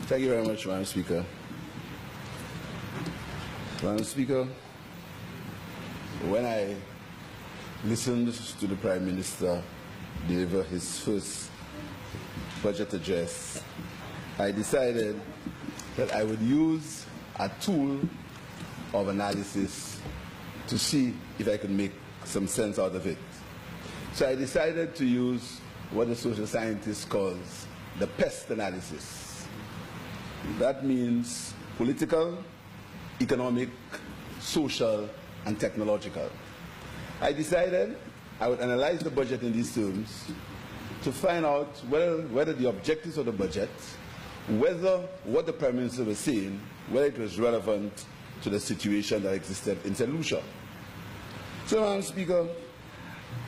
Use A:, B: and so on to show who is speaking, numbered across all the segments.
A: Thank you very much, Madam Speaker. Madam Speaker, when I listened to the Prime Minister deliver his first budget address, I decided that I would use a tool of analysis to see if I could make some sense out of it. So I decided to use what the social scientist calls the PEST analysis. That means political, economic, social, and technological. I decided I would analyze the budget in these terms to find out whether the objectives of the budget, whether what the Prime Minister was saying, whether it was relevant to the situation that existed in St. Lucia. So, Madam Speaker,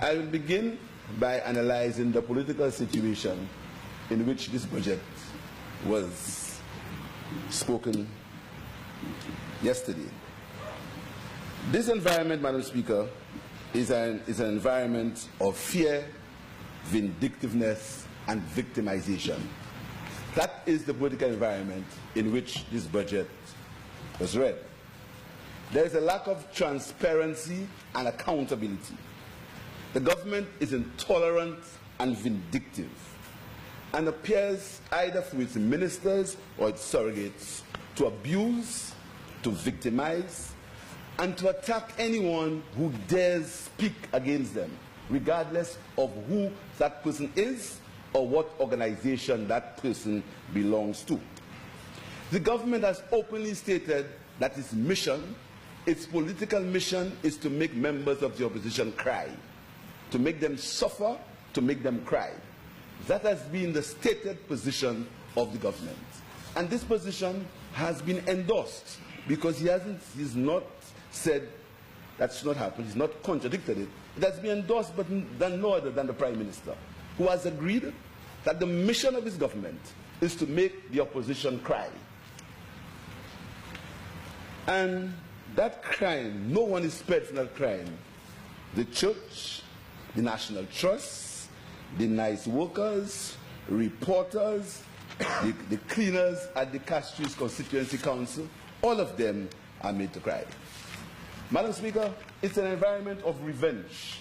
A: I will begin by analyzing the political situation in which this budget was spoken yesterday. This environment, Madam Speaker, is an environment of fear, vindictiveness, and victimization. That is the political environment in which this budget was read. There is a lack of transparency and accountability. The government is intolerant and vindictive and appears either through its ministers or its surrogates to abuse, to victimize, and to attack anyone who dares speak against them, regardless of who that person is or what organization that person belongs to. The government has openly stated that its mission, its political mission, is to make members of the opposition cry, to make them suffer, to make them cry. That has been the stated position of the government. And this position has been endorsed because he's not said that should not happen, he's not contradicted it. It has been endorsed but no other than the Prime Minister, who has agreed that the mission of his government is to make the opposition cry. And that crime, no one is spared from that crime. The church, the National Trust, the nice workers, reporters, the cleaners at the Castries Constituency Council, all of them are made to cry. Madam Speaker, it's an environment of revenge.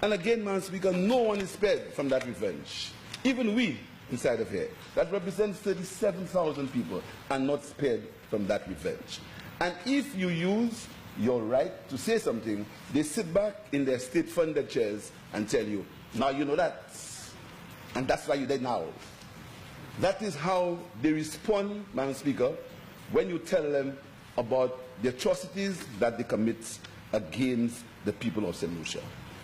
A: And again, Madam Speaker, no one is spared from that revenge. Even we inside of here, that represents 37,000 people, are not spared from that revenge. And if you use your right to say something, they sit back in their state-funded chairs and tell you, now you know that, and that's why you did now. That is how they respond, Madam Speaker, when you tell them about the atrocities that they commit against the people of St. Lucia.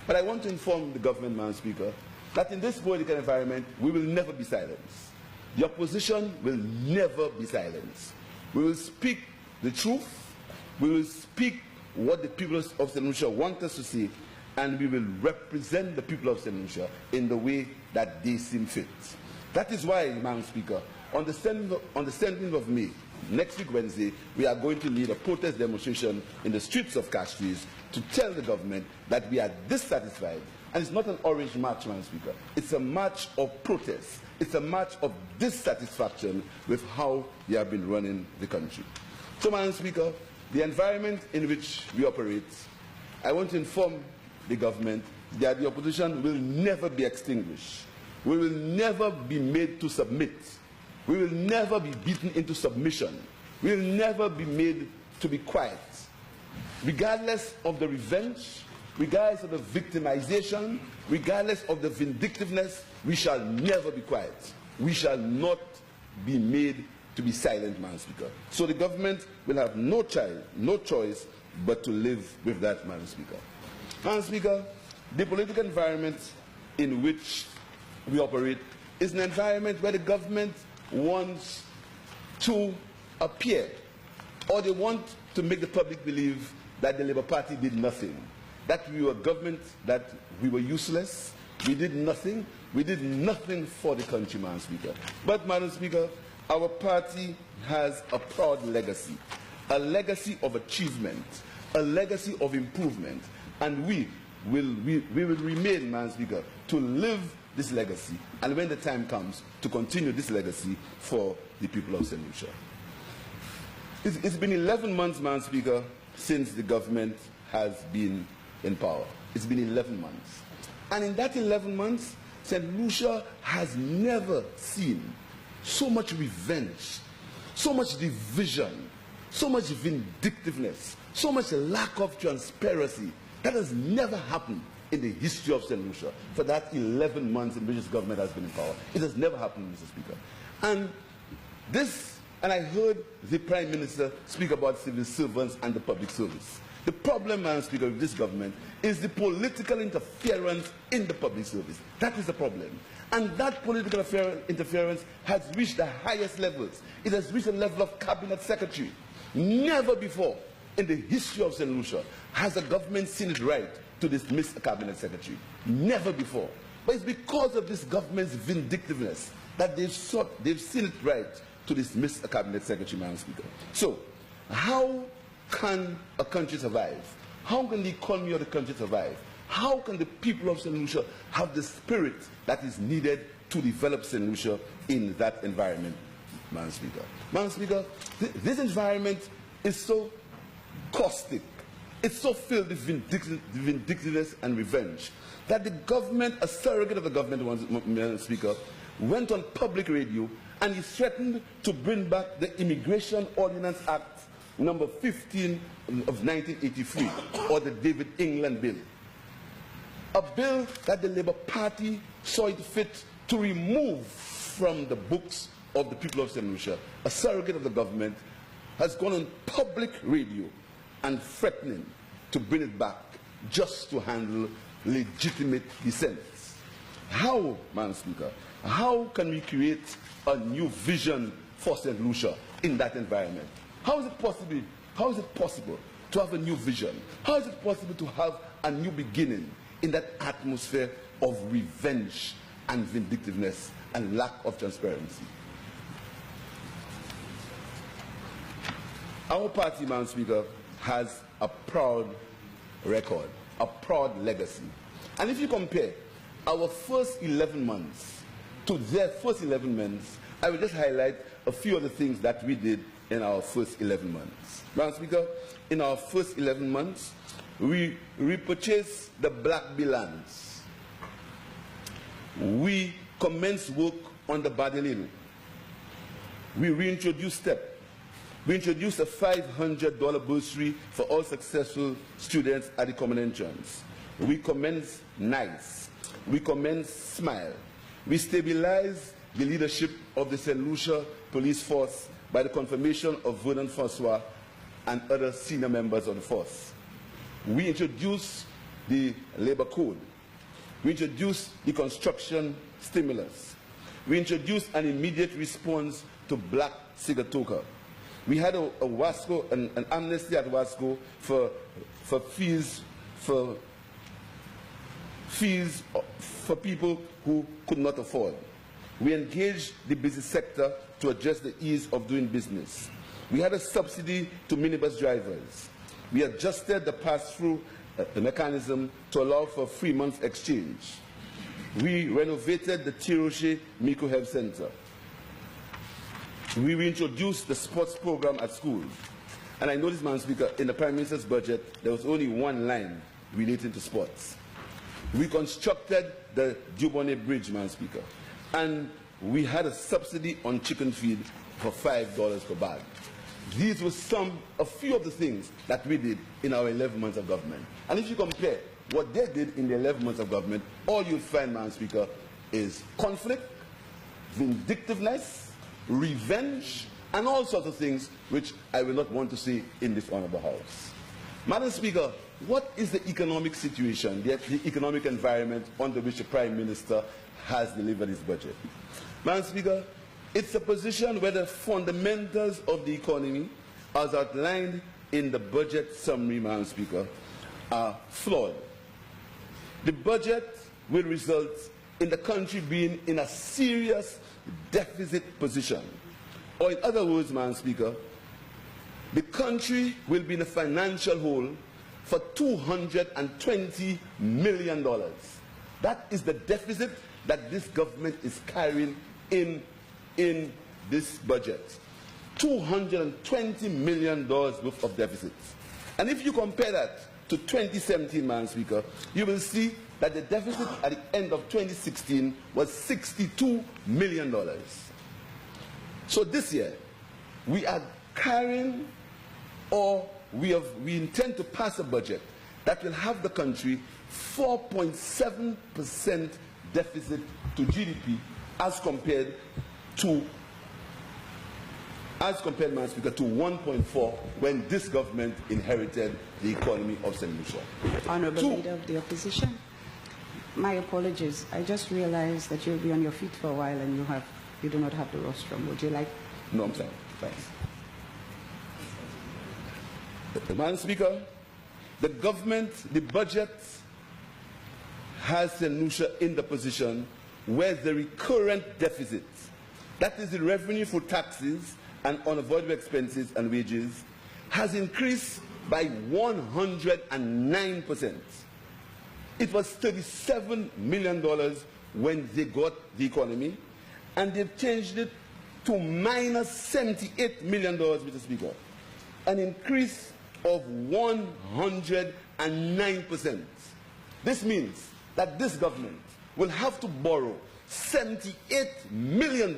A: But I want to inform the government, Madam Speaker, that in this political environment, we will never be silenced. The opposition will never be silenced. We will speak the truth, we will speak what the people of St. Lucia want us to see, and we will represent the people of St. Lucia in the way that they seem fit. That is why, Madam Speaker, on the 17th of May, next week Wednesday, we are going to lead a protest demonstration in the streets of Castries to tell the government that we are dissatisfied. And it's not an orange march, Madam Speaker. It's a march of protest. It's a march of dissatisfaction with how they have been running the country. So, Madam Speaker, the environment in which we operate, I want to inform the government that the opposition will never be extinguished. We will never be made to submit. We will never be beaten into submission. We will never be made to be quiet. Regardless of the revenge, regardless of the victimization, regardless of the vindictiveness, we shall never be quiet. We shall not be made to be silent, Madam Speaker. So the government will have no choice but to live with that, Madam Speaker. Madam Speaker, the political environment in which we operate is an environment where the government wants to appear, or they want to make the public believe that the Labour Party did nothing, that we were a government, that we were useless, we did nothing for the country, Madam Speaker. But, Madam Speaker, our party has a proud legacy, a legacy of achievement, a legacy of improvement, and we will remain, Madam Speaker, to live this legacy, and when the time comes, to continue this legacy for the people of St. Lucia. It's been 11 months, Madam Speaker, since the government has been in power. It's been 11 months. And in that 11 months, St. Lucia has never seen so much revenge, so much division, so much vindictiveness, so much lack of transparency. That has never happened in the history of St. Lucia for that 11 months in which this government has been in power. It has never happened, Mr. Speaker. And I heard the Prime Minister speak about civil servants and the public service. The problem, Madam Speaker, with this government is the political interference in the public service. That is the problem. And that political interference has reached the highest levels. It has reached the level of cabinet secretary. Never before in the history of St. Lucia has a government seen it right to dismiss a cabinet secretary. Never before. But it's because of this government's vindictiveness that they've seen it right to dismiss a cabinet secretary, Madam Speaker. So, how can a country survive? How can the economy of the country survive? How can the people of St. Lucia have the spirit that is needed to develop St. Lucia in that environment, Madam Speaker? Madam Speaker, this environment is so caustic, it's so filled with vindictiveness and revenge that the government, a surrogate of the government, Madam Speaker, went on public radio and he threatened to bring back the Immigration Ordinance Act number 15 of 1983, or the David England Bill. A bill that the Labour Party saw it fit to remove from the books of the people of St. Lucia. A surrogate of the government has gone on public radio and threatening to bring it back just to handle legitimate dissents. How, Madam Speaker, how can we create a new vision for St. Lucia in that environment? How is it possible to have a new vision? How is it possible to have a new beginning in that atmosphere of revenge and vindictiveness and lack of transparency? Our party, Madam Speaker, has a proud record, a proud legacy. And if you compare our first 11 months to their first 11 months, I will just highlight a few of the things that we did in our first 11 months. Madam Speaker, in our first 11 months, we repurchased the Black Bee lands. We commenced work on the Badalino. We reintroduced STEP. We introduced a $500 bursary for all successful students at the common entrance. We commenced NICE. We commenced SMILE. We stabilized the leadership of the St. Lucia police force by the confirmation of Vernon Francois and other senior members of the force. We introduced the labor code. We introduced the construction stimulus. We introduced an immediate response to black Sigatoka. We had an amnesty at Wasco for fees for people who could not afford. We engaged the business sector to address the ease of doing business. We had a subsidy to minibus drivers. We adjusted the pass-through mechanism to allow for 3 months exchange. We renovated the Tiroche Micro Health Center. We reintroduced the sports program at schools. And I noticed, Madam Speaker, in the Prime Minister's budget, there was only one line relating to sports. We constructed the Dubonnet Bridge, Madam Speaker. And we had a subsidy on chicken feed for $5 per bag. These were a few of the things that we did in our 11 months of government. And if you compare what they did in the 11 months of government, all you'll find, Madam Speaker, is conflict, vindictiveness, revenge, and all sorts of things which I will not want to see in this honorable House. Madam Speaker, what is the economic situation, the economic environment under which the Prime Minister has delivered his budget? Madam Speaker, it's a position where the fundamentals of the economy, as outlined in the budget summary, Madam Speaker, are flawed. The budget will result in the country being in a serious deficit position. Or in other words, Madam Speaker, the country will be in a financial hole for $220 million. That is the deficit that this government is carrying in this budget. $220 million worth of deficits. And if you compare that to 2017, Madam Speaker, you will see that the deficit at the end of 2016 was $62 million. So this year, we are carrying, or we intend to pass a budget that will have the country 4.7% deficit to GDP as compared, Madam Speaker, to 1.4 when this government inherited the economy of St. Lucia.
B: Honourable Leader of the Opposition, my apologies. I just realized that you'll be on your feet for a while and you do not have the rostrum. Would you like?
A: No, I'm sorry. Thanks. Madam Speaker, the government, the budget has St. Lucia in the position where the recurrent deficit, that is the revenue for taxes and unavoidable expenses and wages, has increased by 109%. It was $37 million when they got the economy, and they've changed it to minus $78 million, Mr. Speaker, an increase of 109%. This means that this government will have to borrow $78 million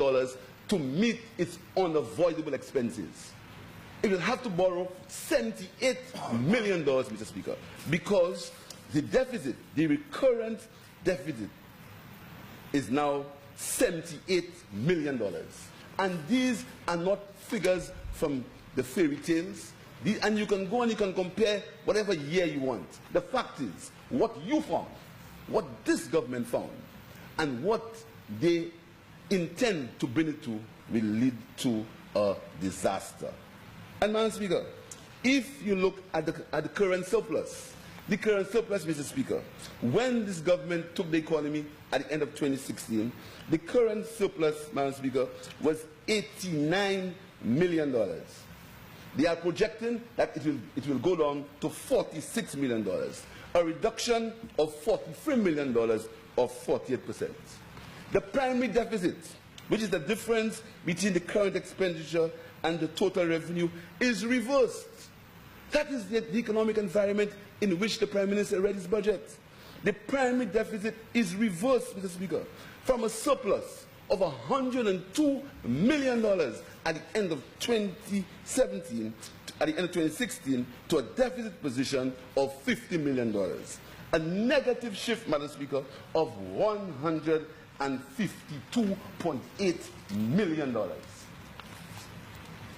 A: to meet its unavoidable expenses. It will have to borrow $78 million, Mr. Speaker, because the deficit, the recurrent deficit, is now $78 million. And these are not figures from the fairy tales. And you can go and you can compare whatever year you want. The fact is, what you found, what this government found, and what they intend to bring it to will lead to a disaster. And, Madam Speaker, if you look at the current surplus, Mr. Speaker, when this government took the economy at the end of 2016, the current surplus, Madam Speaker, was $89 million. They are projecting that it will go down to $46 million, a reduction of $43 million of 48%. The primary deficit, which is the difference between the current expenditure and the total revenue, is reversed. That is the economic environment in which the Prime Minister read his budget. The primary deficit is reversed, Mr. Speaker, from a surplus of $102 million at the end of 2017, at the end of 2016, to a deficit position of $50 million. A negative shift, Madam Speaker, of $152.8 million.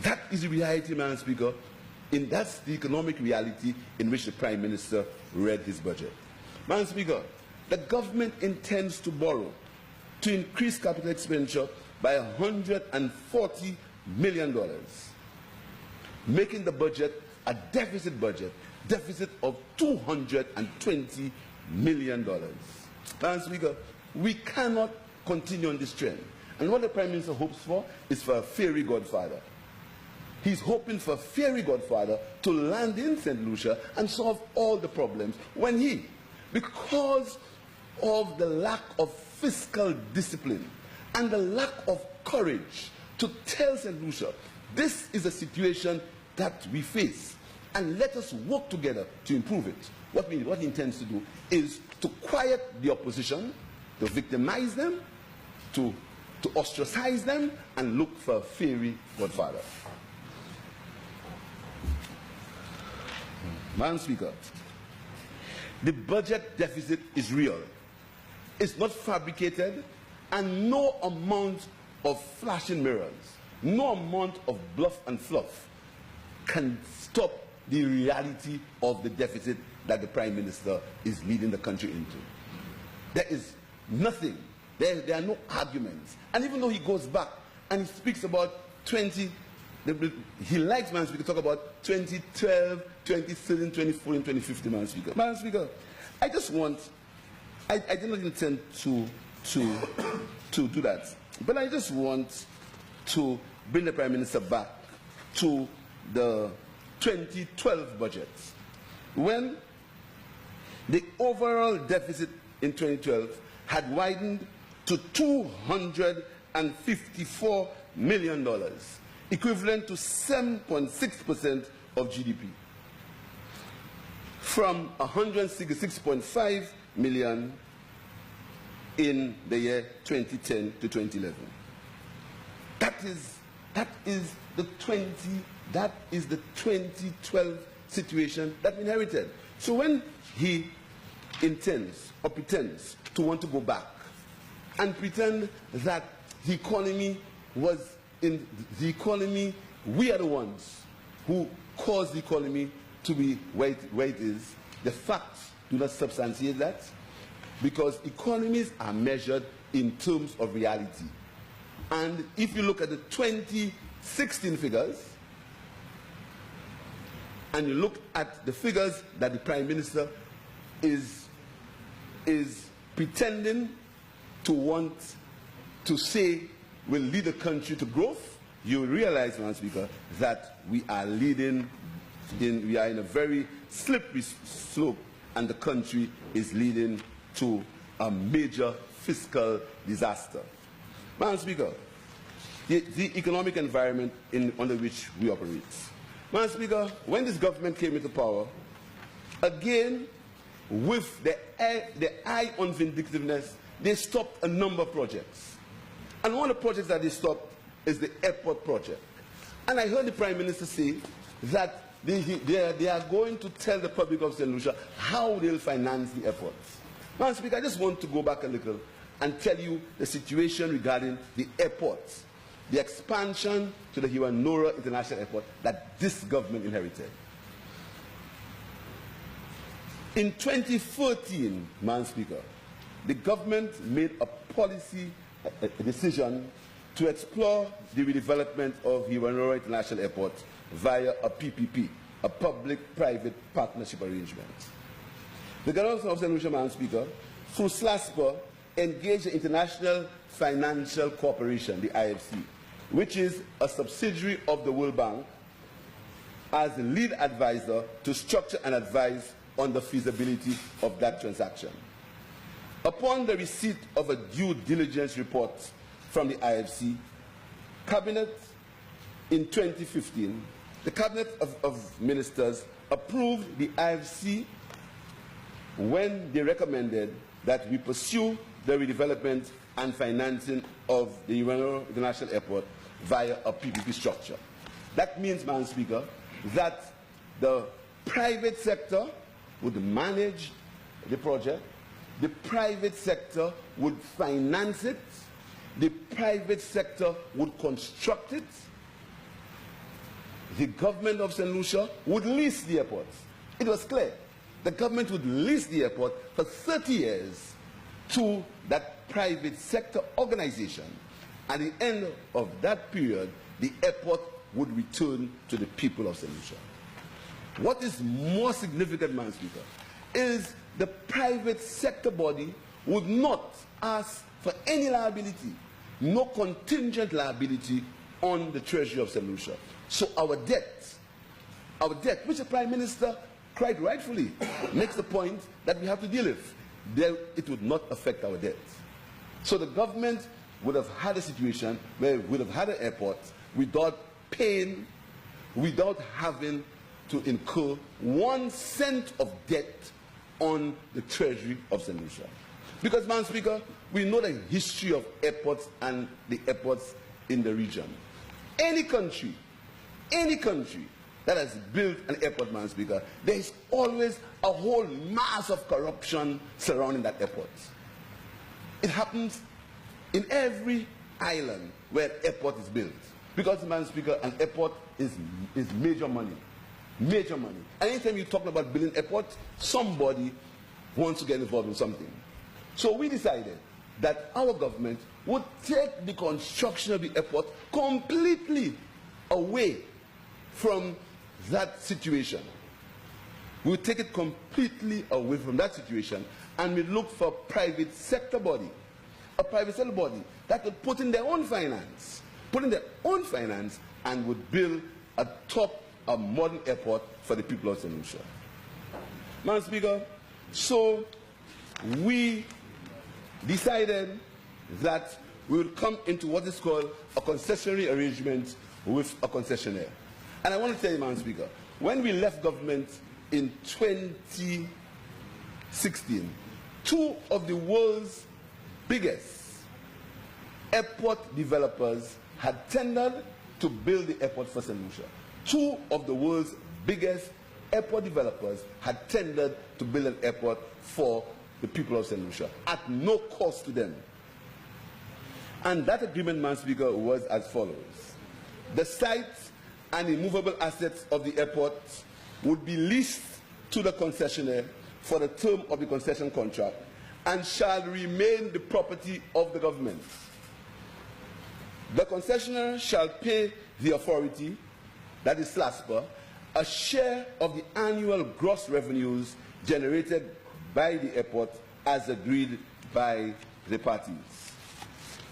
A: That is the reality, Madam Speaker, and that's the economic reality in which the Prime Minister read his budget. Madam Speaker, the government intends to borrow to increase capital expenditure by $140 million, making the budget a deficit of $220 million. Madam Speaker, we cannot continue on this trend. And what the Prime Minister hopes for is for a fairy godfather. He's hoping for a fairy godfather to land in St. Lucia and solve all the problems when he, because of the lack of fiscal discipline and the lack of courage to tell St. Lucia, this is a situation that we face, and let us work together to improve it. What he intends to do is to quiet the opposition, to victimize them, to ostracize them, and look for a fairy godfather. Madam Speaker, the budget deficit is real. It's not fabricated, and no amount of flashing mirrors, no amount of bluff and fluff can stop the reality of the deficit that the Prime Minister is leading the country into. There is nothing, there are no arguments. And even though he goes back and he speaks about he likes, Madam Speaker, to talk about 2012, 2013, 2014, 2015, Madam Speaker. Madam Speaker, I just want, I did not intend to do that, but I just want to bring the Prime Minister back to the 2012 budget, when the overall deficit in 2012 had widened to $254 million, equivalent to 7.6% of GDP, from 166.5 million in the year 2010 to 2011. That is the 2012 situation that we inherited. So when he intends or pretends to want to go back and pretend that the economy was in the economy, we are the ones who caused the economy to be where it is, the facts do not substantiate that, because economies are measured in terms of reality. And if you look at the 2016 figures, and you look at the figures that the Prime Minister is pretending to want to say will lead the country to growth, you will realize, Madam Speaker, that we are in a very slippery slope, and the country is leading to a major fiscal disaster. Madam Speaker, the economic environment under which we operate. Madam Speaker, when this government came into power, again, with the eye on vindictiveness, they stopped a number of projects. And one of the projects that they stopped is the airport project. And I heard the Prime Minister say that they are going to tell the public of St. Lucia how they'll finance the airports. Madam Speaker, I just want to go back a little and tell you the situation regarding the airports, the expansion to the Hiwanora International Airport that this government inherited. In 2014, Madam Speaker, the government made a policy decision to explore the redevelopment of Hiwanora International Airport via a PPP, a public-private partnership arrangement. The government of St. Lucia, Madam Speaker, through SLASPA, engaged the International Financial Corporation, the IFC, which is a subsidiary of the World Bank, as the lead advisor to structure and advise on the feasibility of that transaction. Upon the receipt of a due diligence report from the IFC, Cabinet in 2015, the Cabinet of Ministers approved the IFC when they recommended that we pursue the redevelopment and financing of the Hiwanora International Airport via a PPP structure. That means, Madam Speaker, that the private sector would manage the project, the private sector would finance it, the private sector would construct it, the government of St. Lucia would lease the airports. It was clear. The government would lease the airport for 30 years to that private sector organization. At the end of that period, the airport would return to the people of St. Lucia. What is more significant, Madam Speaker, is the private sector body would not ask for any liability, no contingent liability on the Treasury of St. Lucia. So our debt, which the Prime Minister quite rightfully makes the point that we have to deal with, it would not affect our debt. So the government would have had a situation where we would have had an airport without paying, without having to incur 1 cent of debt on the Treasury of St. Lucia. Because, Madam Speaker, we know the history of airports and the airports in the region. Any country that has built an airport, Madam Speaker, there is always a whole mass of corruption surrounding that airport. It happens in every island where an airport is built. Because, Madam Speaker, an airport is major money. Major money. And anytime you talk about building airports, somebody wants to get involved in something. So we decided that our government would take the construction of the airport completely away from that situation. We would take it completely away from that situation, and we look for a private sector body that would put in their own finance, and would build a modern airport for the people of St. Lucia. Madam Speaker, so we decided that we will come into what is called a concessionary arrangement with a concessionaire. And I want to tell you, Madam Speaker, when we left government in 2016, two of the world's biggest airport developers had tendered to build the airport for St. Lucia. Two of the world's biggest airport developers had tendered to build an airport for the people of St. Lucia at no cost to them. And that agreement, Madam Speaker, was as follows. The site and immovable assets of the airport would be leased to the concessionaire for the term of the concession contract and shall remain the property of the government. The concessionaire shall pay the authority, that is SLASPA, a share of the annual gross revenues generated by the airport as agreed by the parties.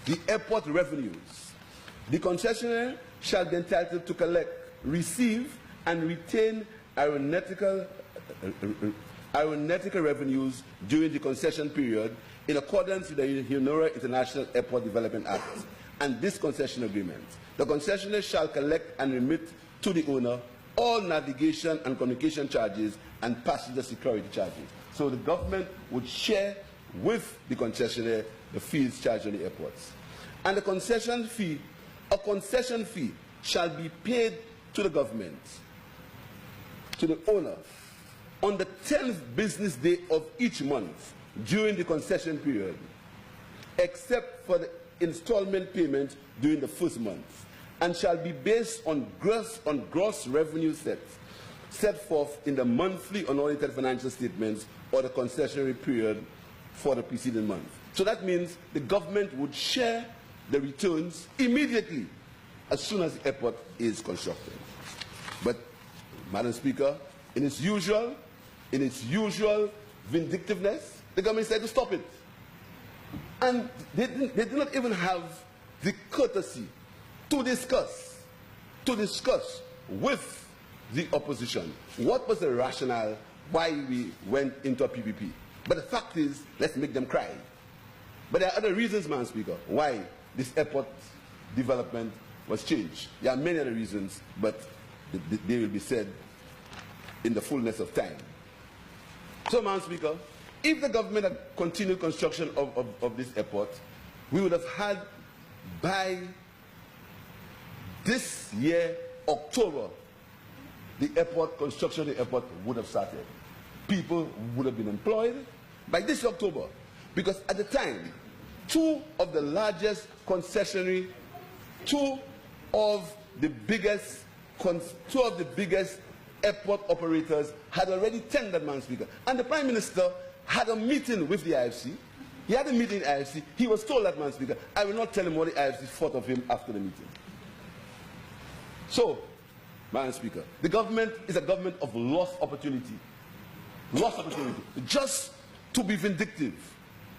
A: The airport revenues. The concessionaire shall be entitled to collect, receive, and retain aeronautical revenues during the concession period in accordance with the Honora International Airport Development Act and this concession agreement. The concessionaire shall collect and remit to the owner all navigation and communication charges and passenger security charges. So the government would share with the concessionaire the fees charged on the airports. And the concession fee, a concession fee, shall be paid to the government, to the owner, on the 10th business day of each month during the concession period, except for the installment payment during the first month, and shall be based on gross revenue set forth in the monthly unaudited financial statements or the concessionary period for the preceding month. So that means the government would share the returns immediately as soon as the airport is constructed. But, Madam Speaker, in its usual vindictiveness, the government said to stop it. And they did not even have the courtesy to discuss with the opposition what was the rationale why we went into a PPP. But the fact is, let's make them cry. But there are other reasons, Madam Speaker, why this airport development was changed. There are many other reasons, but they will be said in the fullness of time. So, Madam Speaker, if the government had continued construction of this airport, we would have had by this year, October, the airport, construction of the airport would have started. People would have been employed by this October, because at the time, two of the biggest airport operators had already tendered, Madam Speaker. And the Prime Minister had a meeting with the IFC. He had a meeting in the IFC. He was told that, Madam Speaker, I will not tell him what the IFC thought of him after the meeting. So, Madam Speaker, the government is a government of lost opportunity. Lost opportunity. Just to be vindictive.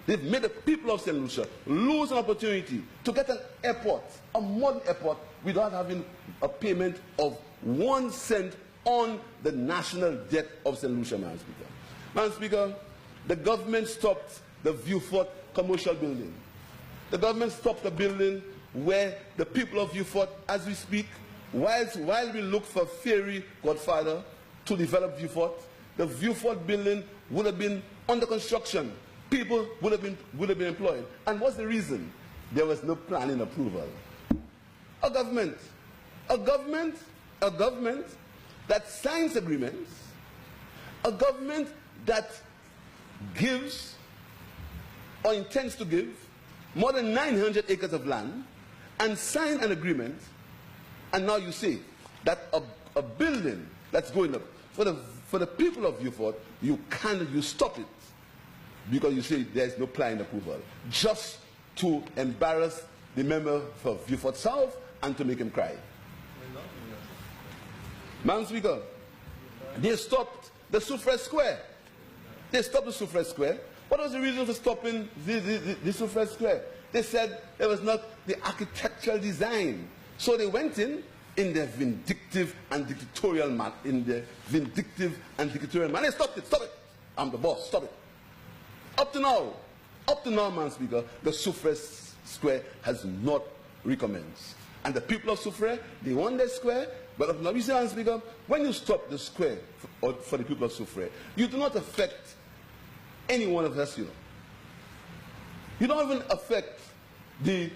A: They've made the people of St. Lucia lose an opportunity to get an airport, a modern airport, without having a payment of 1 cent on the national debt of St. Lucia, Madam Speaker. Madam Speaker, the government stopped the Viewfort commercial building. The government stopped the building where the people of Viewfort, as we speak, while we look for fairy godfather to develop Viewfort, the Viewfort building would have been under construction. People would have been employed. And what's the reason? There was no planning approval. A government that signs agreements, a government that gives or intends to give more than 900 acres of land and sign an agreement, and now you say that a building that's going up for the people of Viewfort, you stop it because you say there's no planning approval, just to embarrass the member for Viewfort South and to make him cry. Madam Speaker, they stopped the Suffrage Square. They stopped the Suffrage Square. What was the reason for stopping the Suffrage Square? They said there was not the architectural design. So they went in their vindictive and dictatorial manner. They stopped it. Stop it. I'm the boss. Stop it. Up to now, Madam Speaker, the Suffrage square has not recommenced. And the people of Soufrière, they want their square, but now you see, Mr. Speaker, when you stop the square for the people of Soufrière, you do not affect anyone of us, You don't even affect the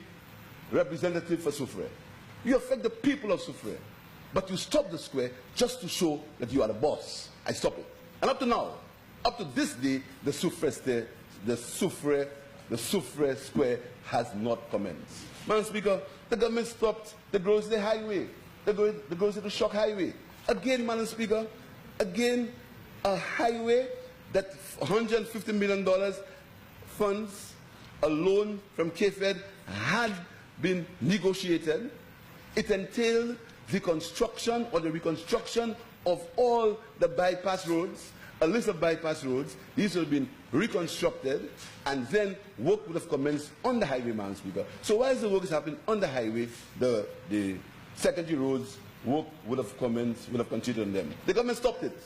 A: representative for Soufrière. You affect the people of Soufrière. But you stop the square just to show that you are the boss. I stop it. And up to now, up to this day, the Soufrière square has not commenced. Madam Speaker, the government stopped the Grocery Highway, the Grocery to Shock Highway. Again, Madam Speaker, again, a highway that $150 million funds, a loan from KFED had been negotiated. It entailed the construction or the reconstruction of all the bypass roads, a list of bypass roads. These have been reconstructed, and then work would have commenced on the highway, Madam Speaker. So whilst the work is happening on the highway, the secondary roads work would have commenced, would have continued on them. The government stopped it.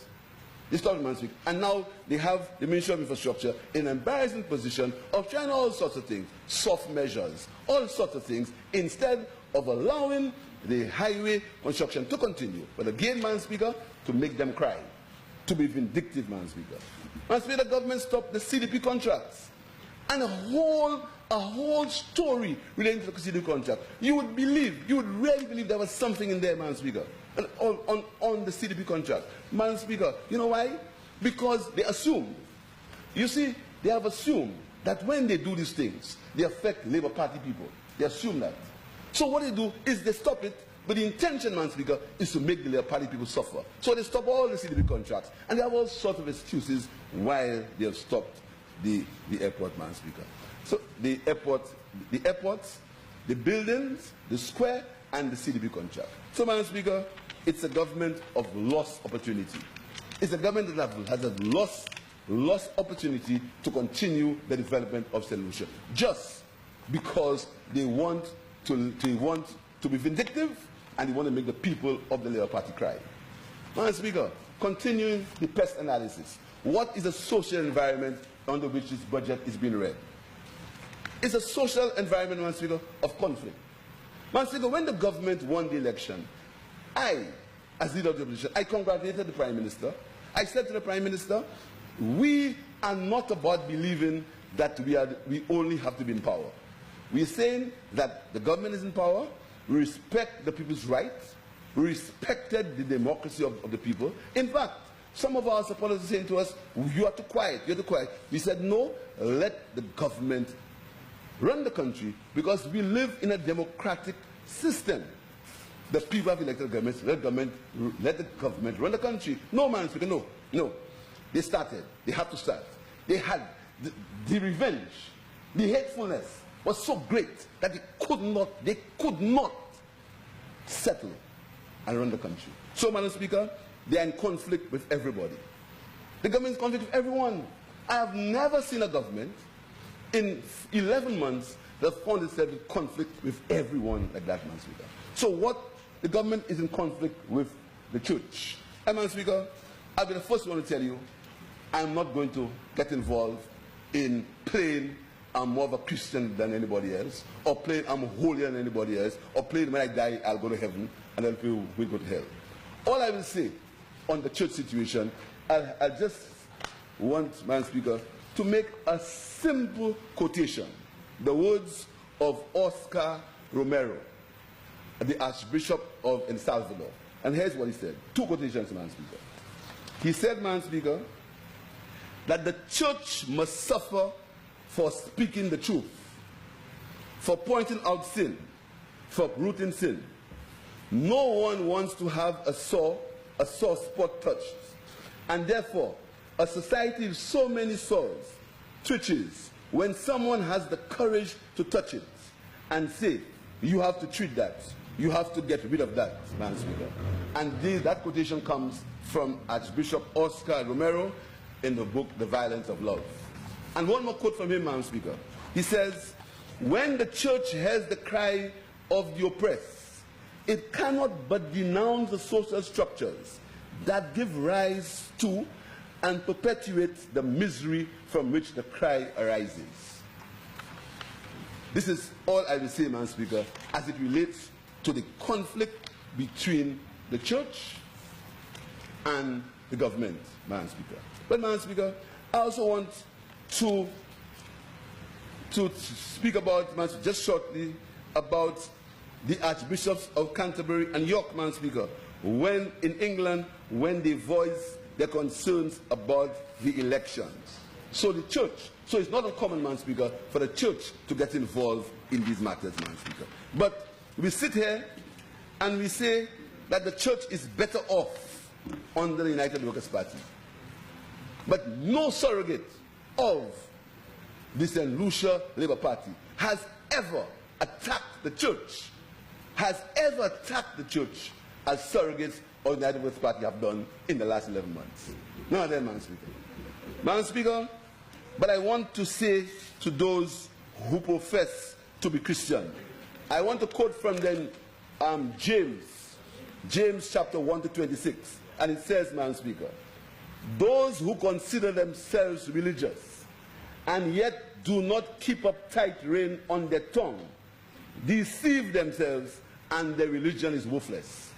A: They stopped it, Madam Speaker. And now they have the Ministry of Infrastructure in an embarrassing position of trying all sorts of things, soft measures, all sorts of things, instead of allowing the highway construction to continue. But again, Madam Speaker, to make them cry, to be vindictive, Madam Speaker. Madam Speaker, the government stopped the CDP contracts. And a whole story relating to the CDP contract. You would really believe there was something in there, Madam Speaker, on the CDP contract. Madam Speaker, you know why? Because they assume, you see, they have assumed that when they do these things, they affect Labour Party people. They assume that. So what they do is they stop it, but the intention, Madam Speaker, is to make the Labour Party people suffer. So they stop all the CDP contracts, and they have all sorts of excuses why they have stopped the airport, Madam Speaker. So the airports, the buildings, the square, and the CDP contract. So, Madam Speaker, it's a government of lost opportunity. It's a government that has lost opportunity to continue the development of solution, just because they want to be vindictive, and they want to make the people of the Labour Party cry. Madam Speaker, continuing the pest analysis, what is the social environment under which this budget is being read? It's a social environment, Madam Speaker, of conflict. Madam Speaker, when the government won the election, I, as leader of the opposition, I congratulated the Prime Minister. I said to the Prime Minister, we are not about believing that we only have to be in power. We are saying that the government is in power, we respect the people's rights, we respected the democracy of the people. In fact, some of our supporters are saying to us, you are too quiet, you're too quiet. We said, no, let the government run the country, because we live in a democratic system. The people have elected governments, let the government run the country. No, Madam Speaker, no. They started, they had to start. They had the revenge, the hatefulness was so great that they could not settle and run the country. So, Madam Speaker, they are in conflict with everybody. The government is in conflict with everyone. I have never seen a government in 11 months that found itself in conflict with everyone like that, Madam Speaker. So what? The government is in conflict with the church. And, Madam Speaker, I'll be the first one to tell you, I'm not going to get involved in playing I'm more of a Christian than anybody else, or playing I'm holier than anybody else, or playing when I die I'll go to heaven and other people will go to hell. All I will say on the church situation, I just want, Madam Speaker, to make a simple quotation. The words of Oscar Romero, the Archbishop of El Salvador. And here's what he said. Two quotations, Madam Speaker. He said, Madam Speaker, that the church must suffer for speaking the truth, for pointing out sin, for uprooting sin. No one wants to have a sore spot touched. And therefore, a society with so many sores twitches when someone has the courage to touch it and say, you have to treat that. You have to get rid of that, Madam Speaker. And that quotation comes from Archbishop Oscar Romero in the book, The Violence of Love. And one more quote from him, Madam Speaker. He says, when the church hears the cry of the oppressed, it cannot but denounce the social structures that give rise to and perpetuate the misery from which the cry arises. This is all I will say, Madam Speaker, as it relates to the conflict between the church and the government, Madam Speaker. But, Madam Speaker, I also want to speak about, just shortly, about the Archbishops of Canterbury and York, Madam Speaker, when in England, when they voiced their concerns about the elections. So the church, so it's not uncommon, Madam Speaker, for the church to get involved in these matters, Madam Speaker. But we sit here and we say that the church is better off under the United Workers' Party. But no surrogate of the St. Lucia Labour Party has ever attacked the church, as surrogates of the United Workers' Party have done in the last 11 months. None of them, Madam Speaker. Madam Speaker, but I want to say to those who profess to be Christian, I want to quote from them James chapter 1 to 26, and it says, Madam Speaker, those who consider themselves religious and yet do not keep up tight rein on their tongue deceive themselves, and their religion is worthless.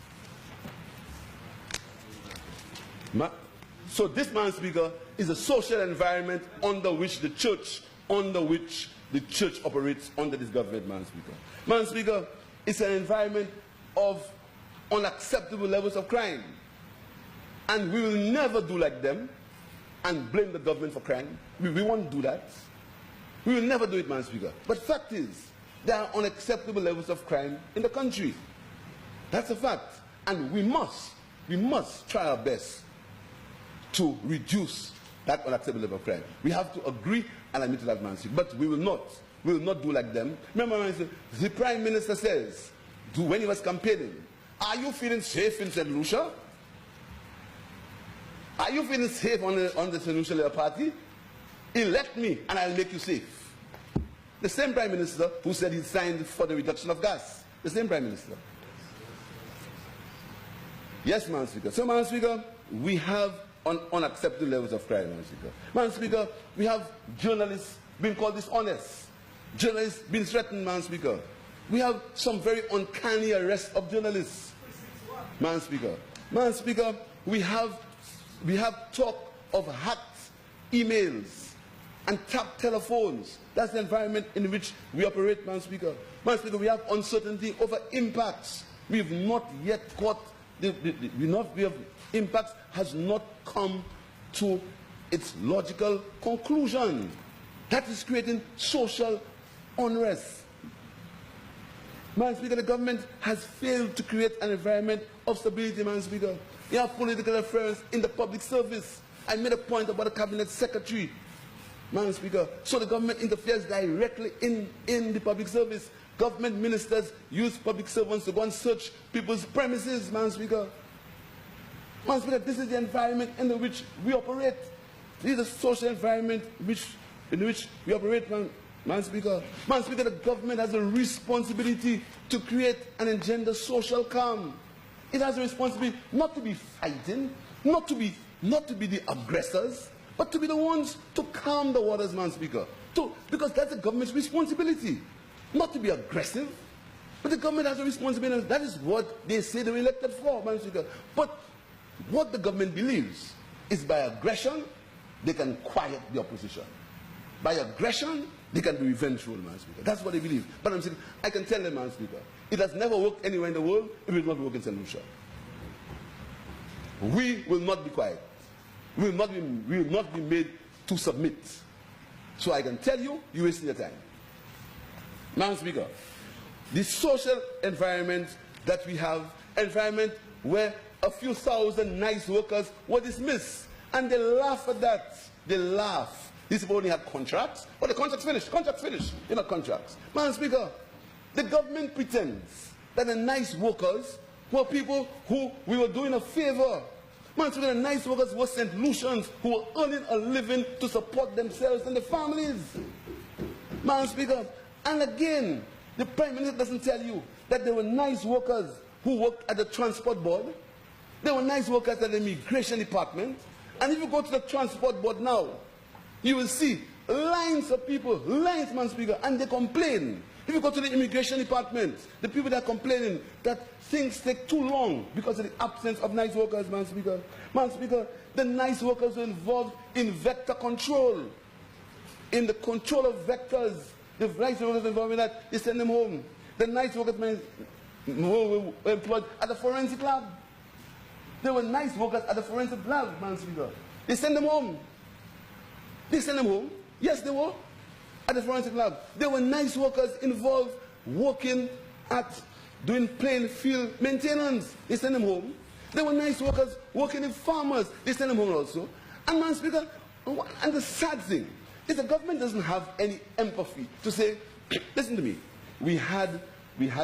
A: So this, Madam Speaker, is a social environment under which the church operates under this government, Madam Speaker. Madam Speaker, it's an environment of unacceptable levels of crime. And we will never do like them and blame the government for crime. We won't do that. We will never do it, Madam Speaker. But fact is, there are unacceptable levels of crime in the country. That's a fact. And we must try our best to reduce that unacceptable level of crime. We have to agree and admit to that, Madam Speaker. But we will not do like them. Remember, Madam Speaker, the Prime Minister says, when he was campaigning, are you feeling safe in St. Lucia? Are you feeling safe on the St. Lucia Labour Party? Elect me and I'll make you safe. The same Prime Minister who said he signed for the reduction of gas. The same Prime Minister. Yes, Madam Speaker. So, Madam Speaker, we have unacceptable levels of crime, Madam Speaker. Madam Speaker, we have journalists being called dishonest. Journalists being threatened, Madam Speaker. We have some very uncanny arrests of journalists, Madam Speaker. Madam Speaker, we have talk of hacked emails and tapped telephones. That's the environment in which we operate, Madam Speaker. Madam Speaker, we have uncertainty over impacts. We have not yet got impacts has not come to its logical conclusion. That is creating social unrest. Madam Speaker, the government has failed to create an environment of stability, Madam Speaker. You have political affairs in the public service. I made a point about the cabinet secretary, Madam Speaker. So the government interferes directly in the public service. Government ministers use public servants to go and search people's premises, Madam Speaker. Madam Speaker, this is the environment in which we operate. This is the social environment in which we operate, Madam Speaker. Madam Speaker, the government has a responsibility to create and engender social calm. It has a responsibility not to be fighting, not to be the aggressors, but to be the ones to calm the waters, Madam Speaker. Because that's the government's responsibility. Not to be aggressive, but the government has a responsibility. That is what they say they were elected for, Madam Speaker. But what the government believes is by aggression, they can quiet the opposition. By aggression, they can be revengeful, Madam Speaker. That's what they believe. But I'm saying, I can tell them, Madam Speaker, it has never worked anywhere in the world, it will not work in St. Lucia. We will not be quiet. We will not be made to submit. So I can tell you, you're wasting your time. Madam Speaker, the social environment that we have, environment where a few thousand nice workers were dismissed, and they laugh at that. They laugh. These people only have contracts. Oh, the contract's finished. Contract's finished. They're not contracts. Madam Speaker, the government pretends that the nice workers were people who we were doing a favor. Madam Speaker, the nice workers were St. Lucians who were earning a living to support themselves and their families. Madam Speaker, and again, the Prime Minister doesn't tell you that there were nice workers who worked at the Transport Board. There were nice workers at the Immigration Department. And if you go to the Transport Board now, you will see lines of people, lines, Madam Speaker, and they complain. If you go to the immigration department, the people that are complaining that things take too long because of the absence of nice workers, Madam Speaker. Madam Speaker, the nice workers were involved in vector control, in the control of vectors. The nice workers involved in that, they send them home. The nice workers were employed at the forensic lab. There were nice workers at the forensic lab, Madam Speaker. They send them home. They send them home. Yes, they were. At the forensic lab. There were nice workers involved working at doing plain field maintenance. They send them home. There were nice workers working in farmers. They send them home also. And, Madam Speaker, and the sad thing is the government doesn't have any empathy to say, listen to me, we had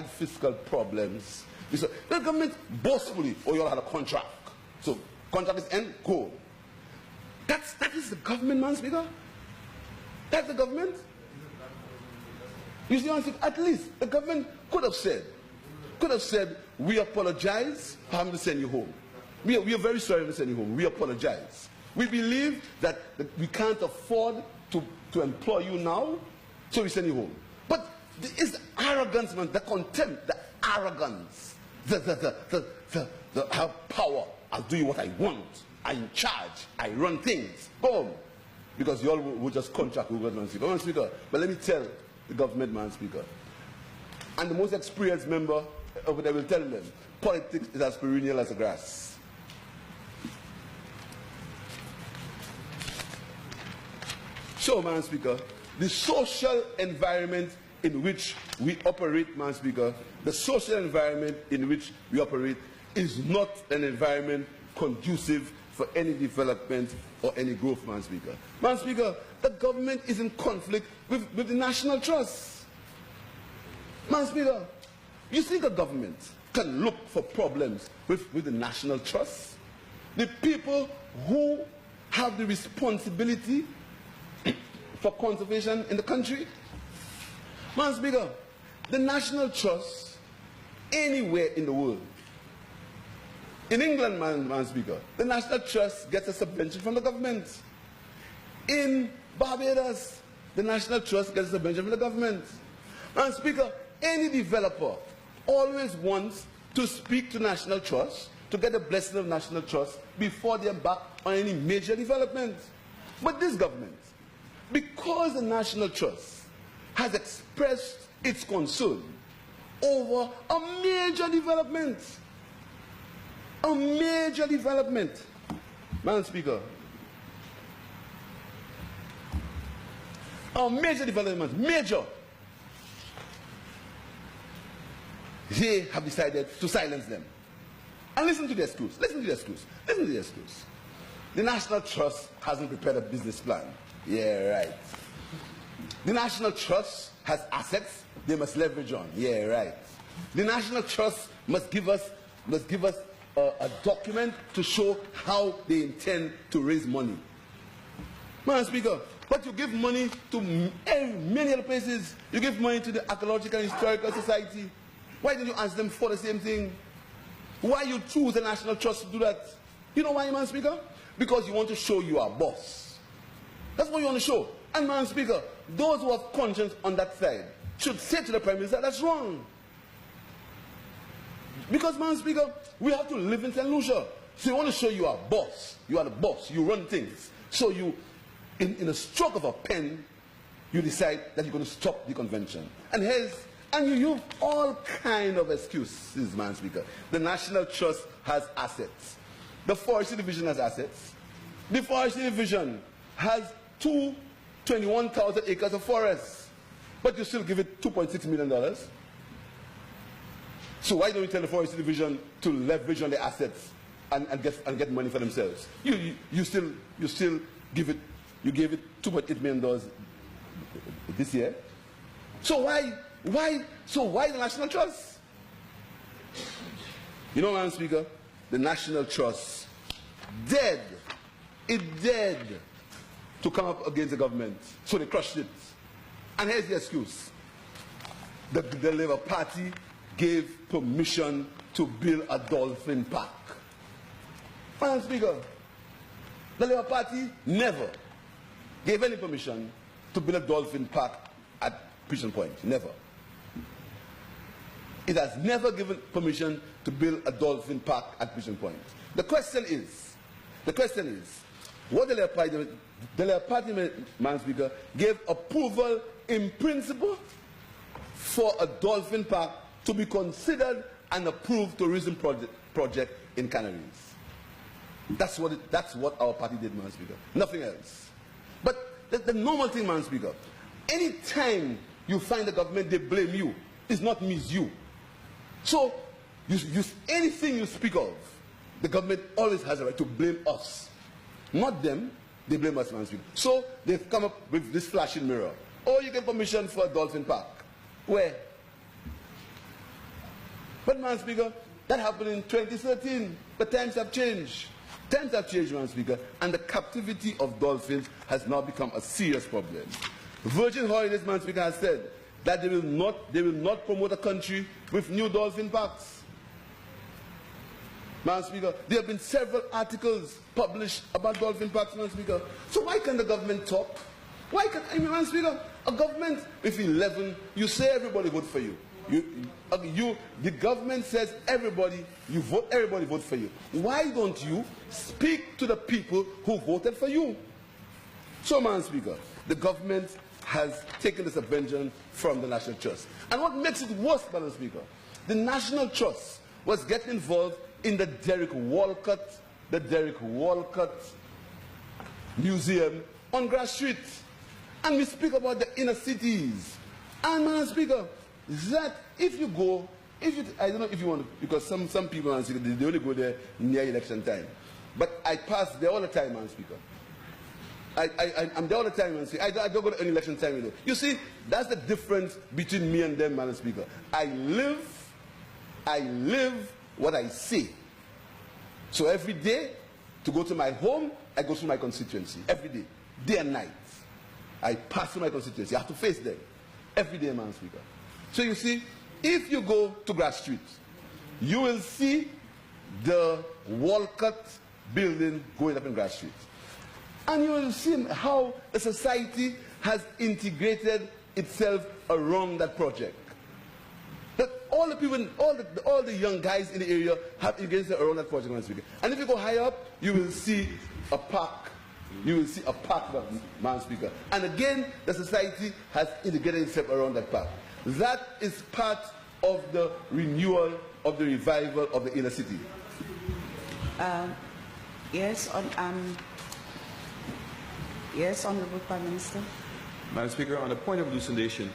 A: fiscal problems. The government boastfully, oh, you all had a contract. So, contract is end, go. That is the government, Madam Speaker. That's the government. You see, at least the government could have said, we apologize for having to send you home. We are very sorry to send you home. We apologize. We believe that we can't afford to employ you now, so we send you home. But it's the arrogance, man, the contempt, the arrogance, the have power. I'll do you what I want. I'm in charge. I run things. Boom. Because you all will just contract with Madam Speaker. Madam Speaker, but let me tell the government, Madam Speaker, and the most experienced member over there will tell them, politics is as perennial as the grass. So, Madam Speaker, the social environment in which we operate, Madam Speaker, the social environment in which we operate is not an environment conducive for any development or any growth, Madam Speaker. Madam Speaker, the government is in conflict with the National Trust. Madam Speaker, you think a government can look for problems with the National Trust? The people who have the responsibility for conservation in the country? Madam Speaker, the National Trust, anywhere in the world, in England, Madam Speaker, the National Trust gets a subvention from the government. In Barbados, the National Trust gets a subvention from the government. Madam Speaker, any developer always wants to speak to National Trust to get the blessing of National Trust before they embark on any major development. But this government, because the National Trust has expressed its concern over a major development, Madam Speaker, a major development, they have decided to silence them. And listen to the excuse. The National Trust hasn't prepared a business plan. Yeah, right. The National Trust has assets they must leverage on. Yeah, right. The National Trust must give us a document to show how they intend to raise money. Madam Speaker, but you give money to many other places. You give money to the Archaeological and Historical Society. Why didn't you ask them for the same thing? Why you choose the National Trust to do that? You know why, Madam Speaker? Because you want to show you are boss. That's what you want to show. And, Madam Speaker, those who have conscience on that side should say to the Prime Minister, that's wrong. Because, Madam Speaker, we have to live in St. Lucia. So you want to show you are boss. You are the boss. You run things. So you, in a stroke of a pen, you decide that you're going to stop the convention. And you use all kind of excuses, Madam Speaker. The National Trust has assets. The Forestry Division has assets. The Forestry Division has 21,000 acres of forests. But you still give it $2.6 million. So why don't you tell the Forestry Division to leverage on the assets and get money for themselves? You still give it, you gave it $2.8 million this year. So why the National Trust? You know, Madam Speaker, the National Trust dared to come up against the government, so they crushed it. And here's the excuse. The Labour Party gave permission to build a dolphin park. Madam Speaker, the Labour Party never gave any permission to build a dolphin park at Pigeon Point. Never. It has never given permission to build a dolphin park at Pigeon Point. The question is, what the Labour Party, Madam Speaker, gave approval in principle for a dolphin park to be considered an approved tourism project in Canaries. That's what our party did, Madam Speaker. Nothing else. But the normal thing, Madam Speaker, any time you find the government, they blame you. It's not me, it's you. So, anything you speak of, the government always has a right to blame us. Not them, they blame us, Madam Speaker. So, they've come up with this flashing mirror. Oh, you get permission for a dolphin park. Where? But, Madam Speaker, that happened in 2013. But times have changed. Times have changed, Madam Speaker, and the captivity of dolphins has now become a serious problem. Virgin Holidays, Madam Speaker, has said that they will not promote a country with new dolphin parks. Madam Speaker, there have been several articles published about dolphin parks, Madam Speaker. So why can't the government talk? Why can't, Madam Speaker, a government with 11, you say everybody vote for you. The government says everybody vote for you. Why don't you speak to the people who voted for you? So, Madam Speaker, the government has taken this vengeance from the National Trust. And what makes it worse, Madam Speaker, the National Trust was getting involved in the Derek Walcott Museum on Grass Street. And we speak about the inner cities. And, Madam Speaker, that if you go, I don't know if you want to, because some people, Madam Speaker, they only go there near election time. But I pass there all the time, Madam Speaker. I'm there all the time, Madam Speaker. I don't go to any election time, you know. You see, that's the difference between me and them, Madam Speaker. I live what I say. So every day, to go to my home, I go to my constituency. Every day, day and night. I pass through my constituency. I have to face them. Every day, Madam Speaker. So you see, if you go to Grass Street, you will see the Walcott building going up in Grass Street. And you will see how the society has integrated itself around that project. That all the people, all the young guys in the area have integrated around that project, Madam Speaker. And if you go higher up, you will see a park. You will see a park, Madam Speaker. And again, the society has integrated itself around that park. That is part of the renewal, of the revival of the inner city.
B: Yes, Honourable Prime Minister.
C: Madam Speaker, on a point of elucidation,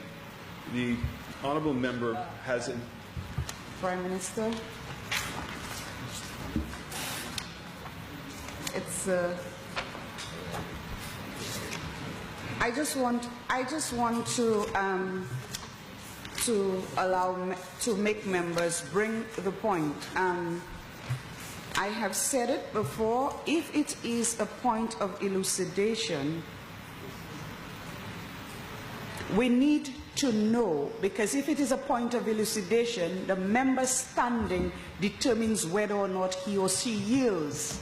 C: the honourable member has...
B: Prime Minister, it's... I just want to allow to make members bring the point. I have said it before, if it is a point of elucidation, we need to know, because if it is a point of elucidation, the member standing determines whether or not he or she yields.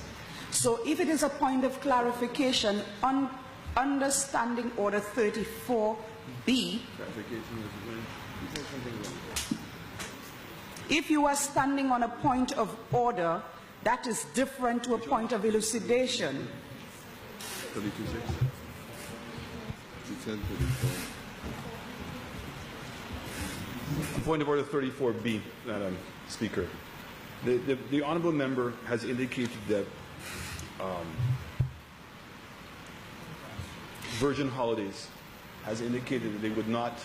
B: So if it is a point of clarification, on understanding Order 34B, if you are standing on a point of order, that is different to a point of elucidation.
C: 32.6. Point of order 34B, Madam Speaker. The honourable member has indicated that Virgin Holidays has indicated that they would not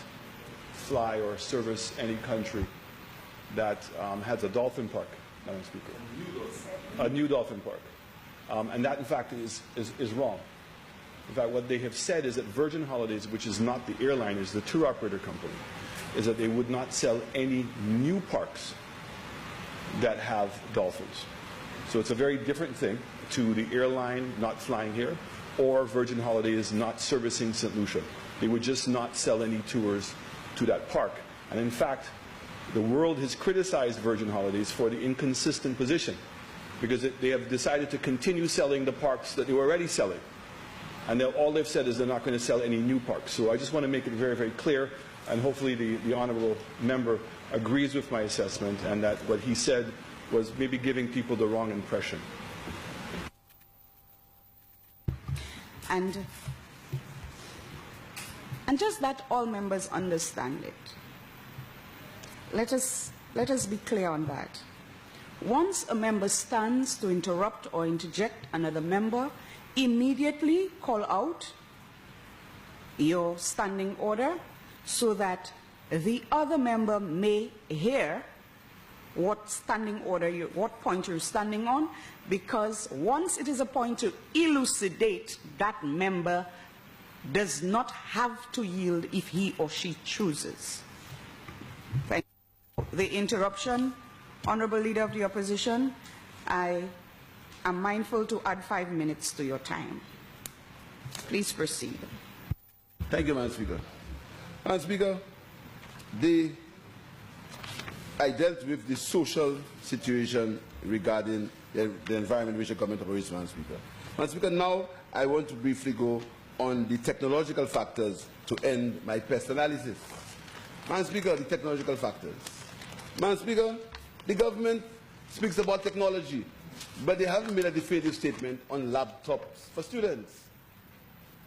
C: fly or service any country that has a dolphin park, Madam Speaker. A new dolphin park. And that, in fact, is wrong. In fact, what they have said is that Virgin Holidays, which is not the airline, is the tour operator company, is that they would not sell any new parks that have dolphins. So it's a very different thing to the airline not flying here or Virgin Holidays not servicing St. Lucia. They would just not sell any tours to that park. And in fact, the world has criticized Virgin Holidays for the inconsistent position, because they have decided to continue selling the parks that they were already selling. And all they've said is they're not going to sell any new parks. So I just want to make it very, very clear, and hopefully the honourable member agrees with my assessment, and that what he said was maybe giving people the wrong impression.
B: And just that all members understand it. Let us be clear on that. Once a member stands to interrupt or interject another member, immediately call out your standing order so that the other member may hear what standing order, what point you're standing on, because once it is a point to elucidate, that member does not have to yield if he or she chooses. Thank you. The interruption, Honourable Leader of the Opposition, I am mindful to add 5 minutes to your time. Please proceed.
A: Thank you, Madam Speaker. Madam Speaker, I dealt with the social situation regarding the environment which the government operates, Madam Speaker. Madam Speaker, now I want to briefly go on the technological factors to end my pest analysis. Madam Speaker, the technological factors. Madam Speaker, the government speaks about technology, but they haven't made a definitive statement on laptops for students.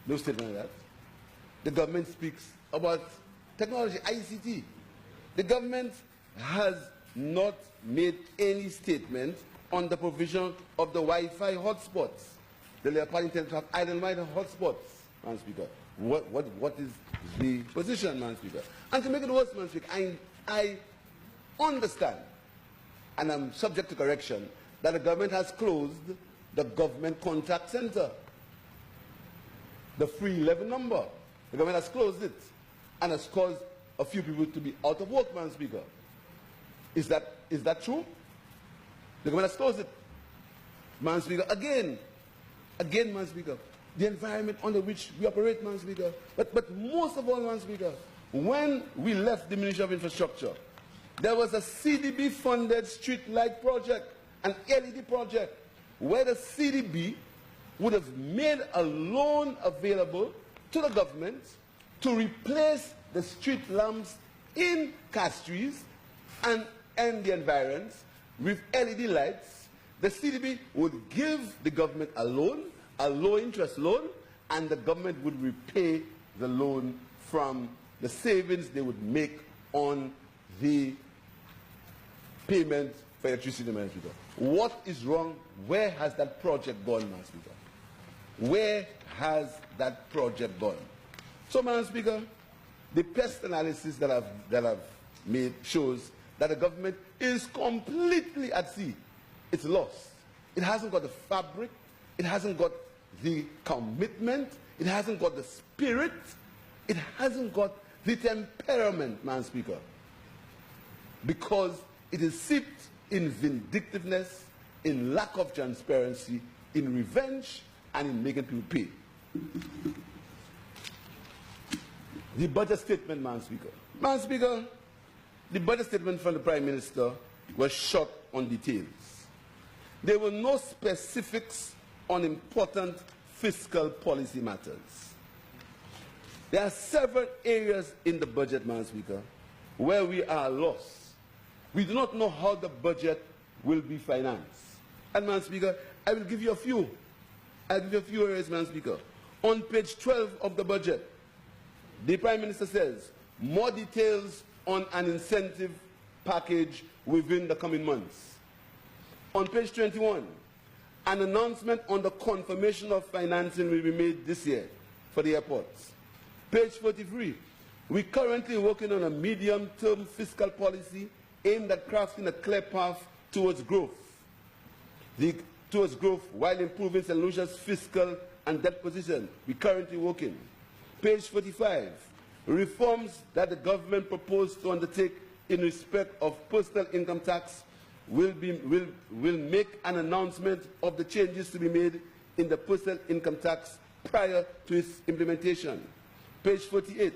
A: No statement like that. The government speaks about technology, ICT. The government has not made any statement on the provision of the Wi-Fi hotspots. The Leopard intends to have island-wide hotspots, Madam Speaker. What is the position, Madam Speaker? And to make it worse, Madam Speaker, I understand, and I'm subject to correction, that the government has closed the government contact center. The 311 number. The government has closed it and has caused a few people to be out of work, Madam Speaker. Is that true? The government has closed it. Madam Speaker, again, Madam Speaker, the environment under which we operate, Madam Speaker. But most of all, Madam Speaker, when we left the Ministry of Infrastructure, there was a CDB-funded street light project, an LED project, where the CDB would have made a loan available to the government to replace the street lamps in Castries and the environs with LED lights. The CDB would give the government a loan, a low-interest loan, and the government would repay the loan from the savings they would make on the payment for electricity, Madam Speaker. What is wrong? Where has that project gone, Madam Speaker? Where has that project gone? So, Madam Speaker, the pest analysis that I've made shows that the government is completely at sea. It's lost. It hasn't got the fabric. It hasn't got the commitment. It hasn't got the spirit. It hasn't got the temperament, Madam Speaker, because it is steeped in vindictiveness, in lack of transparency, in revenge, and in making people pay. The budget statement, Madam Speaker. Madam Speaker, the budget statement from the Prime Minister was short on details. There were no specifics on important fiscal policy matters. There are several areas in the budget, Madam Speaker, where we are lost. We do not know how the budget will be financed. And, Madam Speaker, I will give you a few. I'll give you a few areas, Madam Speaker. On page 12 of the budget, the Prime Minister says, more details on an incentive package within the coming months. On page 21, an announcement on the confirmation of financing will be made this year for the airports. Page 43, we're currently working on a medium-term fiscal policy aimed at crafting a clear path towards growth. Towards growth while improving St. Lucia's fiscal and debt position. We're currently working. Page 45, reforms that the government proposed to undertake in respect of personal income tax will make an announcement of the changes to be made in the personal income tax prior to its implementation. Page 48,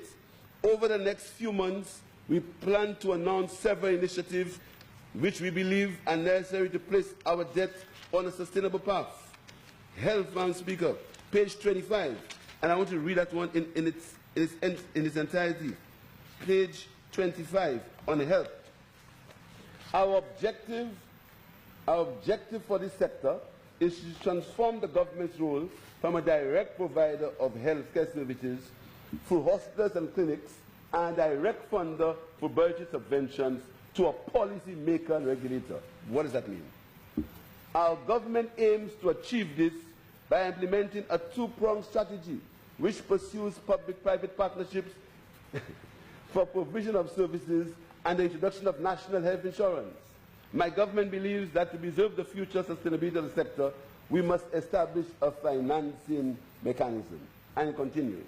A: over the next few months, we plan to announce several initiatives which we believe are necessary to place our debt on a sustainable path. Health, Madam Speaker. page 25, and I want to read that one in its entirety. Page 25 on health. Our objective for this sector is to transform the government's role from a direct provider of healthcare services through hospitals and clinics and direct funder for budget subventions to a policy maker and regulator. What does that mean? Our government aims to achieve this by implementing a two-pronged strategy which pursues public-private partnerships for provision of services and the introduction of national health insurance. My government believes that to preserve the future sustainability of the sector, we must establish a financing mechanism. And it continues.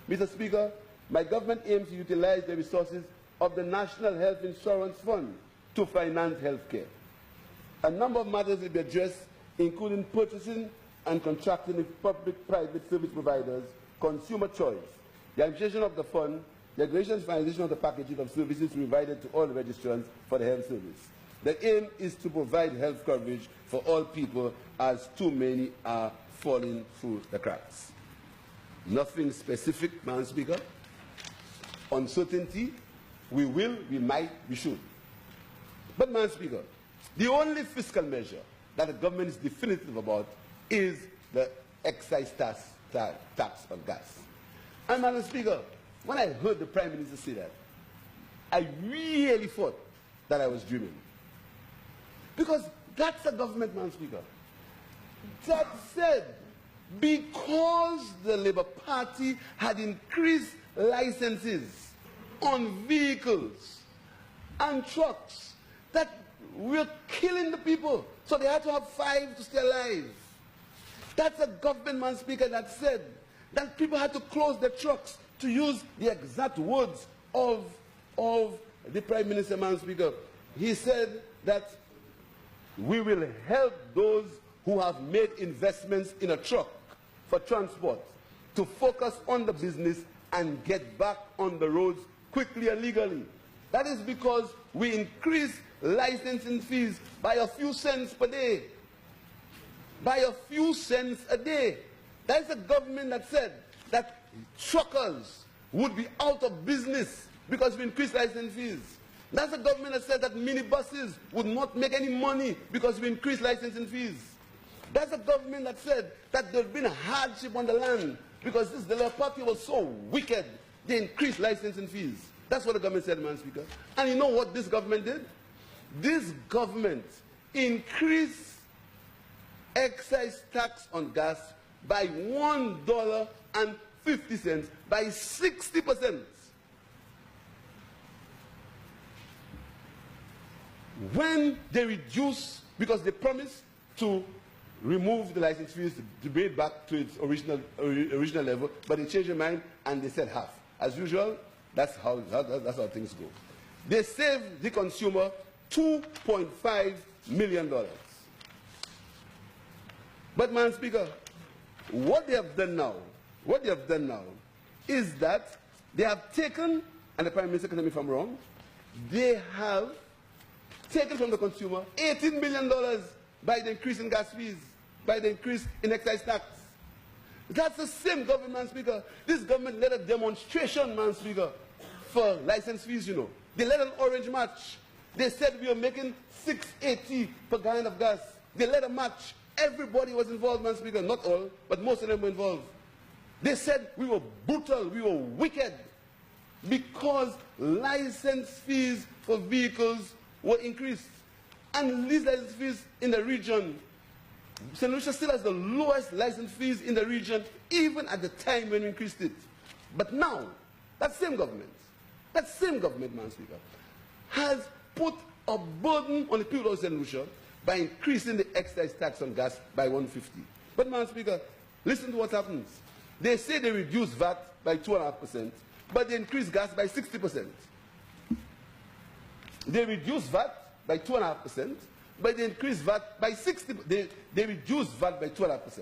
A: Mr. Speaker, my government aims to utilize the resources of the National Health Insurance Fund to finance health care. A number of matters will be addressed, including purchasing and contracting with public-private service providers, consumer choice, the administration of the fund, the regulation and finalization of the packages of services provided to all the registrants for the health service. The aim is to provide health coverage for all people, as too many are falling through the cracks. Nothing specific, Madam Speaker. Uncertainty, we will, we might, we should. But, Madam Speaker, the only fiscal measure that the government is definitive about is the excise tax on gas. And, Madam Speaker, when I heard the Prime Minister say that, I really thought that I was dreaming. Because that's a government, Madam Speaker, that said because the Labour Party had increased licenses on vehicles and trucks, that we're killing the people, so they had to have 5 to stay alive. That's a government, Madam Speaker, that said that people had to close their trucks, to use the exact words of the Prime Minister, Madam Speaker. He said that we will help those who have made investments in a truck for transport to focus on the business and get back on the roads quickly and legally. That is because we increase licensing fees by a few cents per day. By a few cents a day. That's the government that said that truckers would be out of business because we increased license fees. That's the government that said that minibuses would not make any money because we increased licensing fees. That's the government that said that there had been a hardship on the land because the Labour Party was so wicked, they increased licensing fees. That's what the government said, Madam Speaker. And you know what this government did? This government increased excise tax on gas by $1.50, by 60%. When they reduce, because they promised to remove the license fees to bring it back to its original level, but they changed their mind and they said half. As usual, that's how things go. They saved the consumer $2.5 million. But, Madam Speaker, what they have done now is that they have taken, and the Prime Minister can tell me if I'm wrong, they have taken from the consumer $18 million by the increase in gas fees, by the increase in excise tax. That's the same government, Madam Speaker. This government led a demonstration, Madam Speaker, for license fees, you know. They led an orange march. They said we were making $6.80 per gallon of gas. They led a march. Everybody was involved, Madam Speaker. Not all, but most of them were involved. They said we were brutal, we were wicked, because license fees for vehicles were increased. And these license fees in the region, St. Lucia still has the lowest license fees in the region, even at the time when we increased it. But now, that same government, Madam Speaker, has put a burden on the people of St. Lucia by increasing the excise tax on gas by $1.50. But, Madam Speaker, listen to what happens. They say they reduce VAT by 2.5%, but they increase gas by 60%. They reduce VAT by 2.5%, but they increase VAT by 60%. They reduce VAT by 2.5%.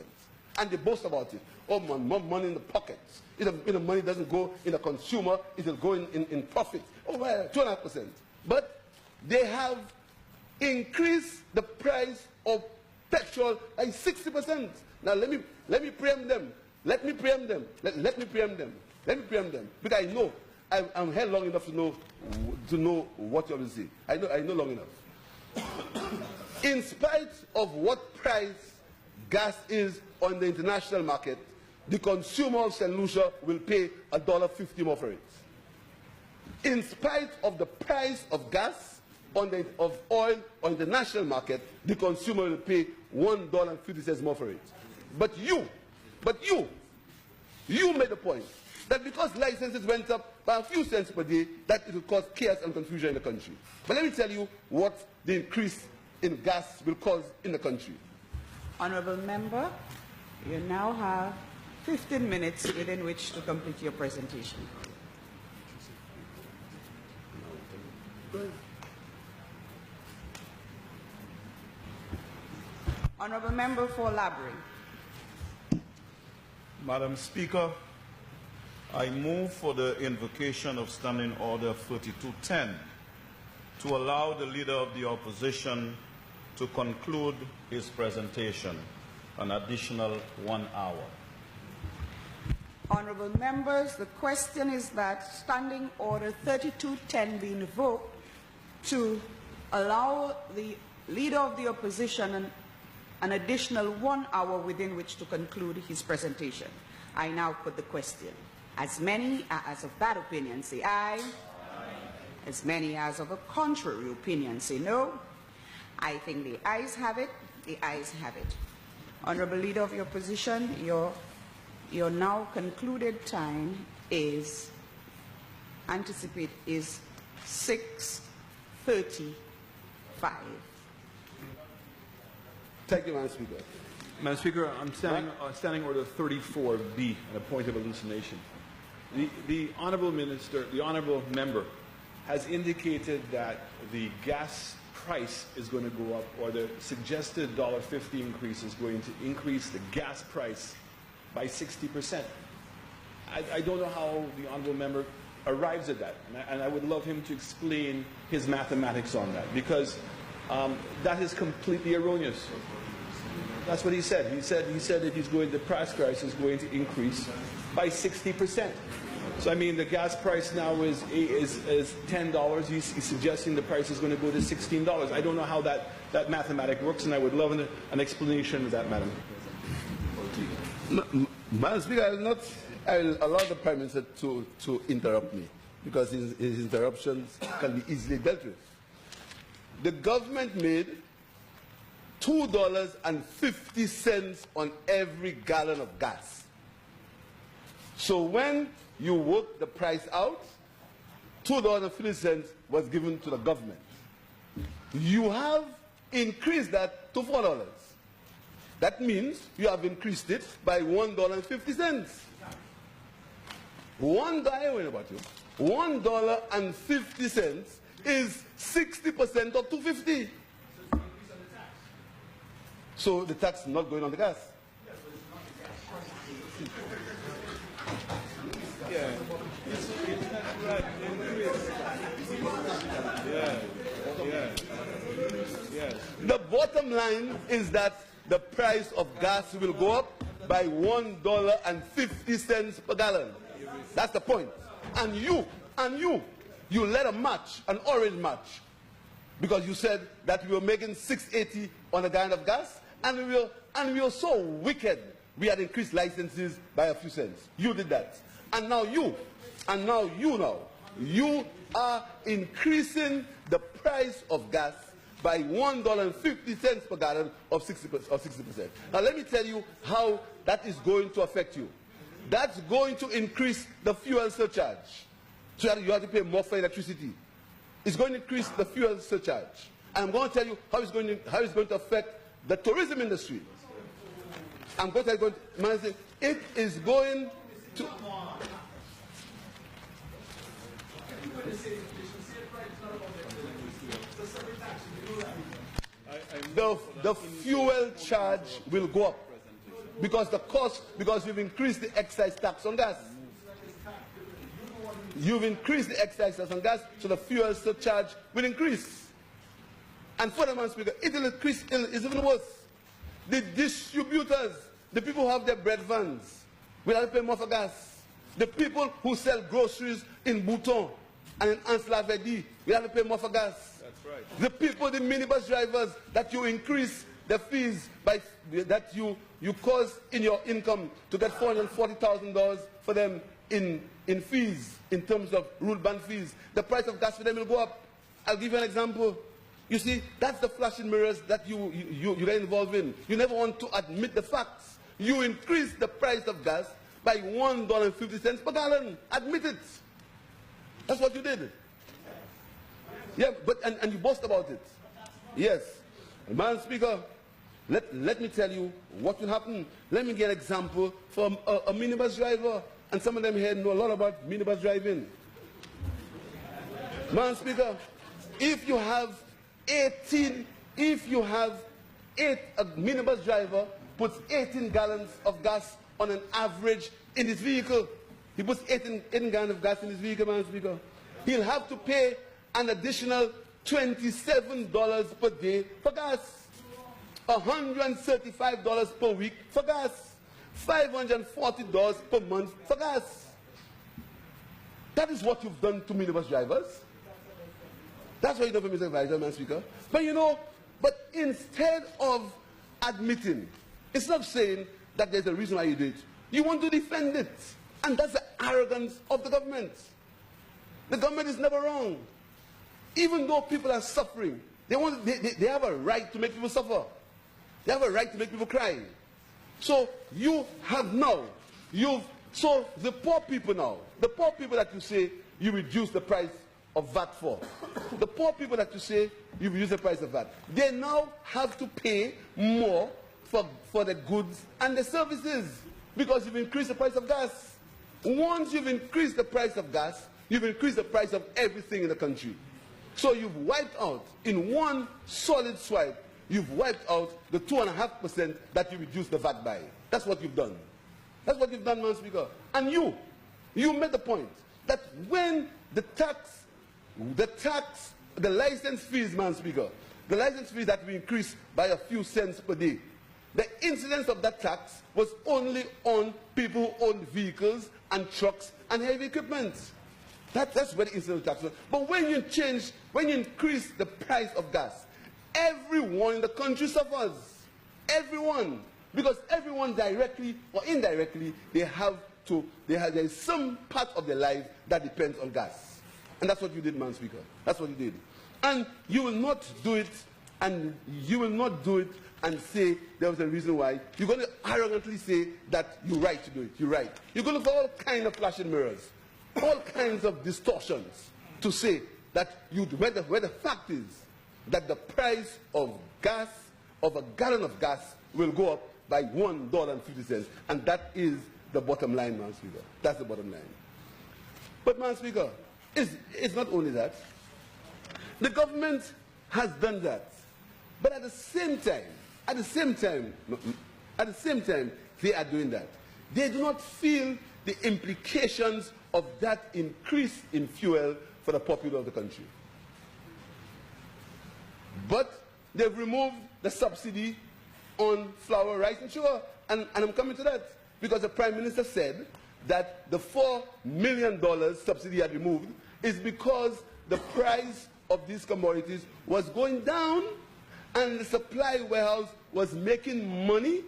A: And they boast about it. Oh, more money in the pockets. The money doesn't go in the consumer, it will go in profit. Oh, well, 2.5%. But they have increased the price of petrol by 60%. Now, let me preempt them. Let me preempt them. Let me preempt them. Let me preempt them. Because I know, I'm here long enough to know what you will say. I know long enough. In spite of what price gas is on the international market, the consumer of St. Lucia will pay $1.50 more for it. In spite of the price of gas of oil on the national market, the consumer will pay $1.50 more for it. But you made the point that because licenses went up by a few cents per day, that it will cause chaos and confusion in the country. But let me tell you what the increase in gas will cause in the country.
B: Honourable Member, you now have 15 minutes within which to complete your presentation. Honourable Member for Labrie.
D: Madam Speaker, I move for the invocation of Standing Order 3210 to allow the Leader of the Opposition to conclude his presentation, an additional 1 hour.
B: Honourable Members, the question is that Standing Order 3210 be invoked to allow the Leader of the Opposition an additional 1 hour within which to conclude his presentation. I now put the question. As many as of that opinion say aye. As many as of a contrary opinion say no. I think the ayes have it. The ayes have it. Honourable Leader of the Opposition, your now concluded time is, anticipate, is 6:35.
A: Thank you, Madam Speaker.
C: Madam Speaker, I'm standing Order 34B, on a point of hallucination. The Honourable Minister, the Honourable Member, has indicated that the gas price is going to go up, or the suggested $1.50 increase is going to increase the gas price by 60%. I don't know how the Honourable Member arrives at that, and I would love him to explain his mathematics on that, because that is completely erroneous. That's what he said. He said that the price is going to increase by 60%. So I mean, the gas price now is $10. He's suggesting the price is going to go to $16. I don't know how that mathematic works, and I would love an explanation of that, Madam.
A: Madam Speaker, I will allow the Prime Minister to interrupt me, because his interruptions can be easily dealt with. The government made $2.50 on every gallon of gas. So when you work the price out, $2.50 was given to the government. You have increased that to $4. That means you have increased it by $1.50. $1.50 is 60% of $2.50. So the tax is not going on the gas.
D: Yeah, it's not right. Yes.
A: The bottom line is that the price of gas will go up by $1.50 per gallon. That's the point. And you led a march, an orange march, because you said that we were making $6.80 on a gallon of gas, and we were so wicked we had increased licenses by a few cents. You did that. And now you are increasing the price of gas by $1.50 per gallon of 60%. Now let me tell you how that is going to affect you. That's going to increase the fuel surcharge. So you have to pay more for electricity. It's going to increase the fuel surcharge. I'm going to tell you how it's going to affect the tourism industry. I'm going to tell you, it is going to... The fuel charge will go up because you've increased the excise tax on gas. You've increased the excise tax on gas, so the fuel surcharge will increase. And further, Madam Speaker, it will increase. It's even worse. The distributors, the people who have their bread vans, will have to pay more for gas. The people who sell groceries in Bouton and in Anse-la-Vedie will have to pay more for gas.
C: That's right.
A: The people, the minibus drivers, that you increase the fees by that you cause in your income to get $440,000 for them in fees, in terms of rule ban fees. The price of gas for them will go up. I'll give you an example. You see, that's the flashing mirrors that you get involved in. You never want to admit the facts. You increase the price of gas by $1.50 per gallon. Admit it. That's what you did. Yeah, but and you boast about it. Yes. Madam Speaker, let me tell you what will happen. Let me give an example from a minibus driver. And some of them here know a lot about minibus driving. Madam Speaker, if you have a minibus driver puts 18 gallons of gas on an average in his vehicle, he puts 18 gallons of gas in his vehicle, Madam Speaker, he'll have to pay an additional $27 per day for gas, $135 per week for gas, $540 per month for gas. That is what you've done to minibus drivers. That's what you've done for Mr. Advisor, Madam Speaker. But you know, but instead of admitting, instead of saying that there's a reason why you do it, you want to defend it. And that's the arrogance of the government. The government is never wrong. Even though people are suffering, they have a right to make people suffer. They have a right to make people cry. So you have now, so the poor people now, the poor people that you say you reduce the price of VAT for, the poor people that you say you reduce the price of VAT, they now have to pay more for the goods and the services because you've increased the price of gas. Once you've increased the price of gas, you've increased the price of everything in the country. So you've wiped out, in one solid swipe, you've wiped out the 2.5% that you reduced the VAT by. That's what you've done. That's what you've done, Madam Speaker. And you made the point that when the license fees, Madam Speaker, the license fees that we increased by a few cents per day, the incidence of that tax was only on people who own vehicles and trucks and heavy equipment. That's where the incidence of tax was. But when you increase the price of gas, everyone in the country suffers. Everyone. Because everyone directly or indirectly, there is some part of their life that depends on gas. And that's what you did, Madam Speaker. That's what you did. And you will not do it, and you will not do it and say there was a reason why. You're going to arrogantly say that you're right to do it. You're right. You're going to look for all kinds of flashing mirrors, all kinds of distortions to say that where the fact is that the price of gas, of a gallon of gas, will go up by $1.50. And that is the bottom line, Madam Speaker. That's the bottom line. But, Madam Speaker, it's not only that. The government has done that. But at the same time, they are doing that. They do not feel the implications of that increase in fuel for the populace of the country. But they've removed the subsidy on flour, rice, and sugar. And I'm coming to that because the Prime Minister said that the $4 million subsidy had removed is because the price of these commodities was going down and the supply warehouse was making money,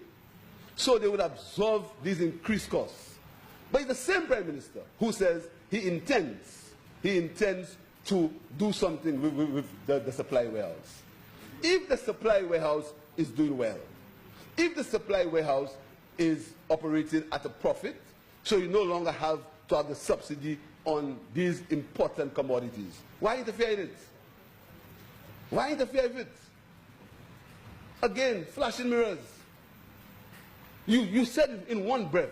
A: so they would absorb these increased costs. But it's the same Prime Minister who says he intends to do something with the supply warehouse. If the supply warehouse is doing well, if the supply warehouse is operating at a profit, so you no longer have to have the subsidy on these important commodities, why interfere in it? Why interfere with it? Again, flashing mirrors. You said in one breath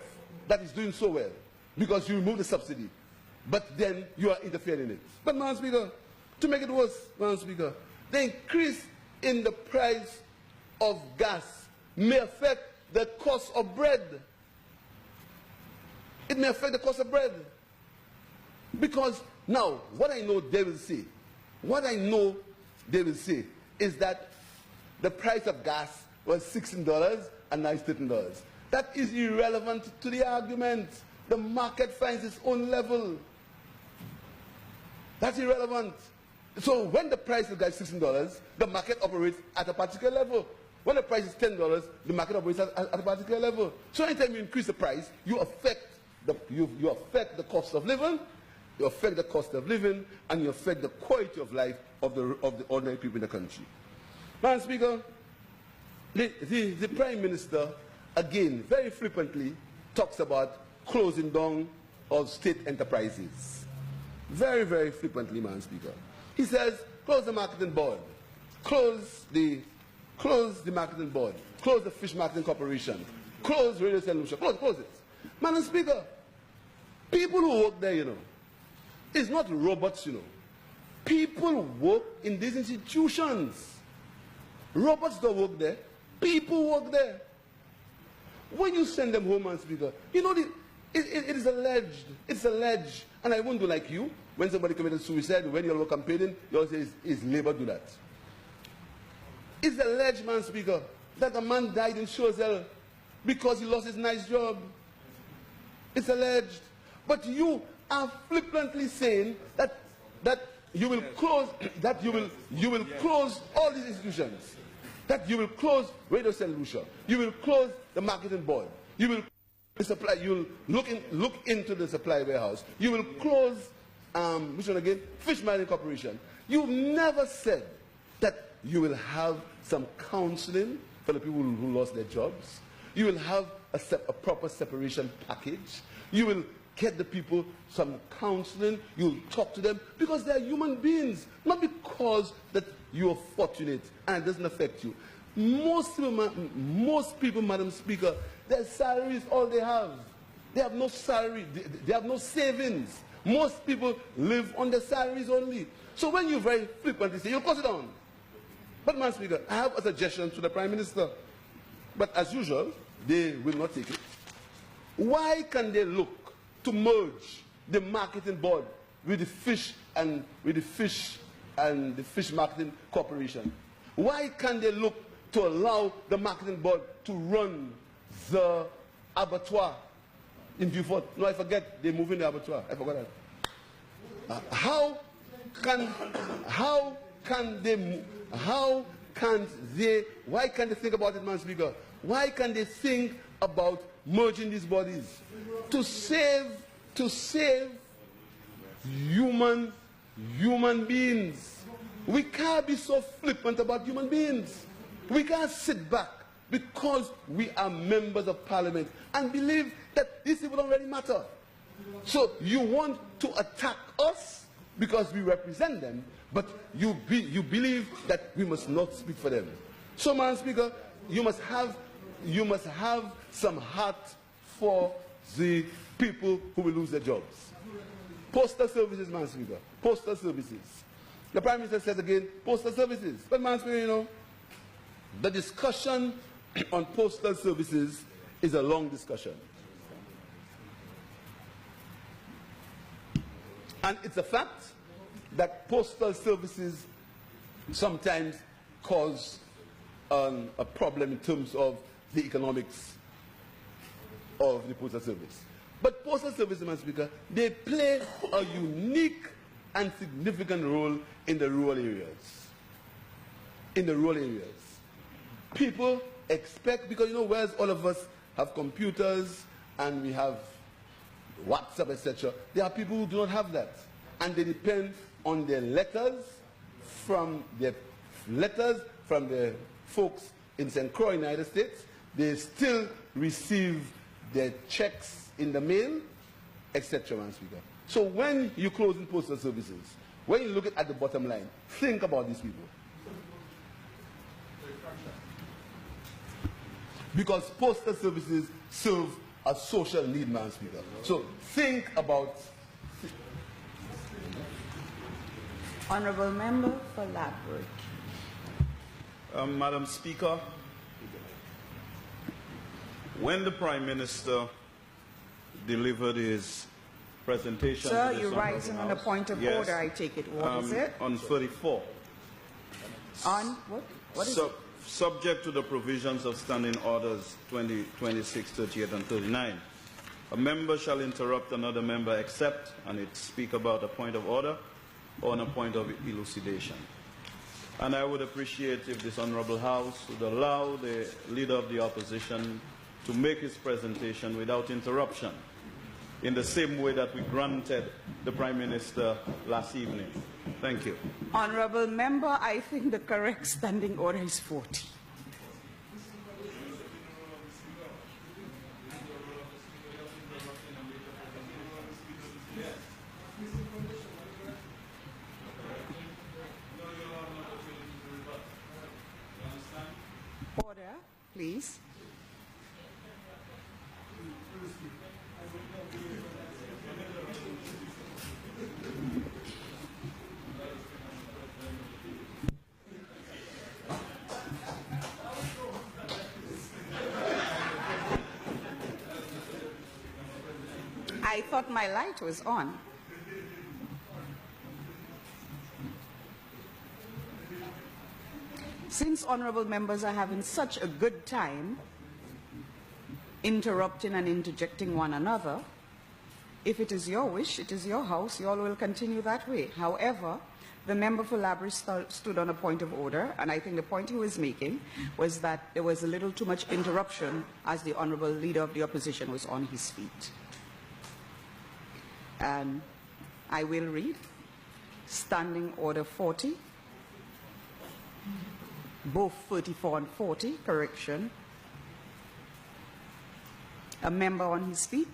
A: that it's doing so well because you removed the subsidy, but then you are interfering in it. But, Madam Speaker, to make it worse, Madam Speaker, the increase in the price of gas may affect the cost of bread. It may affect the cost of bread. Because now, what I know they will say is that the price of gas was $16 and now it's $13. That is irrelevant to the argument. The market finds its own level. That's irrelevant. So when the price is $16, the market operates at a particular level. When the price is $10, the market operates at a particular level. So anytime you increase the price, you affect the cost of living, you affect the cost of living, and you affect the quality of life of the ordinary people in the country. Madam Speaker, the Prime Minister, again, very frequently talks about closing down of state enterprises. Very, very frequently, Madam Speaker. He says, close the marketing board, close the marketing board, close the fish marketing corporation, close Radio Solution, close it. Madam Speaker, people who work there, it's not robots, People work in these institutions. Robots don't work there. People work there. When you send them home, Madam Speaker, it is alleged, and I won't do like you. When somebody committed suicide, when you're campaigning, you always say, is labor do that? It's alleged, Madam Speaker, that a man died in Choiseul because he lost his nice job. It's alleged. But you are flippantly saying that you will close close all these institutions. That you will close Radio Solution. You will close the marketing board. You will supply. You will look into the supply warehouse. You will close which one again? Fish Marketing Corporation. You've never said that you will have some counseling for the people who lost their jobs. You will have a proper separation package. You will get the people some counseling. You'll talk to them because they are human beings, not because that you are fortunate and it doesn't affect you. Most people, Madam Speaker, their salary is all they have. They have no salary. They have no savings. Most people live on their salaries only. So when you very flippantly say, you'll close it down. But, Madam Speaker, I have a suggestion to the Prime Minister. But as usual, they will not take it. Why can they look to merge the marketing board with the fish marketing corporation? Why can't they look to allow the marketing board to run the abattoir in Beaufort? No, I forget, they're moving the abattoir. I forgot that. Why can't they think about it, Madam Speaker? Why can't they think about merging these bodies to save human beings? We can't be so flippant about human beings. We can't sit back because we are members of parliament and believe that these people don't really matter. So you want to attack us because we represent them, but you believe that we must not speak for them. So, Madam Speaker, you must have some heart for the people who will lose their jobs. Postal services, Madam Speaker, postal services. The Prime Minister says again, postal services. But, Madam Speaker, the discussion on postal services is a long discussion. And it's a fact that postal services sometimes cause a problem in terms of the economics of the postal service. But postal services, Madam Speaker, they play a unique and significant role in the rural areas. In the rural areas. People expect, because whereas all of us have computers and we have WhatsApp, etc., there are people who do not have that. And they depend on their letters from the folks in St. Croix, United States. They still receive their checks in the mail, etc., Madam Speaker. So when you close in postal services, when you look at the bottom line, think about these people. Because postal services serve a social need, Madam Speaker. So think about...
B: Honourable Member for Ladbroke.
D: Madam Speaker, when the Prime Minister delivered his presentation...
B: Sir, you're rising on a point of order, I take it. What is it?
D: On 34.
B: On what? What is it?
D: subject to the provisions of Standing Orders 20, 26, 38, and 39. A member shall interrupt another member except, and it speak about a point of order or on a point of elucidation. And I would appreciate if this Honourable House would allow the Leader of the Opposition to make his presentation without interruption, in the same way that we granted the Prime Minister last evening. Thank you.
B: Honourable Member, I think the correct standing order is 40. Order, please. I thought my light was on. Since honourable members are having such a good time interrupting and interjecting one another, if it is your wish, it is your house, you all will continue that way. However, the member for Labrie stood on a point of order, and I think the point he was making was that there was a little too much interruption as the honourable Leader of the Opposition was on his feet. And I will read Standing Order 40, both 34 and 40, correction. A member on his feet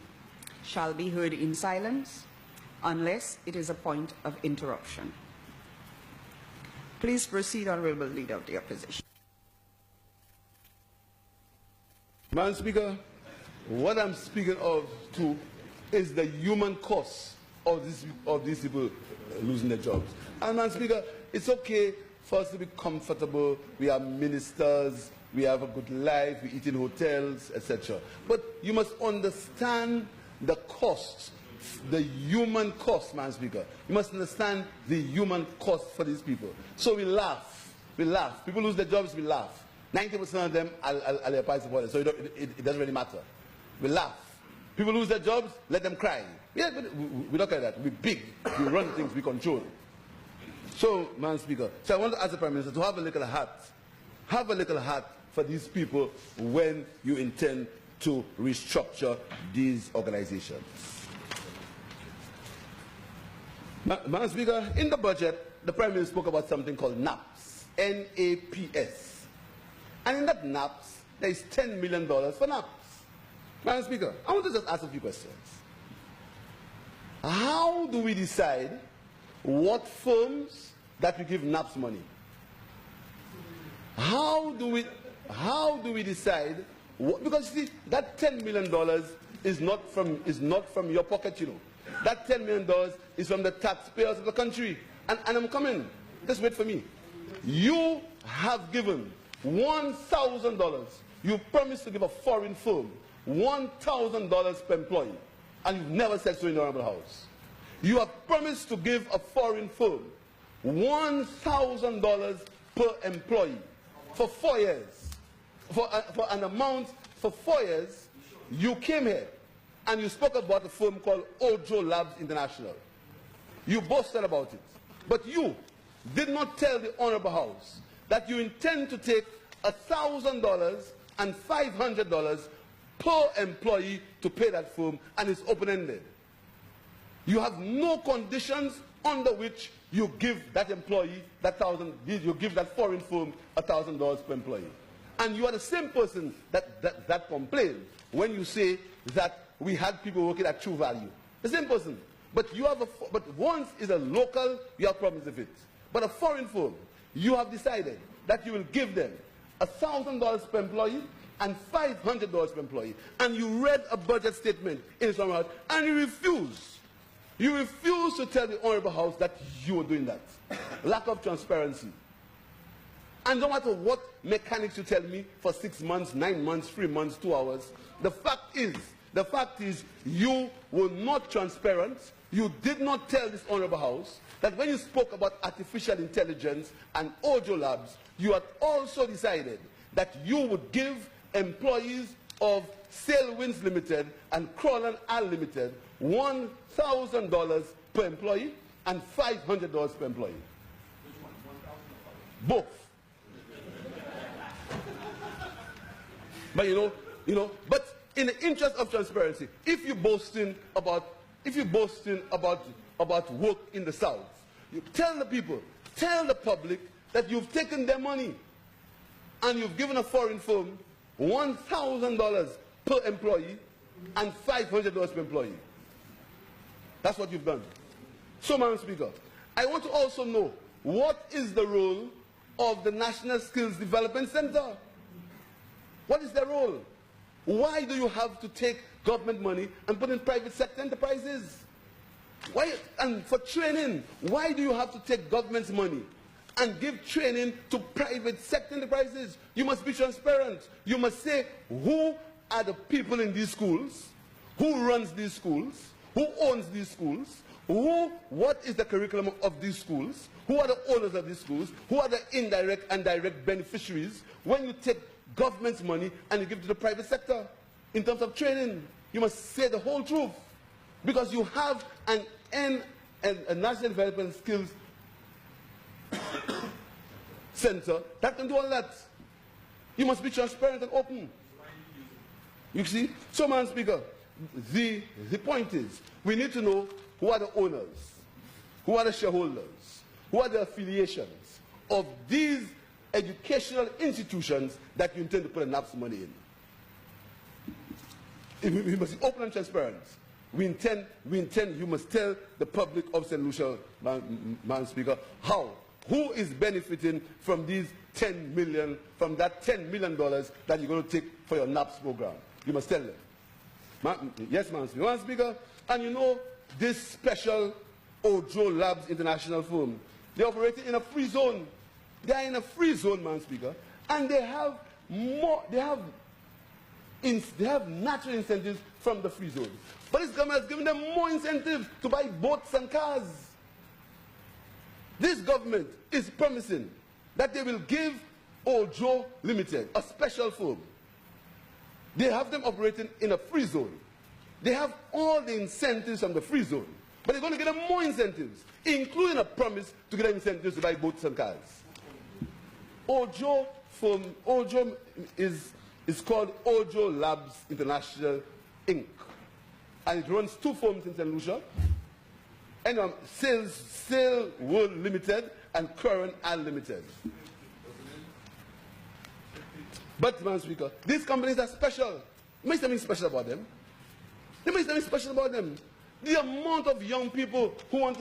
B: shall be heard in silence unless it is a point of interruption. Please proceed, Honourable Leader of the Opposition.
A: Madam Speaker, what I'm speaking of too is the human cost of these people losing their jobs. And Madam Speaker, it's okay for us to be comfortable. We are ministers, we have a good life, we eat in hotels, etc. But you must understand the cost, the human cost, Madam Speaker. You must understand the human cost for these people. So we laugh, we laugh. People lose their jobs, we laugh. 90% of them are apply for it, so it doesn't really matter. We laugh. People lose their jobs, let them cry. Yeah, but we look at that. We're big, we run things, we control. So, Madam Speaker, so I want to ask the Prime Minister to have a little heart for these people when you intend to restructure these organizations. Madam Speaker, in the budget, the Prime Minister spoke about something called NAPS, N-A-P-S. And in that NAPS, there is $10 million for NAPS. Madam Speaker, I want to just ask a few questions. How do we decide what firms that we give NAPS money? How do we decide what, because you see, that $10 million is not from your pocket, you know. That $10 million is from the taxpayers of the country. And I'm coming. Just wait for me. You have given $1,000. You promised to give a foreign firm $1,000 per employee, and you've never said so in the Honourable House. You have promised to give a foreign firm $1,000 per employee for 4 years. For an amount for 4 years, you came here and you spoke about a firm called Ojo Labs International. You boasted about it. But you did not tell the Honourable House that you intend to take $1,000 and $500 per employee to pay that firm, and it's open-ended. You have no conditions under which you give that employee you give that foreign firm $1,000 per employee. And you are the same person that complained when you say that we had people working at True Value. The same person. But once is a local, you have problems with it. But a foreign firm, you have decided that you will give them $1,000 per employee and $500 per employee. And you read a budget statement in the House, and you refuse. You refuse to tell the Honourable House that you were doing that. Lack of transparency. And no matter what mechanics you tell me for 6 months, 9 months, 3 months, 2 hours, the fact is The fact is, you were not transparent. You did not tell this Honorable House that when you spoke about artificial intelligence and Ojo Labs, you had also decided that you would give employees of Sailwinds Limited and Crowland Al Limited $1,000 per employee and $500 per employee. Both. But but in the interest of transparency, if you're boasting about work in the South, you tell the people, tell the public that you've taken their money and you've given a foreign firm $1,000 per employee and $500 per employee. That's what you've done. So, Madam Speaker, I want to also know, what is the role of the National Skills Development Center? What is their role? Why do you have to take government money and put in private sector enterprises? Why? And for training, why do you have to take government's money and give training to private sector enterprises? You must be transparent. You must say, who are the people in these schools? Who runs these schools? Who owns these schools? What is the curriculum of these schools? Who are the owners of these schools? Who are the indirect and direct beneficiaries when you take government's money and you give to the private sector in terms of training? You must say the whole truth, because you have a National Development Skills Center that can do all that. You must be transparent and open. You see? So, Madam Speaker, the point is, we need to know who are the owners, who are the shareholders, who are the affiliations of these educational institutions that you intend to put a NAPS money in. We must be open and transparent. We intend, you must tell the public of St. Lucia, Madam Speaker, who is benefiting from these $10 million, from that $10 million that you're going to take for your NAPS program. You must tell them. Yes, Madam Speaker. Madam Speaker, and you know, this special Ojo Labs International firm, they operate in a free zone. They are in a free zone, Madam Speaker, and they have natural incentives from the free zone. But this government has given them more incentives to buy boats and cars. This government is promising that they will give Ojo Limited, a special firm. They have them operating in a free zone. They have all the incentives from the free zone, but they're going to get them more incentives, including a promise to get them incentives to buy boats and cars. Ojo is called Ojo Labs International Inc. And it runs two firms in St. Lucia, and Sail World Limited and Current Al Limited. But, Madam Speaker, these companies are special. There must be something special about them. There must be something special about them. The amount of young people who want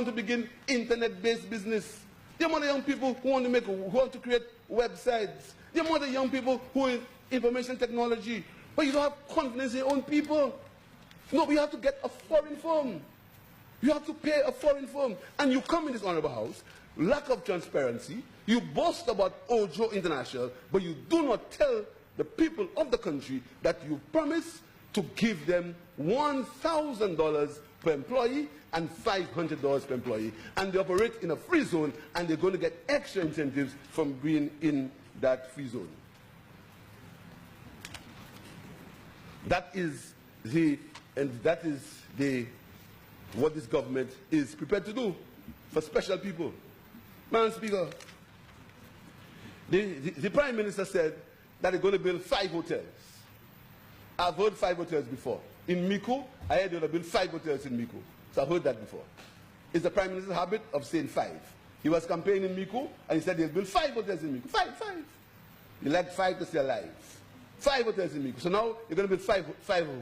A: to begin internet-based business. The amount of young people who want to create websites. The amount of young people who are in information technology. But you don't have confidence in your own people. No, you have to get a foreign firm. You have to pay a foreign firm. And you come in this Honorable House, lack of transparency, you boast about Ojo International, but you do not tell the people of the country that you promise to give them $1,000 per employee and $500 per employee. And they operate in a free zone, and they're going to get extra incentives from being in that free zone. That is what this government is prepared to do for special people. Madam Speaker, the Prime Minister said that they're going to build 5 hotels. I've heard 5 hotels before. In Miku, I heard they're going to build 5 hotels in Miku. So I've heard that before. It's the Prime Minister's habit of saying 5. He was campaigning in Miku, and he said they'll build 5 hotels in Miku. 5. He liked 5 to stay alive. 5 hotels in Miku. So now you're going to build 5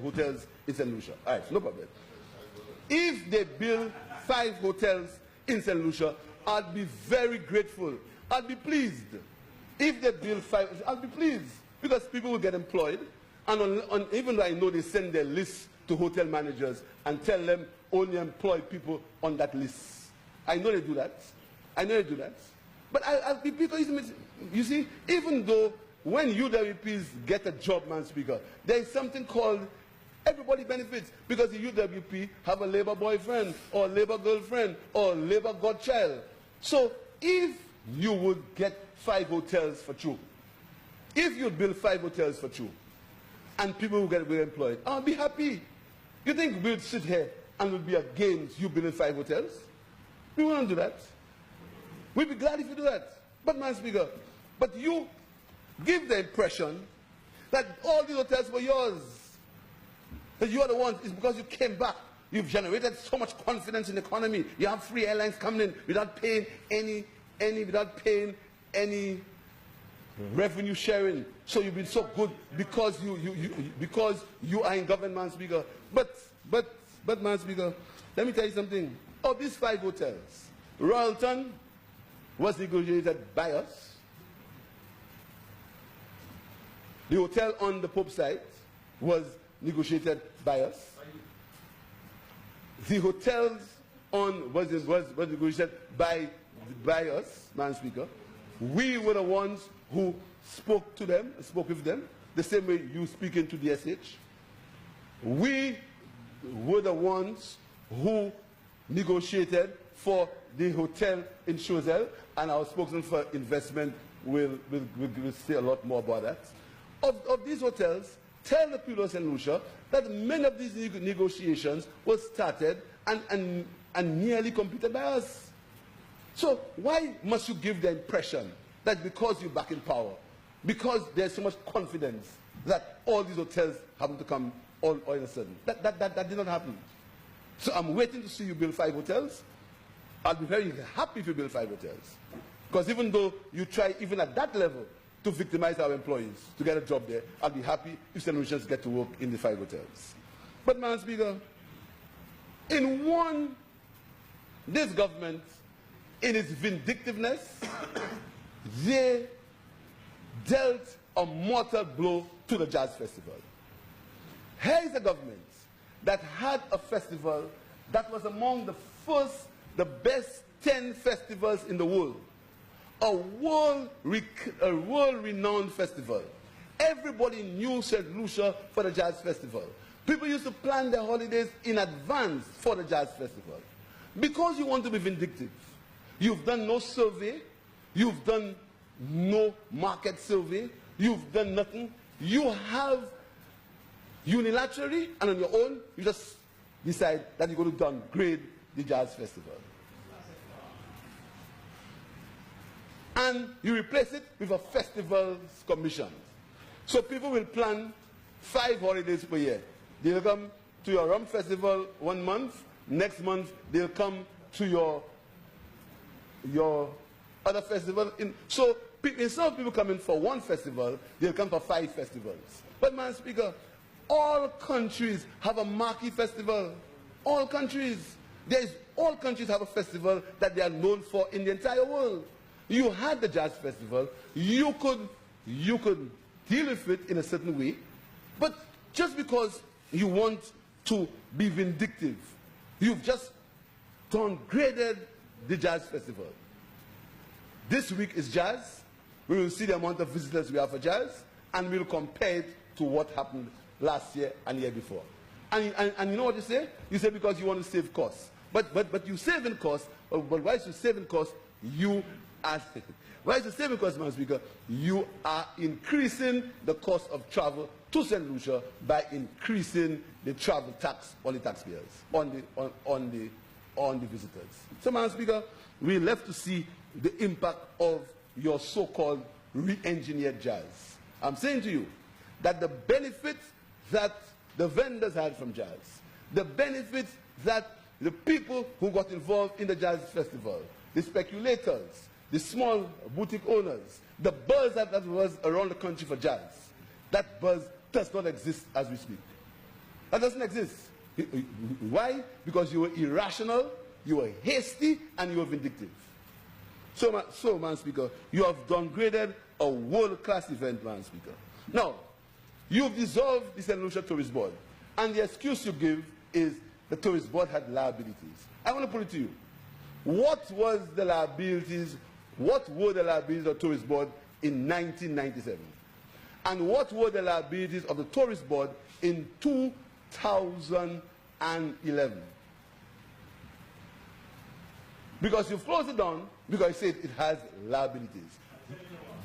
A: hotels in St. Lucia. All right, no problem. If they build 5 hotels in St. Lucia, I'll be very grateful. I'll be pleased. If they build 5, I'll be pleased, because people will get employed. And even though I know they send their lists to hotel managers and tell them only employ people on that list. I know they do that. But I'll be, because you see, even though when UWPs get a job, Madam Speaker, there is something called Everybody benefits because the UWP have a Labour boyfriend or Labour girlfriend or Labour godchild. So if you would get 5 hotels for you, if you build 5 hotels for you, and people will get employed, I'll be happy. You think we'll sit here and we'll be against you building 5 hotels? We won't do that. We'll be glad if you do that. But, Madam Speaker, but you give the impression that all these hotels were yours. That you are the ones. It's because you came back. You've generated so much confidence in the economy. You have free airlines coming in without paying any revenue sharing. So you've been so good because you are in government, Madam Speaker. But, Madam Speaker, let me tell you something. Of these 5 hotels, Royalton was negotiated by us. The hotel on the Pope site was negotiated by us. The hotels was negotiated by us, Madam Speaker. We were the ones who spoke with them, the same way you speaking to DSH. We were the ones who negotiated for the hotel in Choiseul, and our spokesman for investment will say a lot more about that. Of these hotels, tell the people of St. Lucia that many of these negotiations were started and nearly completed by us. So why must you give the impression that because you're back in power, because there's so much confidence that all these hotels happen to come all in a sudden? That did not happen. So I'm waiting to see you build 5 hotels. I'll be very happy if you build 5 hotels. Because even though you try, even at that level, to victimize our employees to get a job there, I'll be happy if St. Lucians get to work in the 5 hotels. But, Madam Speaker, this government, in its vindictiveness, they dealt a mortal blow to the Jazz Festival. Here is a government that had a festival that was among the best 10 festivals in the world. A world-renowned festival. Everybody knew St. Lucia for the Jazz Festival. People used to plan their holidays in advance for the Jazz Festival. Because you want to be vindictive, you've done no survey, you've done no market survey, you've done nothing. You have unilaterally and on your own, you just decide that you're going to downgrade the Jazz Festival. And you replace it with a festivals commission. So people will plan 5 holidays per year. They'll come to your Rum Festival 1 month. Next month, they'll come to your other festival. So instead of people coming for 1 festival, they'll come for 5 festivals. But, Madam Speaker, all countries have a marquee festival. All countries. All countries have a festival that they are known for in the entire world. You had the Jazz Festival. You could deal with it in a certain way. But just because you want to be vindictive, you've just downgraded the Jazz Festival. This week is Jazz. We will see the amount of visitors we have for Jazz, and we'll compare it to what happened last year and the year before. And you know what you say? You say because you want to save costs. But you save in costs, but whilst you save in costs, Madam Speaker, you are increasing the cost of travel to St. Lucia by increasing the travel tax on the taxpayers, on the visitors. So, Madam Speaker, we're left to see the impact of your so-called re-engineered Jazz. I'm saying to you that the benefits that the vendors had from Jazz, the benefits that the people who got involved in the Jazz Festival, the speculators, the small boutique owners, the buzz that was around the country for Jazz, that buzz does not exist as we speak. That doesn't exist. Why? Because you were irrational, you were hasty, and you were vindictive. So, Madam Speaker, you have downgraded a world-class event, Madam Speaker. Now, you've dissolved the St. Lucia Tourist Board, and the excuse you give is the Tourist Board had liabilities. I want to put it to you. What were the liabilities of the Tourist Board in 1997? And what were the liabilities of the Tourist Board in 2011. Because you've closed it down because you said it has liabilities.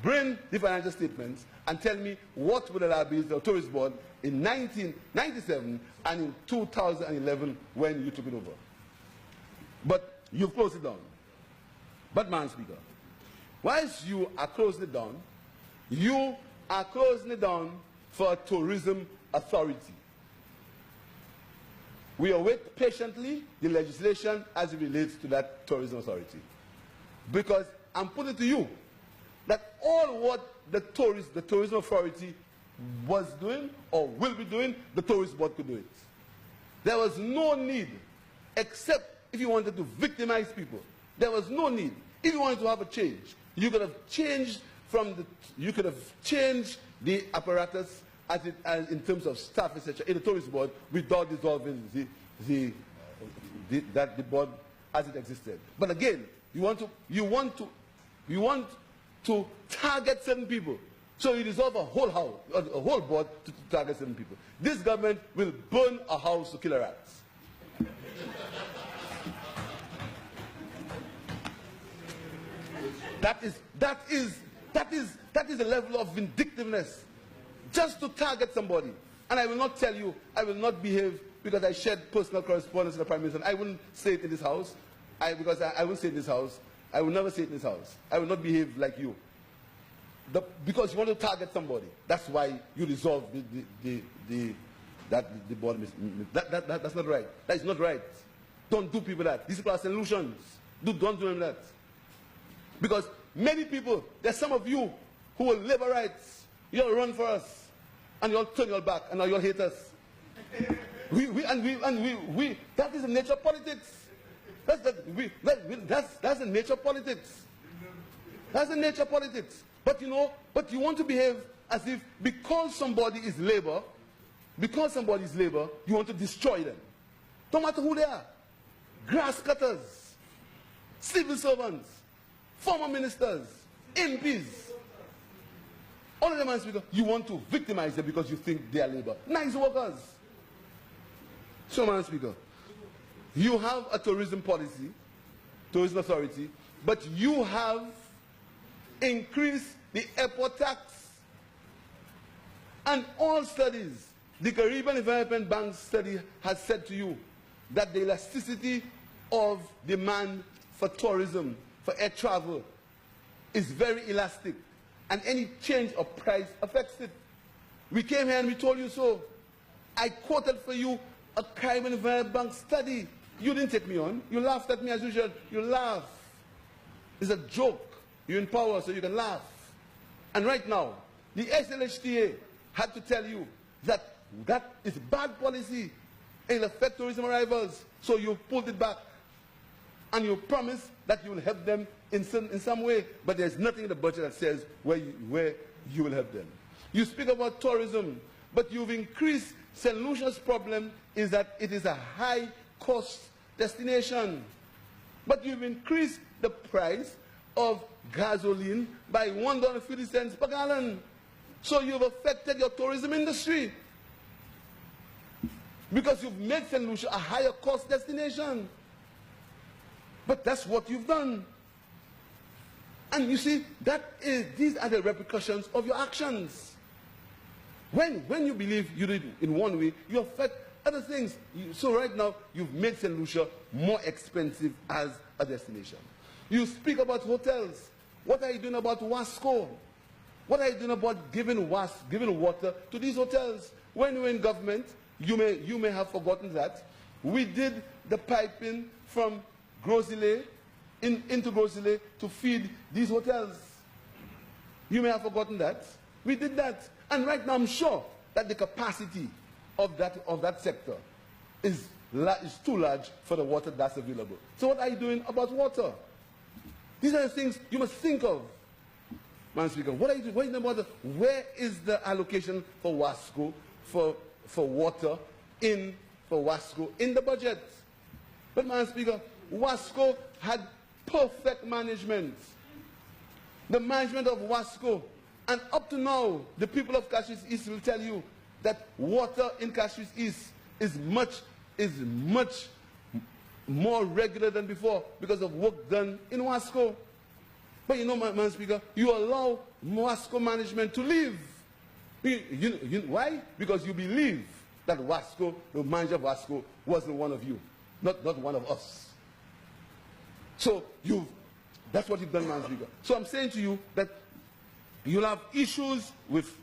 A: Bring the financial statements and tell me what were the liabilities of the Tourist Board in 1997 and in 2011 when you took it over. But you've closed it down. But, Madam Speaker, whilst you are closing it down, you are closing it down for a tourism authority. We await patiently the legislation as it relates to that tourism authority. Because I'm putting it to you that all what the tourism authority was doing or will be doing, the Tourist Board could do it. There was no need, except if you wanted to victimize people. There was no need. If you wanted to have a change, you could have changed the apparatus as in terms of staff, etc., in the Tourist Board without dissolving the board as it existed. But again, you want to target certain people. So you dissolve a whole house, a whole board to target certain people. This government will burn a house to kill a rat. That is a level of vindictiveness, just to target somebody. And I will not tell you, I will not behave because I shared personal correspondence with the Prime Minister. I wouldn't say it in this house, because I wouldn't say it in this house. I will never say it in this house. I will not behave like you. Because you want to target somebody. That's why you dissolve the board. That's not right. That is not right. Don't do people that. These people are solutions. Don't do them that. Because many people, there's some of you who will labor rights. You'll run for us. And you'll turn your back and now you'll hate us. That is the nature of politics. That's the nature of politics. That's the nature of politics. But you want to behave as if because somebody is labor, you want to destroy them. No matter who they are. Grass cutters, civil servants, former ministers, MPs. All of them, Madam Speaker, you want to victimize them because you think they are labor. Nice workers. So, Madam Speaker, you have a tourism policy, tourism authority, but you have increased the airport tax. And all studies, the Caribbean Development Bank study has said to you that the elasticity of demand for tourism, for air travel, is very elastic. And any change of price affects it. We came here and we told you so. I quoted for you a Caribbean Development Bank study. You didn't take me on. You laughed at me as usual. You laugh. It's a joke. You're in power, so you can laugh. And right now, the SLHTA had to tell you that that is bad policy. It will affect tourism arrivals. So you pulled it back. And you promised that you will help them in some way. But there's nothing in the budget that says where you will help them. You speak about tourism, but you've increased. St. Lucia's problem is that it is a high-cost destination. But you've increased the price of gasoline by $1.50 per gallon. So you've affected your tourism industry. Because you've made St. Lucia a higher-cost destination. But that's what you've done. And you see, these are the repercussions of your actions. When you believe you did it in one way, you affect other things. So right now, you've made St. Lucia more expensive as a destination. You speak about hotels. What are you doing about Wasco? What are you doing about giving water to these hotels? When you were in government, you may have forgotten that. We did the piping from Grosile into Grosile to feed these hotels. You may have forgotten that. We did that. And right now I'm sure that the capacity of that sector is too large for the water that's available. So what are you doing about water? These are the things you must think of, Madam Speaker. What are you doing about where is the allocation for Wasco, for water for Wasco in the budget? But, Madam Speaker, Wasco had perfect management. The management of Wasco, and up to now, the people of Cashews East will tell you that water in Cashews East is much more regular than before because of work done in Wasco. But you know, Madam Speaker, you allow Wasco management to leave. Why? Because you believe that Wasco, the manager of Wasco, wasn't one of you, not one of us. So that's what you've done, Madam Speaker. So I'm saying to you that you'll have issues with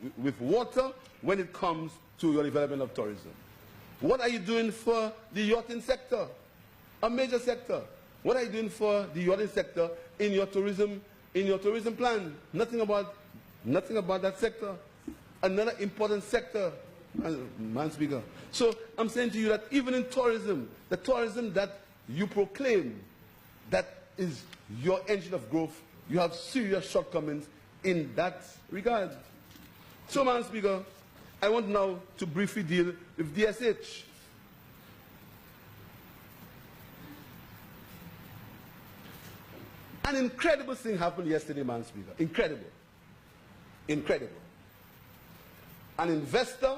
A: water when it comes to your development of tourism. What are you doing for the yachting sector? A major sector. What are you doing for the yachting sector in your tourism plan? Nothing about that sector. Another important sector, Madam Speaker. So I'm saying to you that even in tourism, the tourism that you proclaim that is your engine of growth, you have serious shortcomings in that regard. So, Madam Speaker, I want now to briefly deal with DSH. An incredible thing happened yesterday, Madam Speaker. Incredible. Incredible. An investor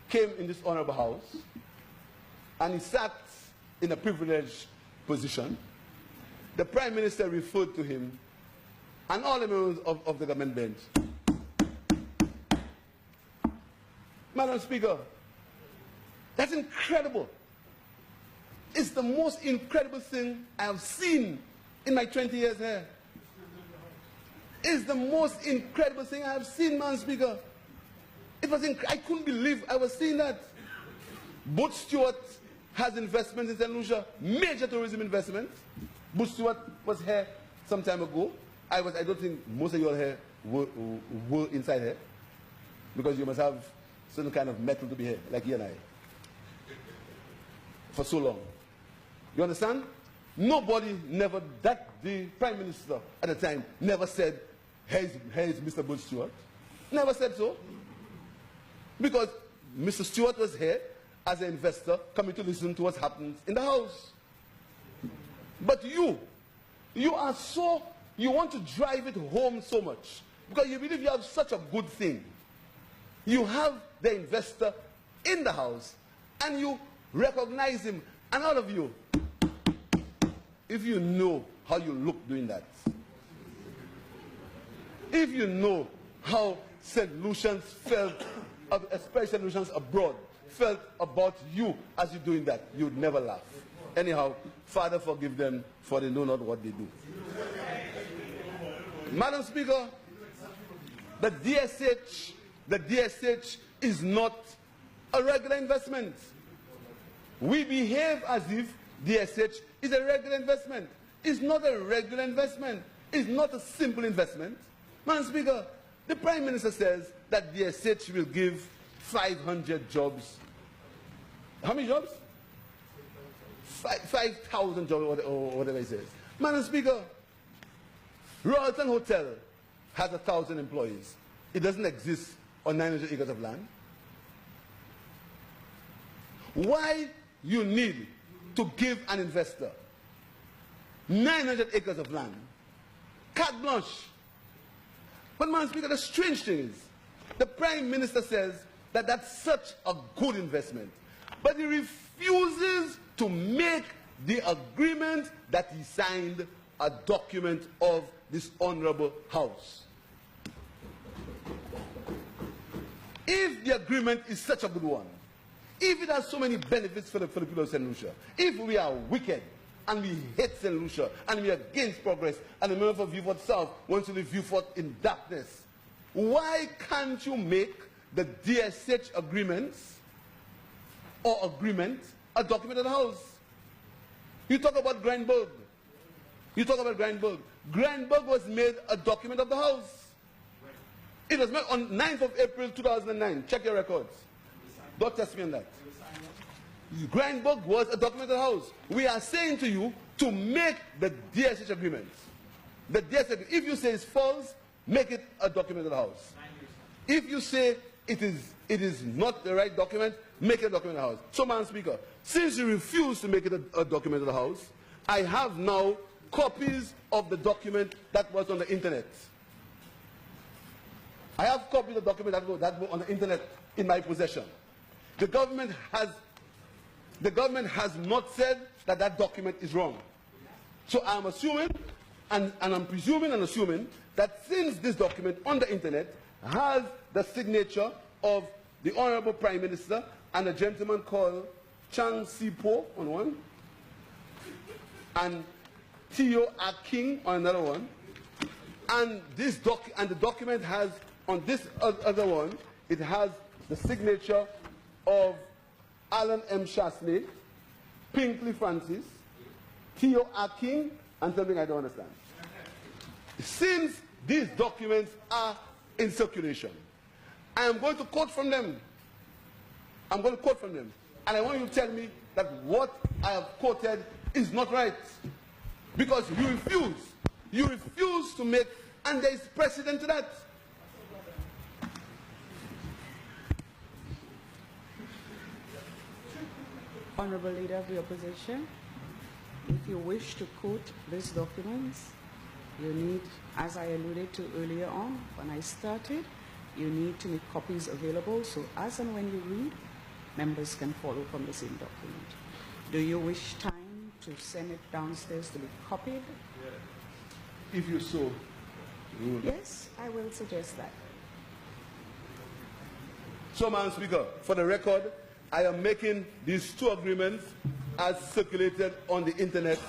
A: came in this honorable house and he sat in a privileged position. The Prime Minister referred to him and all the members of the government bench. Madam Speaker, that's incredible. It's the most incredible thing I have seen in my 20 years here. It's the most incredible thing I have seen, Madam Speaker. I couldn't believe I was seeing that. Butch Stewart has investments in St. Lucia, major tourism investments. Butch Stewart was here some time ago. I don't think most of you all here were inside here, because you must have certain kind of metal to be here, like you and I, for so long. You understand? Nobody never, the Prime Minister at the time never said, here is Mr. Butch Stewart. Never said so. Because Mr. Stewart was here as an investor coming to listen to what happens in the House. But you want to drive it home so much because you believe you have such a good thing. You have the investor in the House and you recognize him. And all of you, if you know how you look doing that, if you know how St. Lucians felt, especially St. Lucians abroad, felt about you as you're doing that, you'd never laugh. Anyhow, Father, forgive them, for they know not what they do. Madam Speaker, the DSH is not a regular investment. We behave as if DSH is a regular investment. It's not a regular investment. It's not a simple investment. Madam Speaker, the Prime Minister says that DSH will give 500 jobs. How many jobs? 5,000 jobs, or whatever he says. Madam Speaker, Royalton Hotel has 1,000 employees. It doesn't exist on 900 acres of land. Why you need to give an investor 900 acres of land, carte blanche? But, Madam Speaker, the strange thing is, the Prime Minister says that that's such a good investment, but he refuses to make the agreement that he signed a document of this honorable House. If the agreement is such a good one, if it has so many benefits for the people of St. Lucia, if we are wicked and we hate St. Lucia and we are against progress and the member for Viewfort South wants to live Viewfort in darkness, why can't you make the DSH agreements or agreement a document of the House? You talk about Grindberg. You talk about Grindberg. Grindberg was made a document of the House. It was made on 9th of April 2009. Check your records. Don't test me on that. Grindberg was a document of the House. We are saying to you to make the DSH agreement. The DSH, if you say it's false, make it a document of the House. If you say it is not the right document, make it a document of the House. So, Madam Speaker, since you refuse to make it a document of the House, I have now copies of the document that was on the internet. I have copies of the document that was on the internet in my possession. the government has not said that that document is wrong. So I'm assuming, and I'm presuming and assuming, that since this document on the internet has the signature of the Honorable Prime Minister and a gentleman called Chang Si-po on one, and Teo Aking on another one, and the document has, on this other one, it has the signature of Alan M. Shasley, Pinkley Francis, Teo Aking, and something I don't understand. Since these documents are in circulation, I am going to quote from them. I'm going to quote from them. And I want you to tell me that what I have quoted is not right. Because you refuse. You refuse to make, and there is precedent to that.
B: Honorable Leader of the Opposition, if you wish to quote these documents, you need, as I alluded to earlier on when I started, you need to make copies available so as and when you read, members can follow from the same document. Do you wish time to send it downstairs to be copied?
A: If you so rule.
B: Yes, I will suggest that.
A: So, Madam Speaker, for the record, I am making these two agreements as circulated on the internet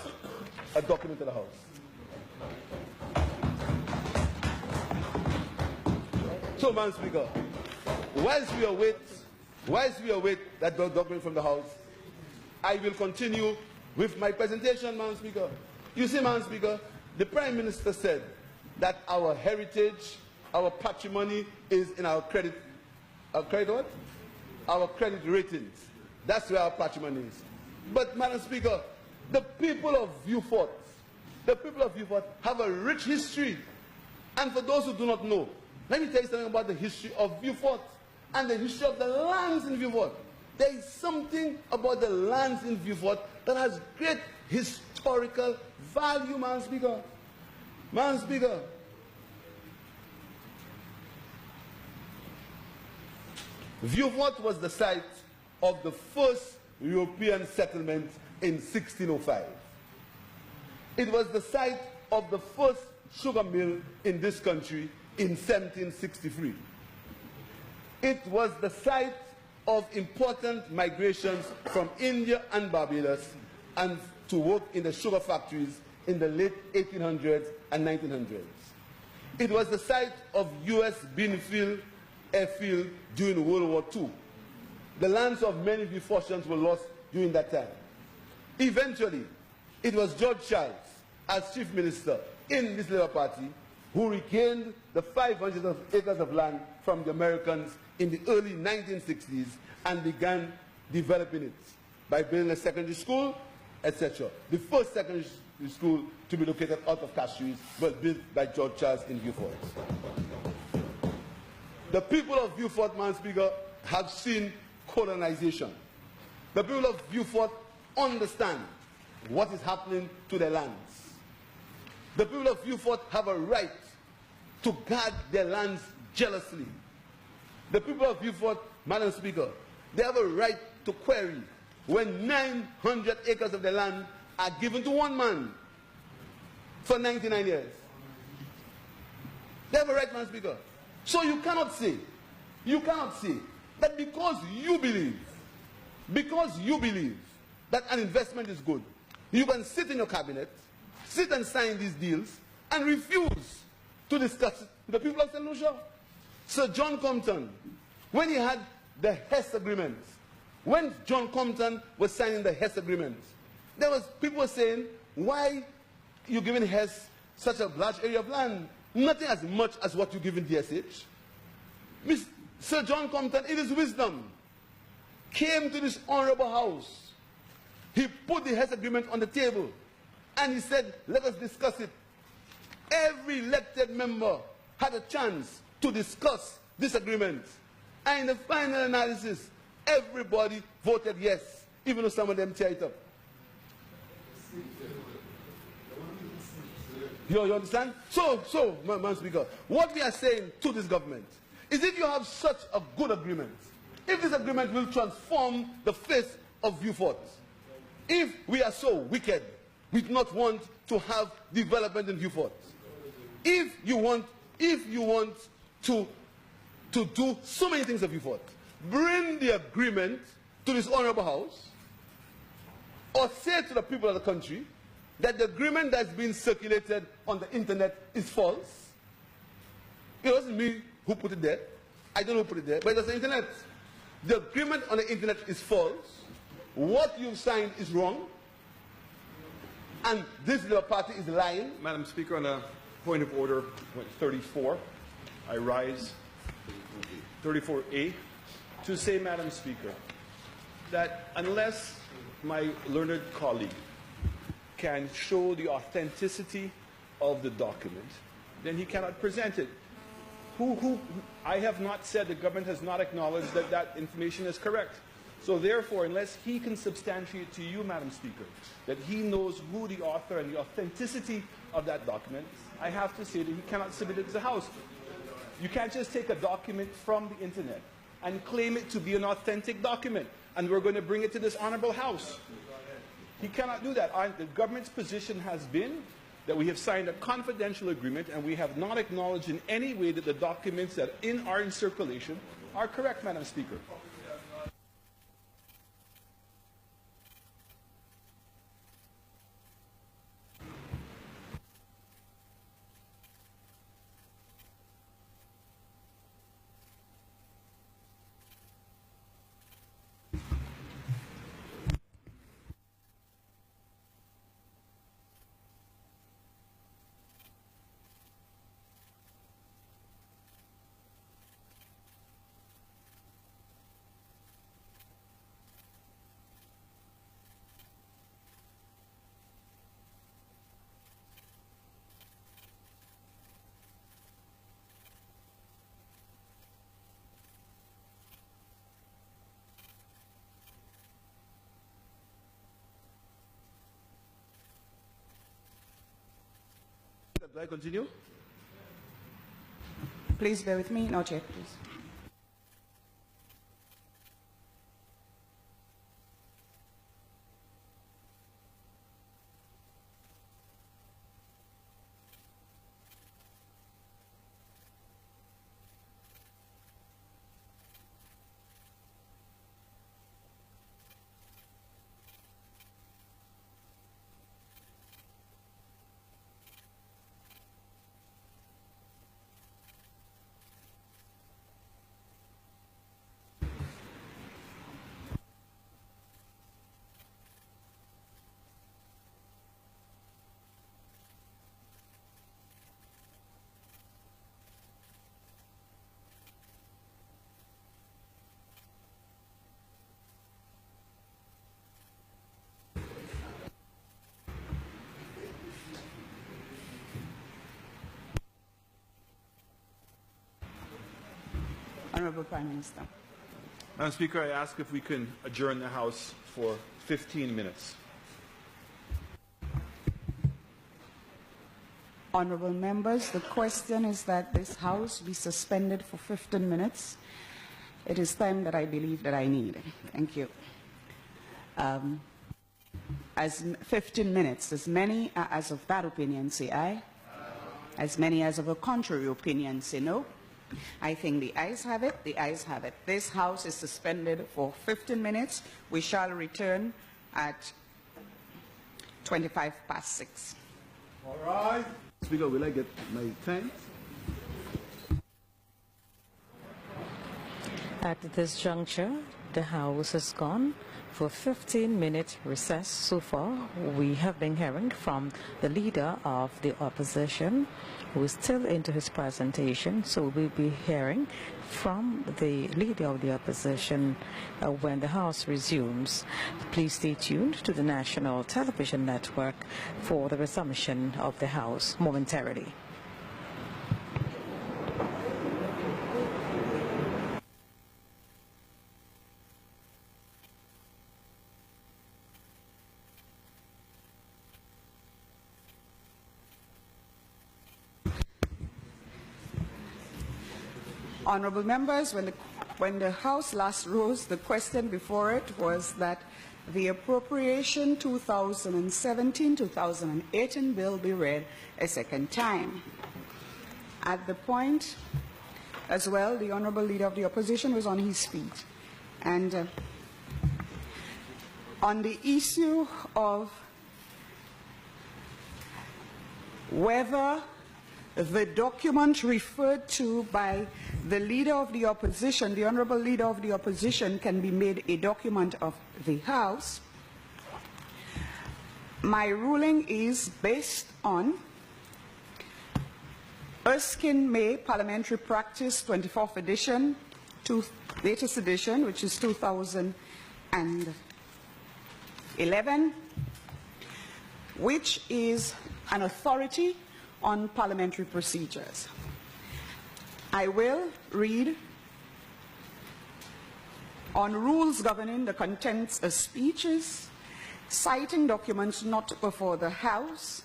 A: a document to the House. So, Madam Speaker, whilst we await that document from the House, I will continue with my presentation, Madam Speaker. You see, Madam Speaker, the Prime Minister said that our heritage, our patrimony is in our credit what? Our credit ratings. That's where our patrimony is. But, Madam Speaker, the people of Beaufort have a rich history. And for those who do not know, let me tell you something about the history of Beaufort and the history of the lands in Beaufort. There is something about the lands in Beaufort that has great historical value, Madam Speaker. Madam Speaker, Beaufort was the site of the first European settlement in 1605. It was the site of the first sugar mill in this country in 1763. It was the site of important migrations from India and Barbados and to work in the sugar factories in the late 1800s and 1900s. It was the site of U.S. Beanfield airfield during World War II. The lands of many Beaufortians were lost during that time. Eventually, it was George Charles, as Chief Minister in this Labour Party, who regained the 500 acres of land from the Americans in the early 1960s and began developing it by building a secondary school, etc. The first secondary school to be located out of Castries was built by George Charles in Beaufort. The people of Beaufort, Madam Speaker, have seen colonization. The people of Beaufort understand what is happening to their lands. The people of Beaufort have a right to guard their lands jealously. The people of Beaufort, Madam Speaker, they have a right to query when 900 acres of their land are given to one man for 99 years. They have a right, Madam Speaker. So you cannot say that because you believe that an investment is good, you can sit in your cabinet, sit and sign these deals, and refuse to discuss it with the people of St. Lucia. Sir John Compton, when he had the Hess Agreement, when John Compton was signing the Hess Agreement, there was people saying, why you giving Hess such a large area of land? Nothing as much as what you give in DSH. Sir John Compton, in his wisdom, came to this honorable house. He put the Hess Agreement on the table and he said, let us discuss it. Every elected member had a chance to discuss this agreement. And in the final analysis, everybody voted yes, even though some of them tear it up. You understand? So, Madam Speaker, what we are saying to this government is if you have such a good agreement, if this agreement will transform the face of Beaufort. If we are so wicked, we do not want to have development in Beaufort. If you want to do so many things of Beaufort, bring the agreement to this honorable house, or say to the people of the country that the agreement that's been circulated on the internet is false. It wasn't me who put it there. I don't know who put it there, but it's the internet. The agreement on the internet is false. What you've signed is wrong. And this little party is lying.
C: Madam Speaker, on a point of order 34, I rise 34A to say, Madam Speaker, that unless my learned colleague can show the authenticity of the document, then he cannot present it. I have not said, the government has not acknowledged that that information is correct. So therefore, unless he can substantiate to you, Madam Speaker, that he knows who the author and the authenticity of that document, I have to say that he cannot submit it to the House. You can't just take a document from the internet and claim it to be an authentic document, and we're going to bring it to this honorable House. He cannot do that. The government's position has been that we have signed a confidential agreement, and we have not acknowledged in any way that the documents that are in circulation are correct, Madam Speaker.
A: Do I continue?
B: Please bear with me. Not yet, please. Honorable Prime Minister.
C: Madam Speaker, I ask if we can adjourn the House for 15 minutes.
B: Honorable members, the question is that this House be suspended for 15 minutes. It is time that I believe that I need. Thank you. As 15 minutes, as many as of that opinion say aye. As many as of a contrary opinion say no. I think the ayes have it. The ayes have it. This House is suspended for 15 minutes. We shall return at 6:25.
A: All right. Speaker, will I get my time?
E: At this juncture, the House has gone for a 15-minute recess. So far, we have been hearing from the leader of the opposition, who is still into his presentation. So we'll be hearing from the leader of the opposition when the House resumes. Please stay tuned to the National Television Network for the resumption of the House momentarily.
B: Honorable members, when the when the House last rose, the question before it was that the Appropriation 2017-2018 bill be read a second time. At the point, as well, the Honourable Leader of the Opposition was on his feet. And on the issue of whether the document referred to by the Leader of the Opposition, the Honourable Leader of the Opposition, can be made a document of the House, my ruling is based on Erskine May Parliamentary Practice 24th edition, latest edition, which is 2011, which is an authority on parliamentary procedures. I will read on rules governing the contents of speeches, citing documents not before the House,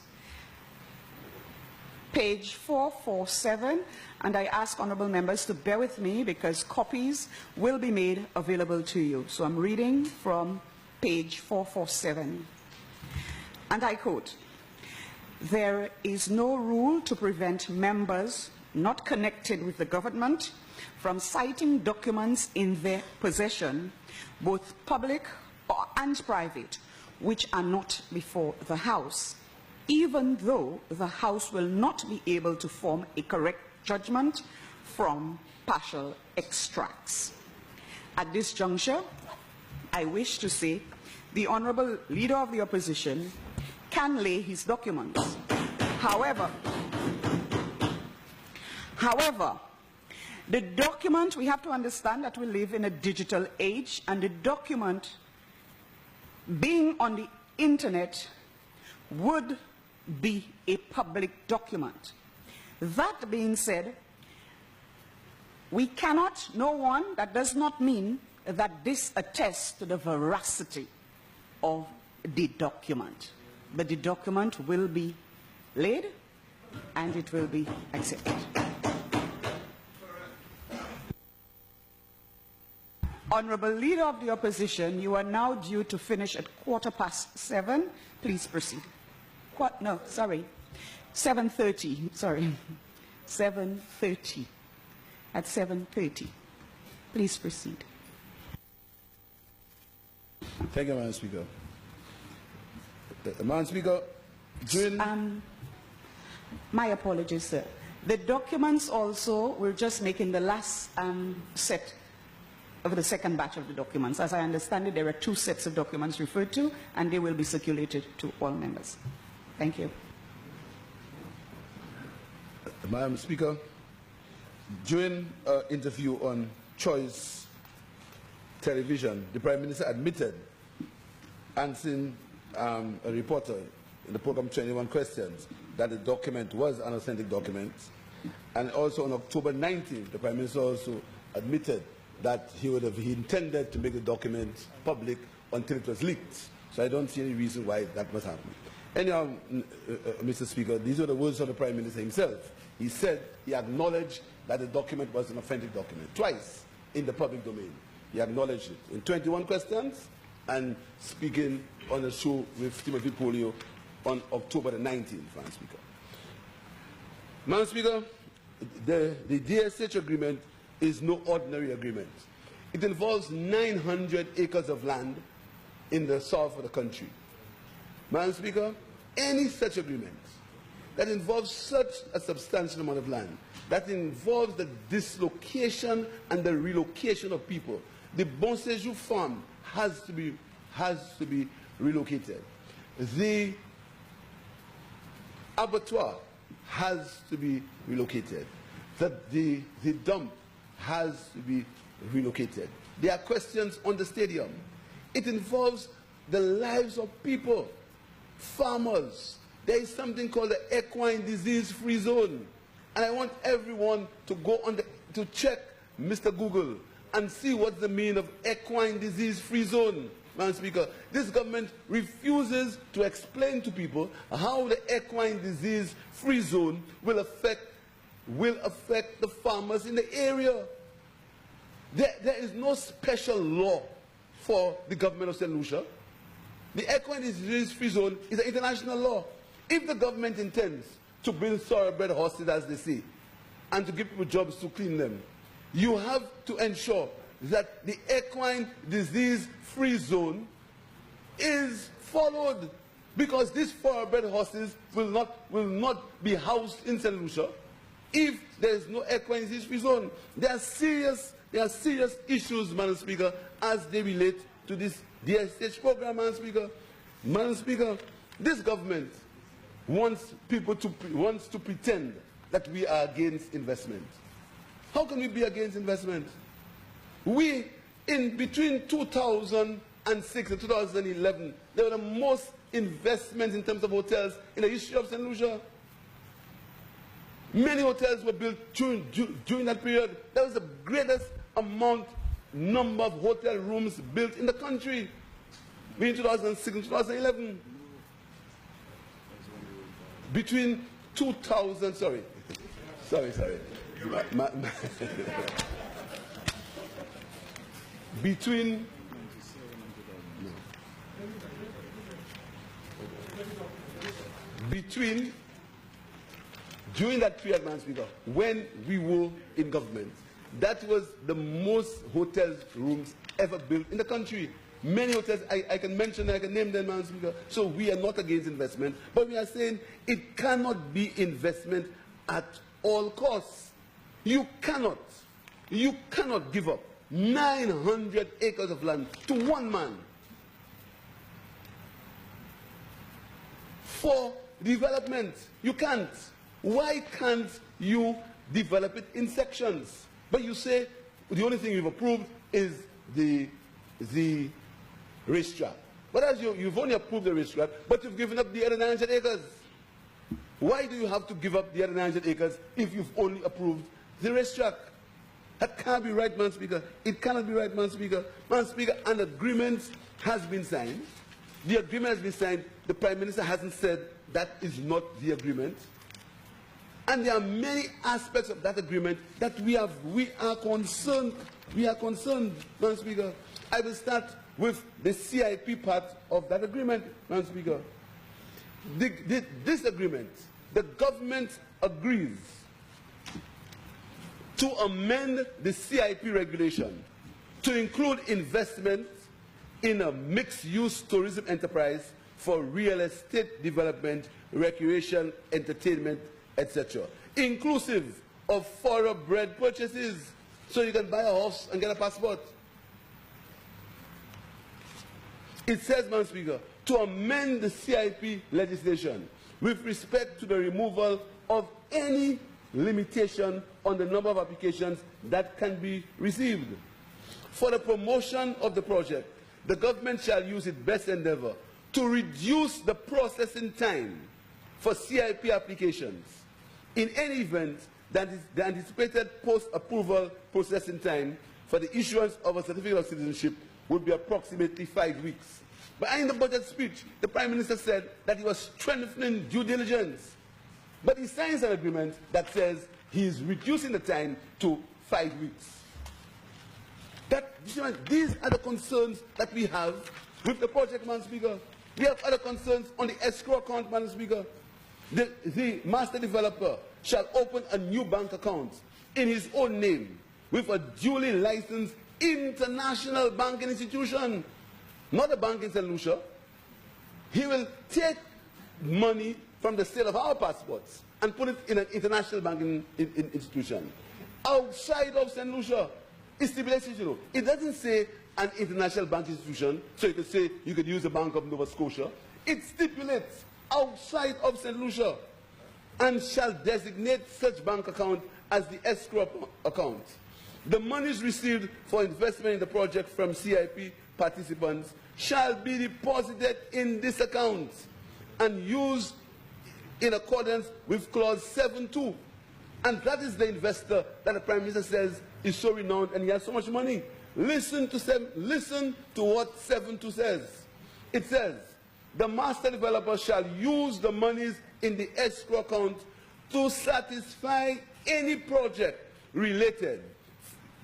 B: page 447, and I ask honourable members to bear with me because copies will be made available to you. So I'm reading from page 447, and I quote, "There is no rule to prevent members not connected with the government from citing documents in their possession, both public and private, which are not before the House, even though the House will not be able to form a correct judgment from partial extracts. At this juncture, I wish to say the Honourable Leader of the Opposition can lay his documents. However, the document, we have to understand that we live in a digital age, and the document being on the internet would be a public document. That being said, we cannot know one. That does not mean that this attests to the veracity of the document. But the document will be laid and it will be accepted. Honourable Leader of the Opposition, you are now due to finish at 7:15. Please proceed. 7:30. Sorry, 7:30. At 7:30. Please proceed.
A: Thank you, Madam Speaker. Madam Speaker, during...
B: my apologies, sir. The documents also, we're just making the last set of the second batch of the documents. As I understand it, there are 2 sets of documents referred to, and they will be circulated to all members. Thank you.
A: Madam Speaker, during an interview on Choice Television, the Prime Minister admitted, answering a reporter in the program 21 Questions, that the document was an authentic document. And also on October 19th, the Prime Minister also admitted that he intended to make the document public until it was leaked. So I don't see any reason why that must happen. Anyhow, Mr. Speaker, these are the words of the Prime Minister himself. He said he acknowledged that the document was an authentic document, twice in the public domain. He acknowledged it in 21 Questions and speaking on a show with Timothy Polio on October the 19th, Madam Speaker. Madam Speaker, the DSH agreement is no ordinary agreement. It involves 900 acres of land in the south of the country. Madam Speaker, any such agreement that involves such a substantial amount of land, that involves the dislocation and the relocation of people, the Bon Séjour farm has to be relocated. The abattoir has to be relocated. The dump has to be relocated. There are questions on the stadium. It involves the lives of people, farmers. There is something called the equine disease-free zone. And I want everyone to go on to check Mr. Google and see what's the meaning of equine disease-free zone. Madam Speaker, this government refuses to explain to people how the equine disease-free zone will affect the farmers in the area. There is no special law for the government of St. Lucia. The equine disease free zone is an international law. If the government intends to build thoroughbred horses, as they say, and to give people jobs to clean them, you have to ensure that the equine disease free zone is followed, because these thoroughbred horses will not be housed in St. Lucia if there is no equine disease free zone. There are serious issues, Madam Speaker, as they relate to this DSH program, Madam Speaker. Madam Speaker, this government wants to pretend that we are against investment. How can we be against investment? We, in between 2006 and 2011, there were the most investments in terms of hotels in the history of St. Lucia. Many hotels were built during that period. That was the greatest number of hotel rooms built in the country between 2006 and 2011. Between 2000, sorry. Between during that period, Madam Speaker, when we were in government, that was the most hotel rooms ever built in the country. Many hotels, I can mention, I can name them, Madam Speaker. So we are not against investment, but we are saying it cannot be investment at all costs. You cannot give up 900 acres of land to one man for development. You can't. Why can't you develop it in sections? But you say the only thing you've approved is the racetrack. But as you've only approved the racetrack, but you've given up the other 900 acres. Why do you have to give up the other 900 acres if you've only approved the racetrack? That can't be right, Madam Speaker. It cannot be right, Madam Speaker. Madam Speaker, an agreement has been signed. The agreement has been signed. The Prime Minister hasn't said that is not the agreement. And there are many aspects of that agreement that we are concerned. We are concerned, Madam Speaker. I will start with the CIP part of that agreement, Madam Speaker. This agreement, the government agrees to amend the CIP regulation to include investment in a mixed-use tourism enterprise for real estate development, recreation, entertainment, etc., inclusive of thoroughbred purchases, so you can buy a horse and get a passport. It says, Madam Speaker, to amend the CIP legislation with respect to the removal of any limitation on the number of applications that can be received. For the promotion of the project, the government shall use its best endeavor to reduce the processing time for CIP applications. In any event, that is the anticipated post-approval processing time for the issuance of a certificate of citizenship would be approximately 5 weeks. But in the budget speech, the Prime Minister said that he was strengthening due diligence. But he signs an agreement that says he is reducing the time to 5 weeks. These are the concerns that we have with the project, Madam Speaker. We have other concerns on the escrow account, Madam Speaker. The master developer shall open a new bank account in his own name with a duly licensed international banking institution, not a bank in St. Lucia. He will take money from the sale of our passports and put it in an international banking institution outside of St. Lucia. It stipulates, it doesn't say an international banking institution, so you could say you could use the Bank of Nova Scotia. It stipulates outside of St. Lucia and shall designate such bank account as the escrow account. The monies received for investment in the project from CIP participants shall be deposited in this account and used in accordance with clause 7.2. And that is the investor that the Prime Minister says is so renowned and he has so much money. Listen to what 7.2 says. It says, the master developer shall use the monies in the escrow account to satisfy any project related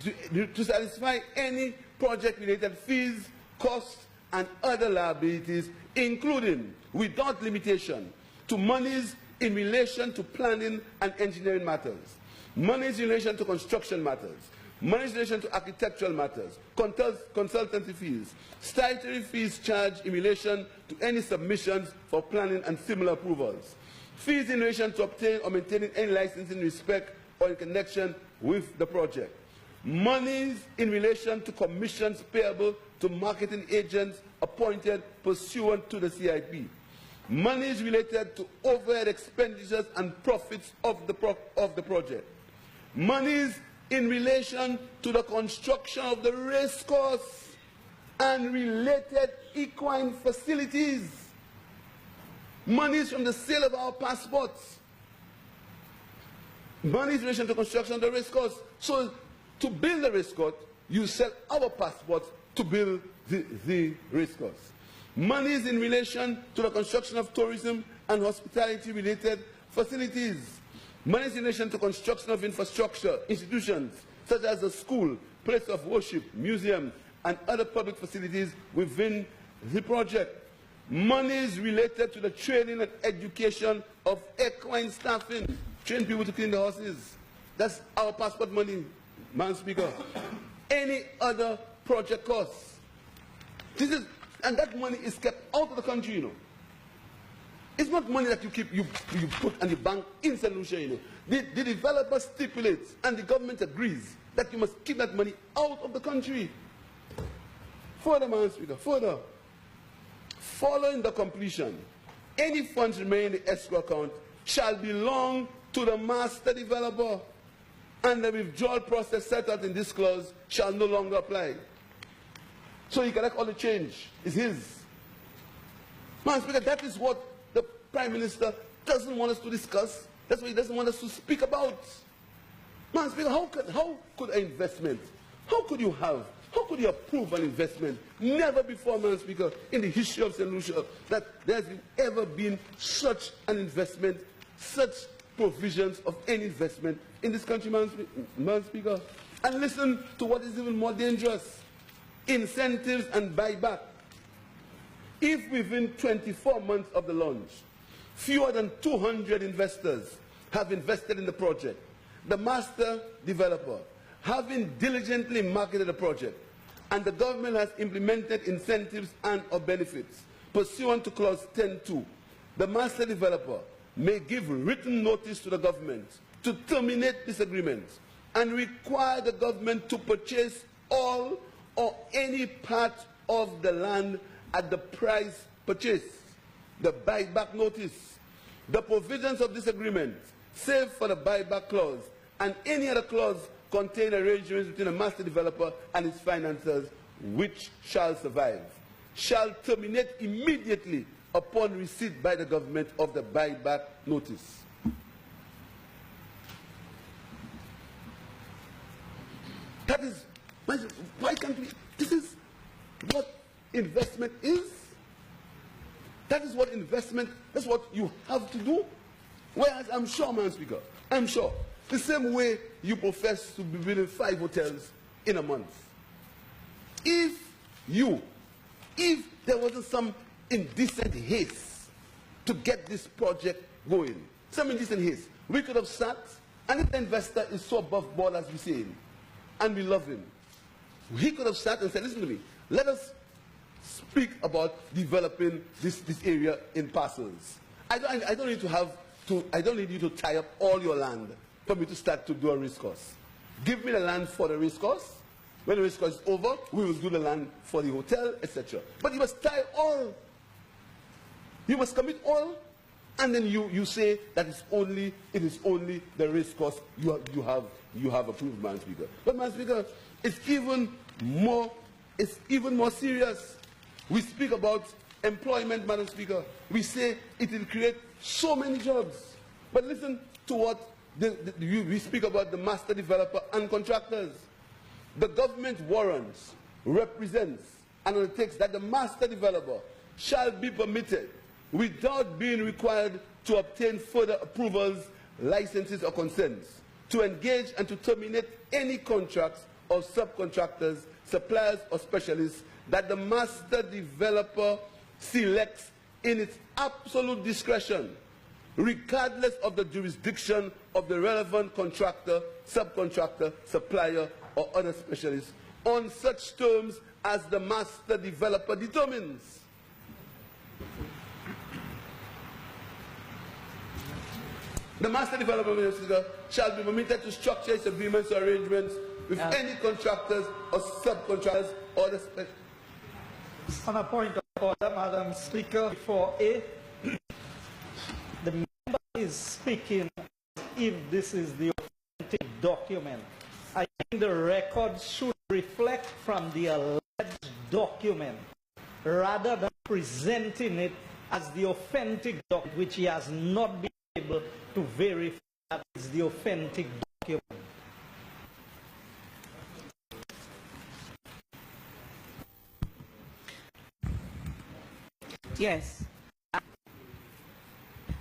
A: to satisfy any project-related fees, costs, and other liabilities, including, without limitation, to monies in relation to planning and engineering matters, monies in relation to construction matters, monies in relation to architectural matters, consultancy fees, statutory fees charged in relation to any submissions for planning and similar approvals, fees in relation to obtain or maintaining any license in respect or in connection with the project, monies in relation to commissions payable to marketing agents appointed pursuant to the CIP, monies related to overhead expenditures and profits of the project, monies in relation to the construction of the race course and related equine facilities, monies from the sale of our passports, monies in relation to construction of the race course. So to build the race course, you sell our passports to build the race course. Monies in relation to the construction of tourism and hospitality-related facilities. Monies in relation to construction of infrastructure, institutions, such as a school, place of worship, museum, and other public facilities within the project. Monies related to the training and education of equine staffing, train people to clean the horses. That's our passport money, Madam Speaker. Any other project costs. And that money is kept out of the country, you know. It's not money that you put in the bank in St. Lucia, you know. The developer stipulates and the government agrees that you must keep that money out of the country. Further, Madam Speaker, further. Following the completion, any funds remaining in the escrow account shall belong to the master developer, and the withdrawal process set out in this clause shall no longer apply. So he can collect all the change. It's his. Madam Speaker, that is what the Prime Minister doesn't want us to discuss. That's what he doesn't want us to speak about. Madam Speaker, how could an investment, how could you approve an investment? Never before, Madam Speaker, in the history of St. Lucia, that there has ever been such an investment, such provisions of any investment in this country, Madam Speaker. And listen to what is even more dangerous. Incentives and buyback. If within 24 months of the launch, fewer than 200 investors have invested in the project, the master developer, having diligently marketed the project, and the government has implemented incentives and or benefits pursuant to clause 10.2, the master developer may give written notice to the government to terminate this agreement and require the government to purchase all or any part of the land at the price purchased, the buyback notice. The provisions of this agreement, save for the buyback clause and any other clause contain arrangements between the master developer and its financiers which shall survive, shall terminate immediately upon receipt by the government of the buyback notice. That is, why can't we? This is what investment is. That is what investment, that's what you have to do. Whereas I'm sure, Madam Speaker, I'm sure, the same way you profess to be building 5 hotels in a month, if there wasn't some indecent haste to get this project going, some indecent haste, we could have sat, and if the investor is so above board as we say, and we love him, he could have sat and said, listen to me, let us speak about developing this area in parcels. I don't need you to tie up all your land for me to start to do a race course. Give me the land for the race course. When the race course is over, we will do the land for the hotel, etc. But you must tie all. You must commit all, and then you say that it is only the race course you have approved, Madam Speaker. But Madam Speaker, it's even more serious. We speak about employment, Madam Speaker. We say it will create so many jobs. But listen to what we speak about the master developer and contractors. The government warrants, represents, and undertakes that the master developer shall be permitted, without being required to obtain further approvals, licenses, or consents, to engage and to terminate any contracts of subcontractors, suppliers, or specialists that the master developer selects in its absolute discretion, regardless of the jurisdiction of the relevant contractor, subcontractor, supplier, or other specialist, on such terms as the master developer determines. The master developer shall be permitted to structure its agreements or arrangements with any contractors or subcontractors or the specialists.
F: On a point of order, Madam Speaker, 4A, the member is speaking as if this is the authentic document. I think the record should reflect from the alleged document rather than presenting it as the authentic document, which he has not been able to verify that is the authentic document.
B: Yes.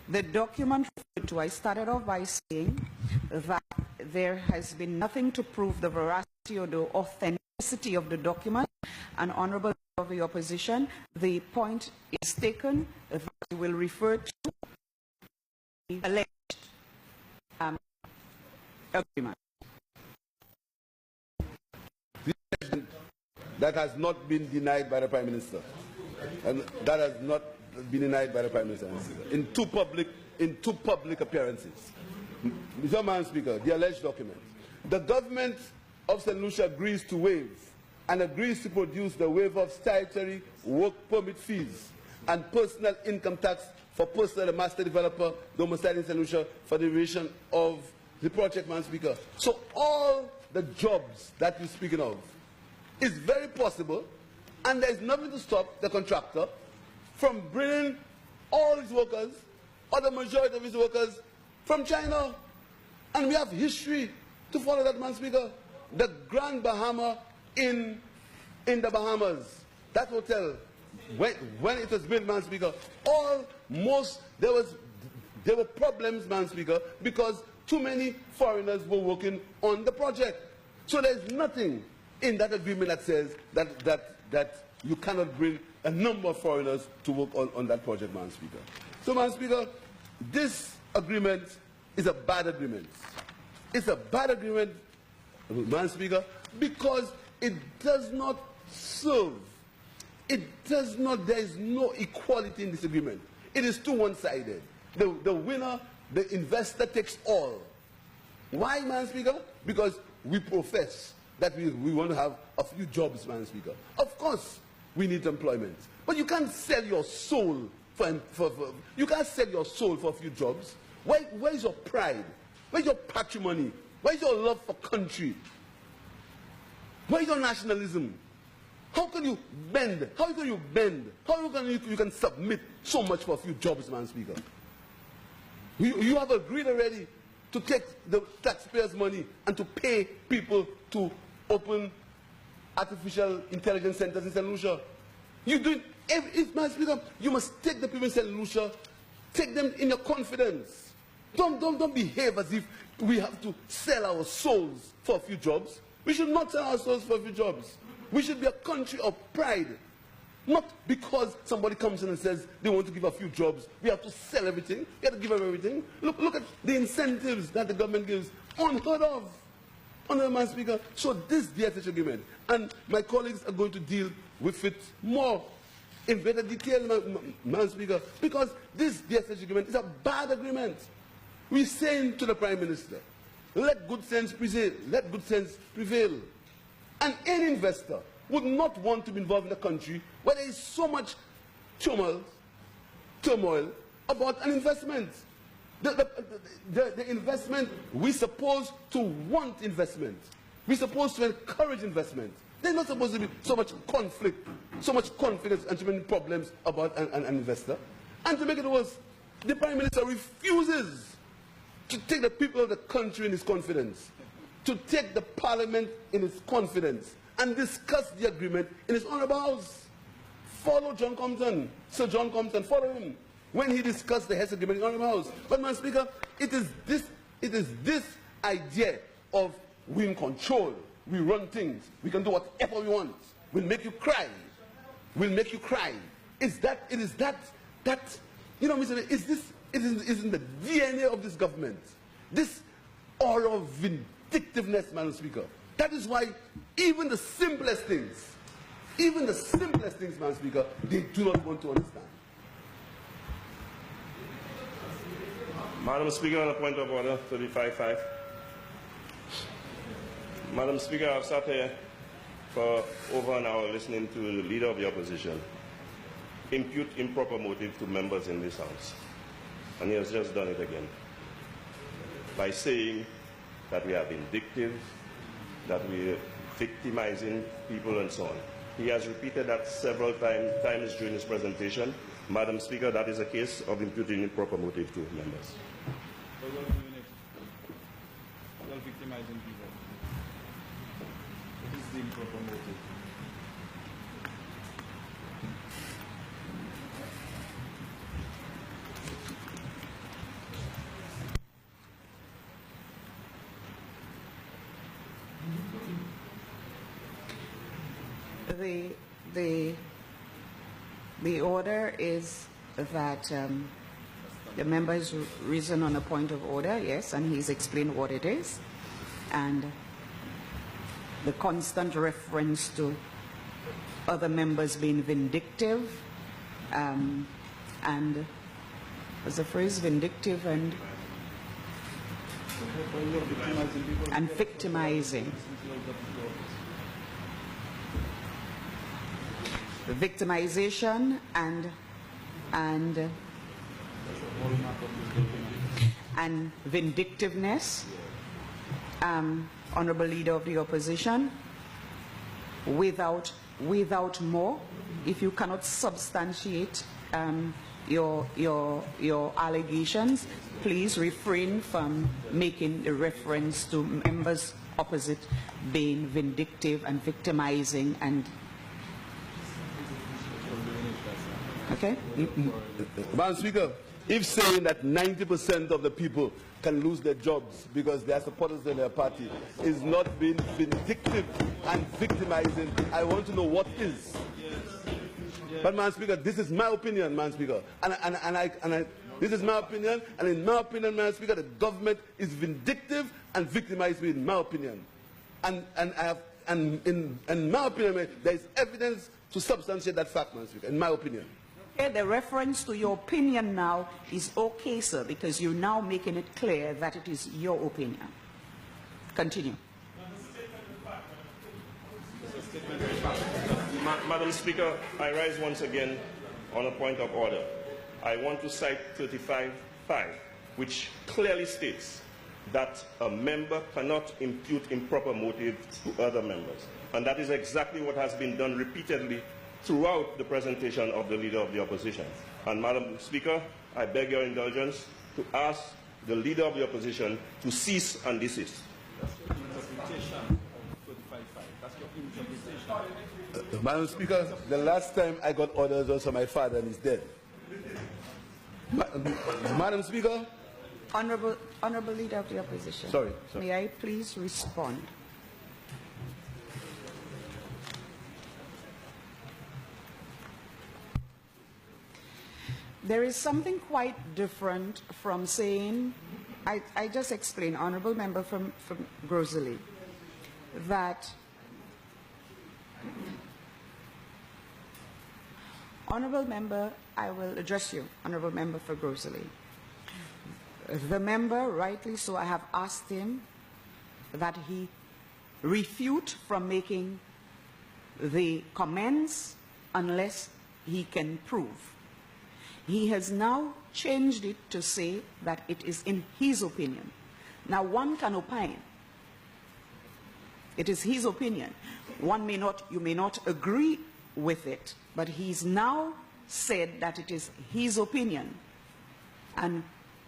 B: The document referred to, I started off by saying that there has been nothing to prove the veracity or the authenticity of the document. And Honorable Member of the Opposition, the point is taken that we will refer to the alleged agreement.
A: That has not been denied by the Prime Minister. And that has not been denied by the Prime Minister in two public appearances. Mr. Madam Speaker, the alleged document. The government of St. Lucia agrees to waive and agrees to produce the waiver of statutory work permit fees and personal income tax for personal master developer domiciled in St. Lucia for the duration of the project, Madam Speaker. So all the jobs that you're speaking of is very possible, and there is nothing to stop the contractor from bringing all his workers, or the majority of his workers, from China. And we have history to follow that, Madam Speaker. The Grand Bahama in the Bahamas, that hotel, when it was built, Madam Speaker, there were problems, Madam Speaker, because too many foreigners were working on the project. So there's nothing in that agreement that says that you cannot bring a number of foreigners to work on that project, Madam Speaker. So, Madam Speaker, this agreement is a bad agreement. It's a bad agreement, Madam Speaker, because it does not serve. There is no equality in this agreement. It is too one-sided. The winner, the investor takes all. Why, Madam Speaker? Because we profess that we want to have a few jobs, Madam Speaker. Of course, we need employment. But you can't sell your soul you can't sell your soul for a few jobs. Where is your pride? Where is your patrimony? Where is your love for country? Where is your nationalism? How can you bend? How can you bend? How can you can submit so much for a few jobs, Madam Speaker? You have agreed already to take the taxpayers' money and to pay people to open artificial intelligence centers in St. Lucia. You do it, Madam Speaker. You must take the people in St. Lucia, take them in your confidence. Don't behave as if we have to sell our souls for a few jobs. We should not sell our souls for a few jobs. We should be a country of pride. Not because somebody comes in and says they want to give a few jobs, we have to sell everything, we have to give them everything. Look at the incentives that the government gives. Unheard of. Honourable Madam Speaker. So this DSH agreement, and my colleagues are going to deal with it more in better detail, Madam Speaker, because this DSH agreement is a bad agreement. We're saying to the Prime Minister, let good sense prevail. Let good sense prevail. And any investor would not want to be involved in a country where there is so much turmoil about an investment. The investment, we're supposed to want investment. We're supposed to encourage investment. There's not supposed to be so much conflict, so much confidence, and so many problems about an investor. And to make it worse, the Prime Minister refuses to take the people of the country in his confidence, to take the Parliament in his confidence, and discuss the agreement in his honourable house. Follow John Compton, Sir John Compton, follow him when he discussed the Hess agreement in the honourable house. But, Madam Speaker, it is this idea of win control we run things. We can do whatever we want. We'll make you cry. We'll make you cry. It is that, you know, Mr. It is in the DNA of this government. This aura of vindictiveness, Madam Speaker. That is why even the simplest things, Madam Speaker, they do not want to understand.
G: Madam Speaker, on a point of order, 35-5. Madam Speaker, I've sat here for over an hour listening to the Leader of the Opposition impute improper motive to members in this House. And he has just done it again by saying that we are vindictive, that we are victimizing people and so on. He has repeated that several times during his presentation. Madam Speaker, that is a case of imputing improper motive to members.
D: Well, victimizing people. What is the improper motive?
B: The order is that the member has risen on a point of order, yes, and he's explained what it is, and the constant reference to other members being vindictive, and was the phrase vindictive and victimizing. The victimization and vindictiveness, Honourable Leader of the Opposition, without more, if you cannot substantiate your allegations, please refrain from making a reference to members opposite being vindictive and victimizing and okay.
A: Madam Speaker, if saying that 90% of the people can lose their jobs because they are supporters of their party is not being vindictive and victimizing, I want to know what is. But, Madam Speaker, this is my opinion, Madam Speaker, this is my opinion, and in my opinion, Madam Speaker, the government is vindictive and victimized me, in my opinion, and in my opinion, there is evidence to substantiate that fact, Madam Speaker, in my opinion.
B: Okay, the reference to your opinion now is okay, sir, because you're now making it clear that it is your opinion. Continue.
G: Madam Speaker, I rise once again on a point of order. I want to cite 35-5, which clearly states that a member cannot impute improper motives to other members. And that is exactly what has been done repeatedly throughout the presentation of the Leader of the Opposition. And Madam Speaker, I beg your indulgence to ask the Leader of the Opposition to cease and desist.
D: That's your interpretation of 35-5. That's your interpretation.
A: Madam Speaker, the last time I got orders was from my father and he's dead. Madam Speaker?
B: Honourable Leader of the Opposition.
A: Sorry.
B: May I please respond? There is something quite different from saying, I just explained, Honourable Member from Grosley, that Honourable Member, I will address you, Honourable Member for Grosley. The member, rightly so, I have asked him that he refute from making the comments unless he can prove. He has now changed it to say that it is in his opinion. Now, one can opine. It is his opinion. You may not agree with it, but he's now said that it is his opinion. And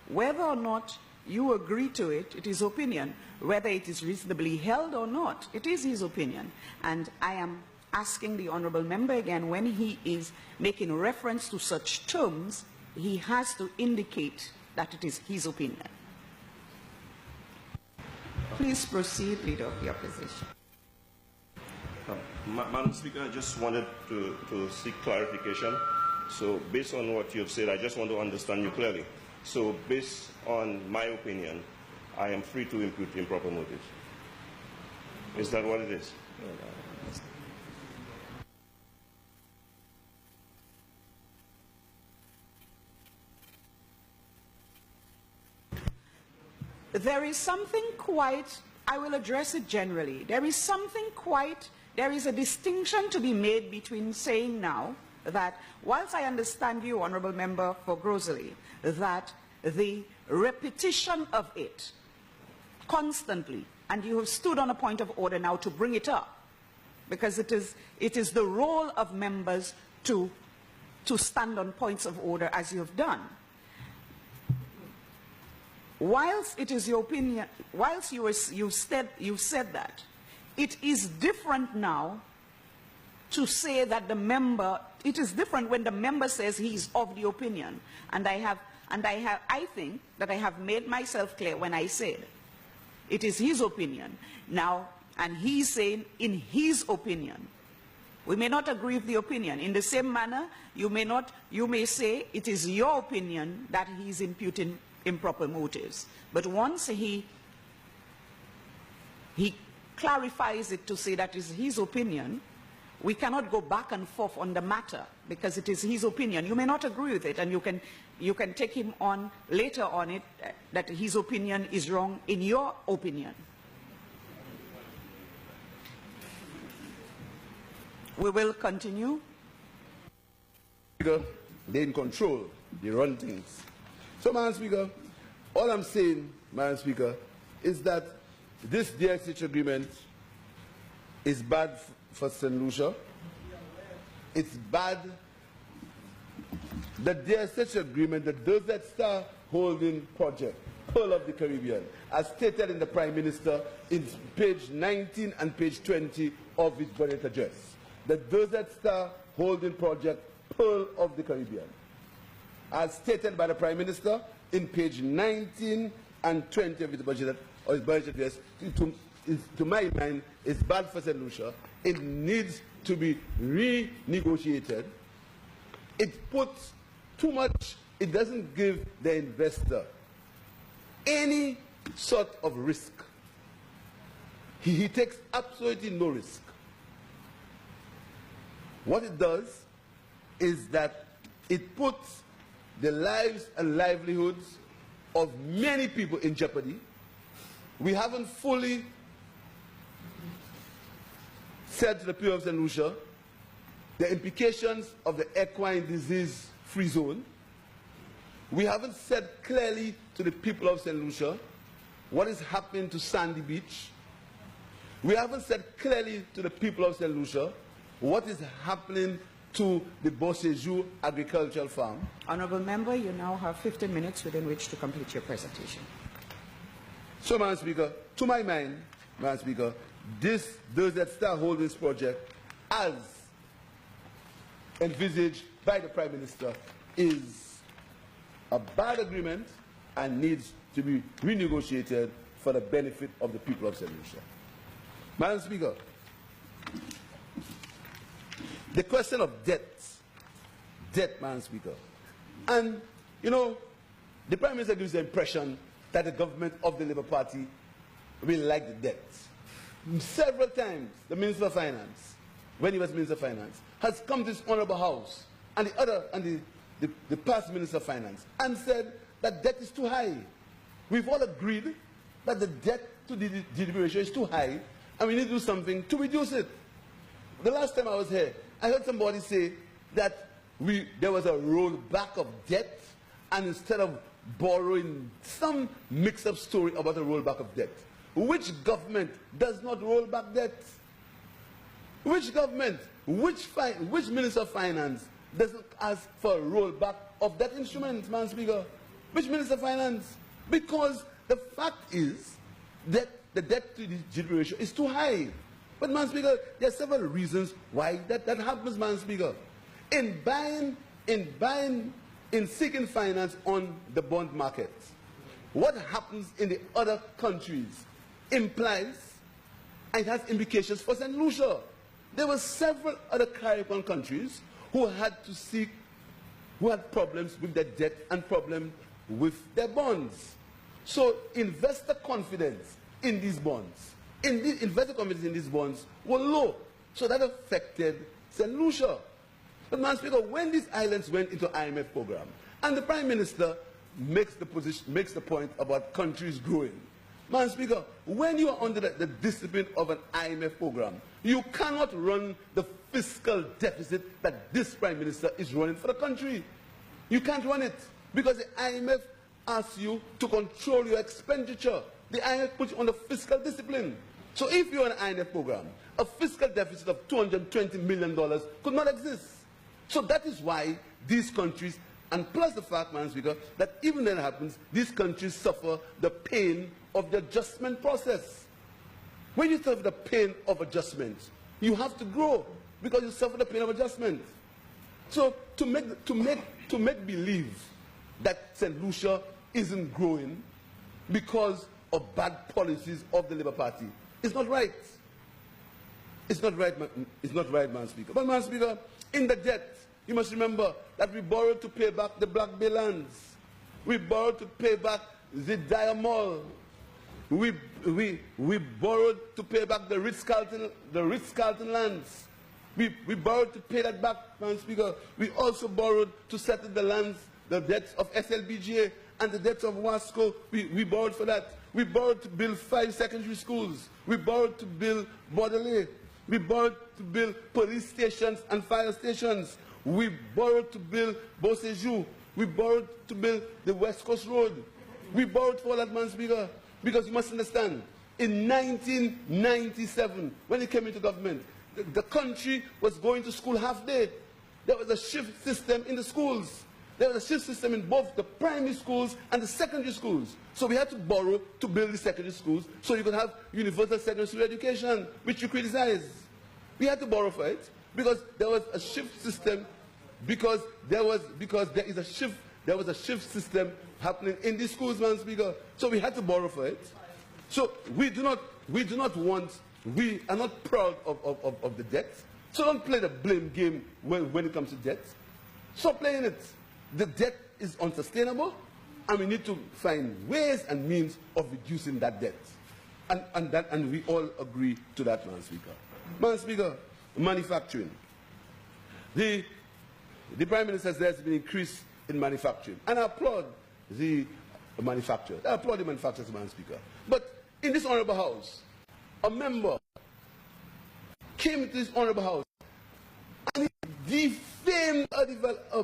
B: whether or not you agree to it, it is opinion. Whether it is reasonably held or not, it is his opinion. And I am asking the Honourable Member again, when he is making reference to such terms, he has to indicate that it is his opinion. Please proceed, Leader of the Opposition.
G: Madam Speaker, I just wanted to seek clarification. So based on what you've said, I just want to understand you clearly. So based on my opinion, I am free to impute improper motives. Is that what it is?
B: There is something quite, I will address it generally. There is a distinction to be made between saying now that, whilst I understand you, Honourable Member for Grosley, that the repetition of it constantly, and you have stood on a point of order now to bring it up, because it is the role of members to stand on points of order as you have done. Whilst it is your opinion, whilst you've said that, it is different now to say that the member, it is different when the member says he's of the opinion. And I think that I have made myself clear when I said it is his opinion. Now, and he's saying in his opinion. We may not agree with the opinion. In the same manner, you may say it is your opinion that he's imputing improper motives. But once he clarifies it to say that is his opinion, we cannot go back and forth on the matter because it is his opinion. You may not agree with it, and you can take him on later on it that his opinion is wrong in your opinion. We will continue.
A: They're in control. They run things. So, Madam Speaker, all I'm saying, Madam Speaker, is that this DXH agreement is bad for St. Lucia. It's bad. The DSH agreement, the Desert Star Holding Project, Pearl of the Caribbean, as stated in the Prime Minister in page 19 and page 20 of his budget address. The Desert Star Holding Project, Pearl of the Caribbean, as stated by the Prime Minister in page 19 and 20 of his budget address, to my mind, is bad for St. Lucia. It needs to be renegotiated. It puts too much, it doesn't give the investor any sort of risk. He takes absolutely no risk. What it does is that it puts the lives and livelihoods of many people in jeopardy. We haven't fully said to the people of St. Lucia the implications of the equine disease-free zone. We haven't said clearly to the people of St. Lucia what is happening to Sandy Beach. We haven't said clearly to the people of St. Lucia what is happening to the Beauséjour agricultural farm.
B: Honourable Member, you now have 15 minutes within which to complete your presentation.
A: So, Madam Speaker, to my mind, Madam Speaker, this Desert Star Holdings project, as envisaged by the Prime Minister, is a bad agreement and needs to be renegotiated for the benefit of the people of St. Lucia. Madam Speaker, the question of debt, Madam Speaker, and, you know, the Prime Minister gives the impression that the government of the Labour Party will like the debt. Several times, the Minister of Finance, when he was Minister of Finance, has come to this honourable House and the past Minister of Finance and said that debt is too high. We've all agreed that the debt to the GDP ratio is too high and we need to do something to reduce it. The last time I was here, I heard somebody say that there was a rollback of debt, and instead of borrowing, some mix-up story about a rollback of debt. Which government does not roll back debt? Which government, which Minister of Finance doesn't ask for a rollback of that instrument, Madam Speaker? Which Minister of Finance? Because the fact is that the debt to the GDP ratio is too high. But, Madam Speaker, there are several reasons why that happens, Madam Speaker. In seeking finance on the bond market, what happens in the other countries implies and has implications for St. Lucia. there were several other Caribbean countries who had problems with their debt and problems with their bonds. So investor confidence in these bonds, investor confidence in these bonds were low. So that affected St. Lucia. But, Madam Speaker, when these islands went into IMF program, and the Prime Minister makes the point about countries growing. Madam Speaker, when you are under the discipline of an IMF program, you cannot run the fiscal deficit that this Prime Minister is running for the country. You can't run it because the IMF asks you to control your expenditure. The IMF puts you under fiscal discipline. So if you're on an IMF program, a fiscal deficit of $220 million could not exist. So that is why these countries, and plus the fact, Madam Speaker, that even when it happens, these countries suffer the pain of the adjustment process. When you suffer the pain of adjustment, you have to grow because you suffer the pain of adjustment. So to make believe that St. Lucia isn't growing because of bad policies of the Labour Party is not right. It's not right, Madam Speaker. But, Madam Speaker, in the debt, you must remember that we borrowed to pay back the Black Bay lands. We borrowed to pay back the Dyer Mall. We borrowed to pay back the Ritz-Carlton lands. We borrowed to pay that back, Madam Speaker. We also borrowed to settle the lands, the debts of SLBGA and the debts of Wasco. We borrowed for that. We borrowed to build 5 secondary schools. We borrowed to build Bordelais. We borrowed to build police stations and fire stations. We borrowed to build Beauséjour. We borrowed to build the West Coast Road. We borrowed for that, Madam Speaker, because you must understand, in 1997, when it came into government, the country was going to school half day. There was a shift system in the schools. There was a shift system in both the primary schools and the secondary schools. So we had to borrow to build the secondary schools so you could have universal secondary education, which you criticize. We had to borrow for it because there was a shift system, because there was a shift system happening in the schools, Madam Speaker. So we had to borrow for it. So we are not proud of the debt. So don't play the blame game when it comes to debt. Stop playing it. The debt is unsustainable, and we need to find ways and means of reducing that debt. And we all agree to that, Madam Speaker. Madam Speaker, manufacturing. The Prime Minister says there's been an increase in manufacturing, and I applaud the manufacturers. I applaud the manufacturers, Madam Speaker. But in this honourable House, a member came to this honourable House and he defamed a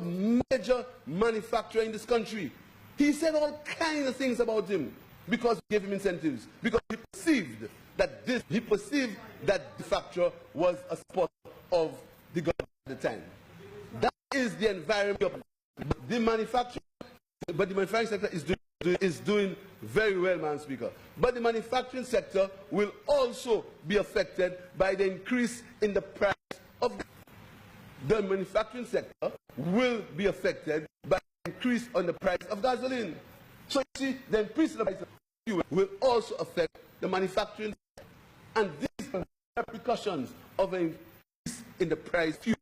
A: major manufacturer in this country. He said all kinds of things about him because we gave him incentives, because he perceived that the manufacturer was a supporter of the government at the time. That is the environment. The manufacturing sector is doing very well, Madam Speaker. But the manufacturing sector will also be affected by the increase in the price of the manufacturing sector will be affected by the increase on the price of gasoline. So you see, the increase in the price of fuel will also affect the manufacturing sector. And these are the repercussions of an increase in the price of fuel.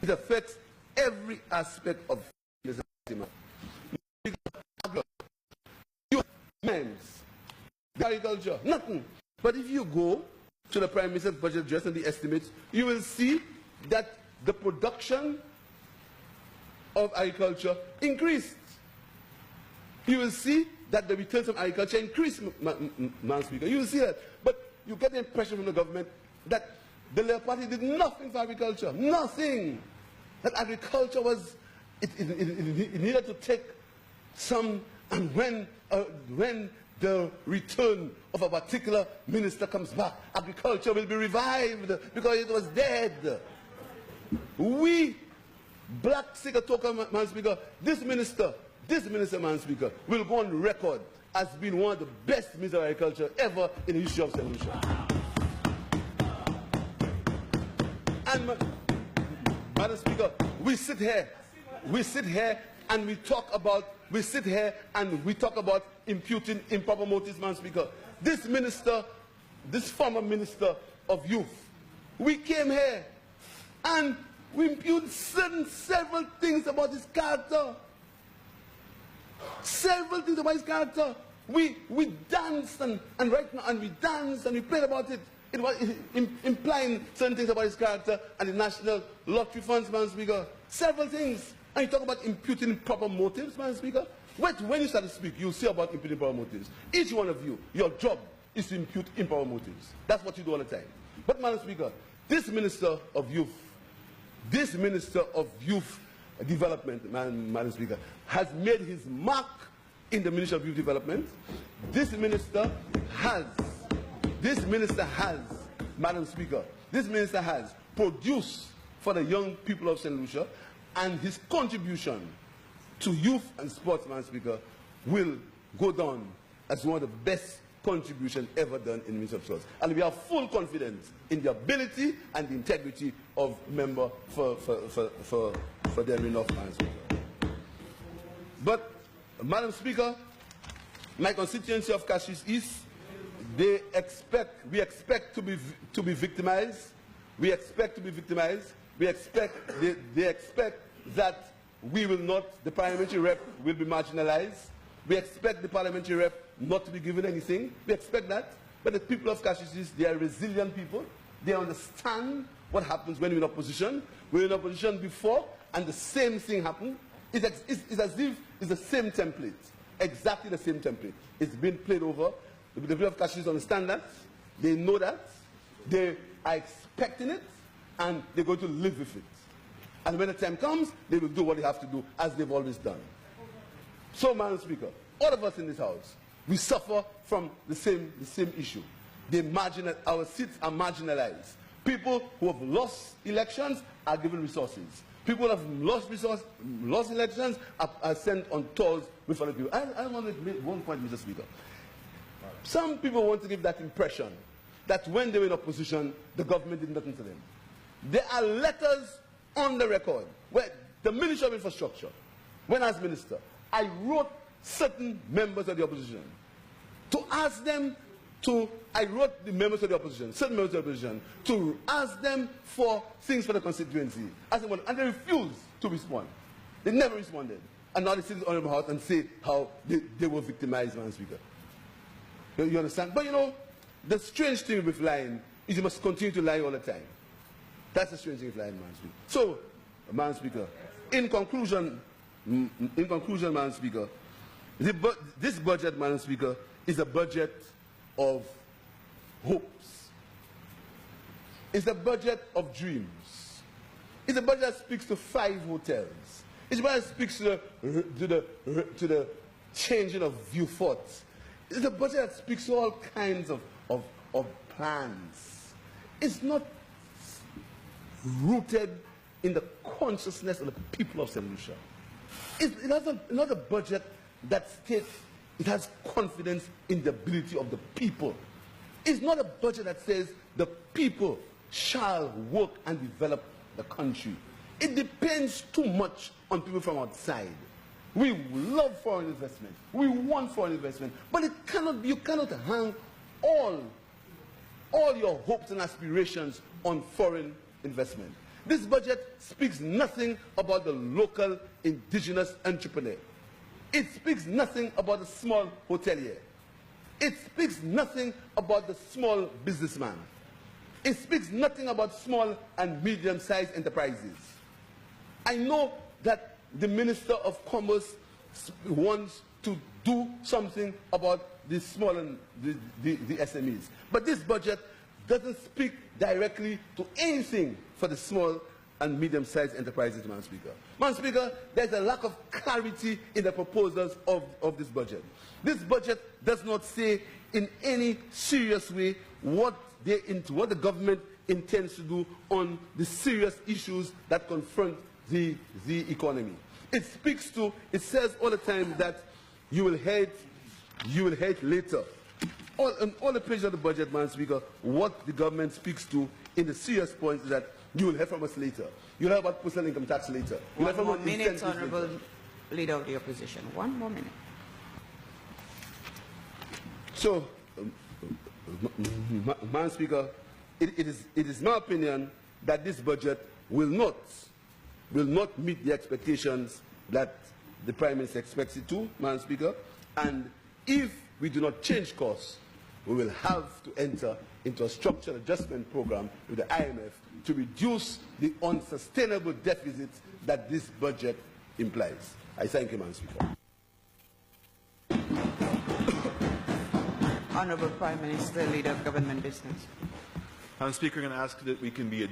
A: It affects every aspect of the agriculture, nothing. But if you go to the Prime Minister's budget address and the estimates, you will see that the production of agriculture increased. You will see that the returns from agriculture increased, Madam Speaker. You will see that. But you get the impression from the government that the Labour Party did nothing for agriculture. Nothing. That agriculture was, it needed to take some, and when the return of a particular minister comes back, agriculture will be revived because it was dead. We, black Sikatoka, Madam Speaker, this minister, Madam Speaker, will go on record as being one of the best ministers of agriculture ever in the history of St. Lucia. And, Madam Speaker, we sit here and we talk about imputing improper motives, Madam Speaker. This minister, this former minister of youth, we came here and we imputed several things about his character. Several things about his character. We danced and right now, and we danced and we played about it. It was implying certain things about his character and the national lottery funds, Madam Speaker. Several things. And you talk about imputing improper motives, Madam Speaker. When you start to speak, you'll see about imputing improper motives. Each one of you, your job is to impute improper motives. That's what you do all the time. But, Madam Speaker, this Minister of Youth Development, Madam Speaker, has made his mark in the Ministry of Youth Development. This minister has, Madam Speaker, this minister has produced for the young people of St. Lucia, and his contribution to youth and sports, Madam Speaker, will go down as one of the best contributions ever done in the Ministry of Sports. And we have full confidence in the ability and the integrity of member for their enough, Madam Speaker. But, Madam Speaker, my constituency of Cassis East, we expect to be victimized. We expect to be victimized. They expect that we will not, the parliamentary rep will be marginalized. We expect the parliamentary rep not to be given anything. We expect that. But the people of Cassis East, they are resilient people. They understand what happens when we're in opposition. We were in opposition before, and the same thing happened. It's as if it's the same template. Exactly the same template. It's been played over. The people of Cassis understand that. They know that. They are expecting it, and they're going to live with it. And when the time comes, they will do what they have to do, as they've always done. So, Madam Speaker, all of us in this House, we suffer from the same issue. Our seats are marginalized. People who have lost elections are given resources. People who have lost elections are sent on tours with other people. I want to make one point, Mr. Speaker. Some people want to give that impression that when they were in opposition, the government did nothing to them. There are letters on the record where the Ministry of Infrastructure, when I was minister, I wrote certain members of the opposition to ask them to, certain members of the opposition, to ask them for things for the constituency. And they refused to respond. They never responded. And now they sit in the Honourable House and say how they were victimized, Madam Speaker. You understand? But you know, the strange thing with lying is you must continue to lie all the time. That's the strange thing with lying, Madam Speaker. So, Madam Speaker, in conclusion, Madam Speaker, this budget, Madam Speaker, is a budget of hopes. It's a budget of dreams. It's a budget that speaks to 5 hotels. It's a budget that speaks to the changing of view thoughts. It's a budget that speaks to all kinds of plans. It's not rooted in the consciousness of the people of St. Lucia. It's not a budget that states it has confidence in the ability of the people. It's not a budget that says the people shall work and develop the country. It depends too much on people from outside. We love foreign investment. We want foreign investment. But it cannot be, you cannot hang all your hopes and aspirations on foreign investment. This budget speaks nothing about the local indigenous entrepreneur. It speaks nothing about the small hotelier. It speaks nothing about the small businessman. It speaks nothing about small and medium-sized enterprises. I know that the Minister of Commerce wants to do something about the small and the SMEs. But this budget doesn't speak directly to anything for the small and medium-sized enterprises, Madam Speaker. Madam Speaker, there's a lack of clarity in the proposals of this budget. This budget does not say in any serious way what the government intends to do on the serious issues that confront the economy. It says all the time that you will hate later. On all the pages of the budget, Madam Speaker, what the government speaks to in the serious points is that you will hear from us later. You'll hear about personal income tax later.
B: One more minute, Honourable Leader of the Opposition. One more minute.
A: So, Madam Speaker, it is my opinion that this budget will not meet the expectations that the Prime Minister expects it to, Madam Speaker. And if we do not change course, we will have to enter into a structural adjustment program with the IMF to reduce the unsustainable deficit that this budget implies. I thank you, Madam Speaker.
B: Honourable Prime Minister, Leader of Government Business.
C: Madam Speaker, I'm going to ask that we can be